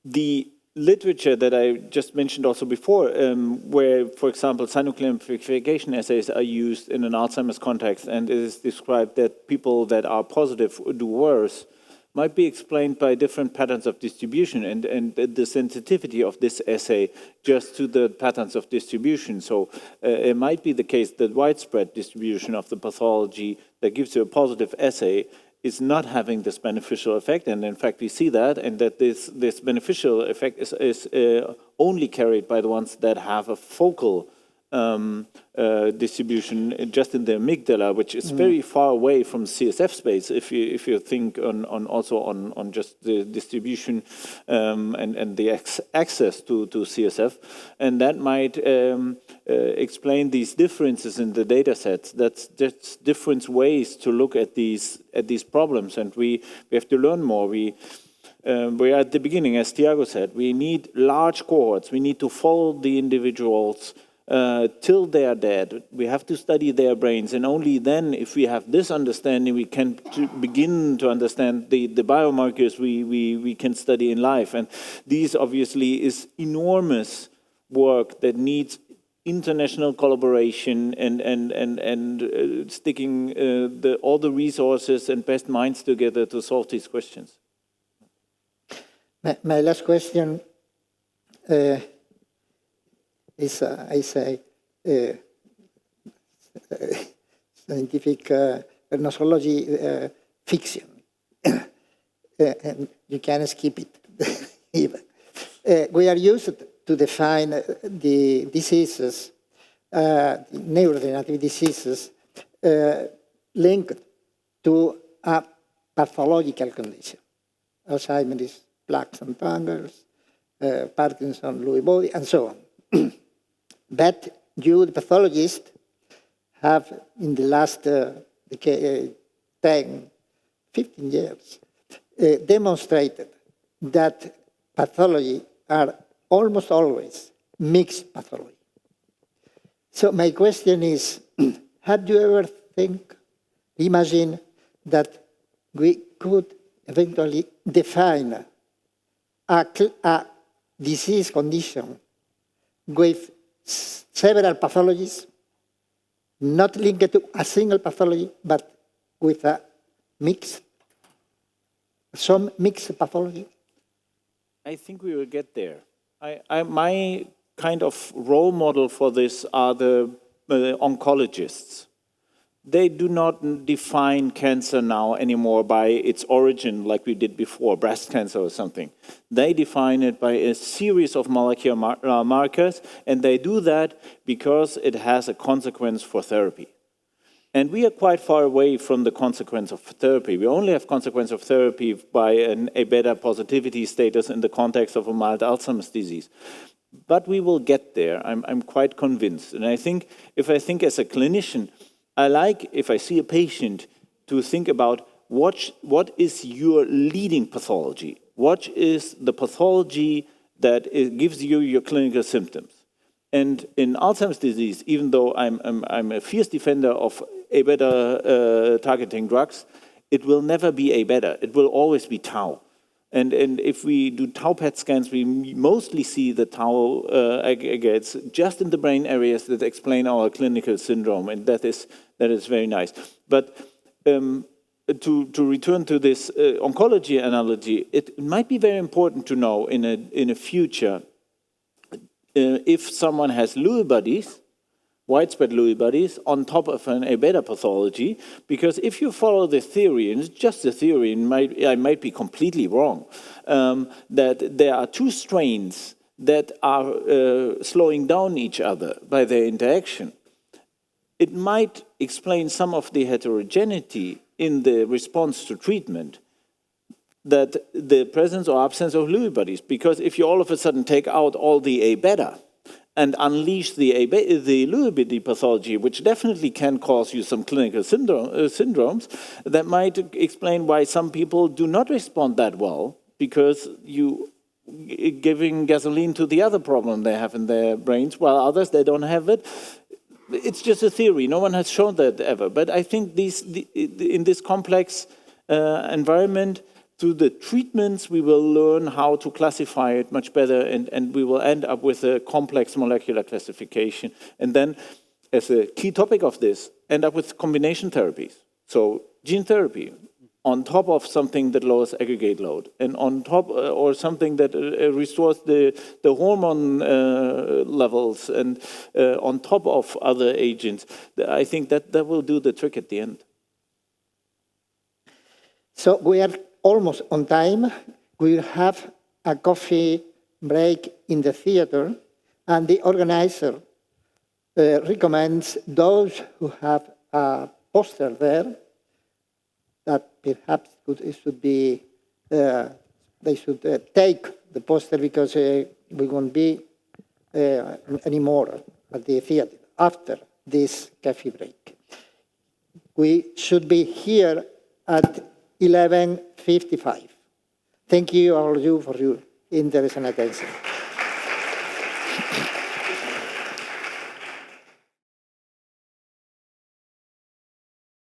the literature that I just mentioned also before, where, for example, synuclein amplification assays are used in an Alzheimer's context, and it is described that people that are positive do worse, might be explained by different patterns of distribution and the sensitivity of this assay just to the patterns of distribution. So it might be the case that widespread distribution of the pathology that gives you a positive assay is not having this beneficial effect, and in fact we see that, and that this beneficial effect is only carried by the ones that have a focal distribution just in the amygdala, which is very far away from CSF space. If you think on just the distribution and the access to CSF, and that might explain these differences in the data sets. That's different ways to look at these problems, and we have to learn more. We are at the beginning, as Tiago said. We need large cohorts. We need to follow the individuals till they are dead. We have to study their brains, and only then, if we have this understanding, we can begin to understand the biomarkers we can study in life. And these obviously is enormous work that needs international collaboration and sticking all the resources and best minds together to solve these questions. My last question is, I say, scientific nosology fiction. And you can skip it even. We are used to define the diseases, neurodegenerative diseases, linked to a pathological condition. Alzheimer's, plaques and tangles, Parkinson, Lewy body, and so on. But you, the pathologists, have in the last 10, 15 years demonstrated that pathology are almost always mixed pathology. So my question is, had you ever imagine that we could eventually define a disease condition with several pathologies, not linked to a single pathology, but with a some mixed pathology? I think we will get there. My kind of role model for this are the oncologists. They do not define cancer now anymore by its origin like we did before, breast cancer or something. They define it by a series of molecular markers, and they do that because it has a consequence for therapy. And we are quite far away from the consequence of therapy. We only have consequence of therapy by an A-beta positivity status in the context of a mild Alzheimer's disease. But we will get there, I'm quite convinced. And I think, if I think as a clinician, I like, if I see a patient, to think about what is your leading pathology? What is the pathology that gives you your clinical symptoms? And in Alzheimer's disease, even though I'm a fierce defender of A-beta targeting drugs, it will never be A-beta. It will always be tau. And if we do tau PET scans, we mostly see the tau aggregates just in the brain areas that explain our clinical syndrome, and that is very nice. But to return to this oncology analogy, it might be very important to know in a future if someone has Lewy bodies, widespread Lewy bodies, on top of an A-beta pathology, because if you follow the theory, and it's just a theory, and I might be completely wrong, that there are two strains that are slowing down each other by their interaction, it might explain some of the heterogeneity in the response to treatment, that the presence or absence of Lewy bodies. Because if you all of a sudden take out all the A-beta and unleash the Lewy body pathology, which definitely can cause you some clinical syndromes, that might explain why some people do not respond that well, because you giving gasoline to the other problem they have in their brains, while others, they don't have it. It's just a theory. No one has shown that ever. But I think in this complex environment, through the treatments, we will learn how to classify it much better, and we will end up with a complex molecular classification. And then, as a key topic of this, end up with combination therapies. So gene therapy on top of something that lowers aggregate load, and on top, or something that restores the hormone levels, and on top of other agents. I think that will do the trick at the end. So we are almost on time. We'll have a coffee break in the theater, and the organizer recommends those who have a poster there that perhaps they should take the poster, because we won't be anymore at the theater after this coffee break. We should be here at 11:55. Thank you all of you for your interest and attention.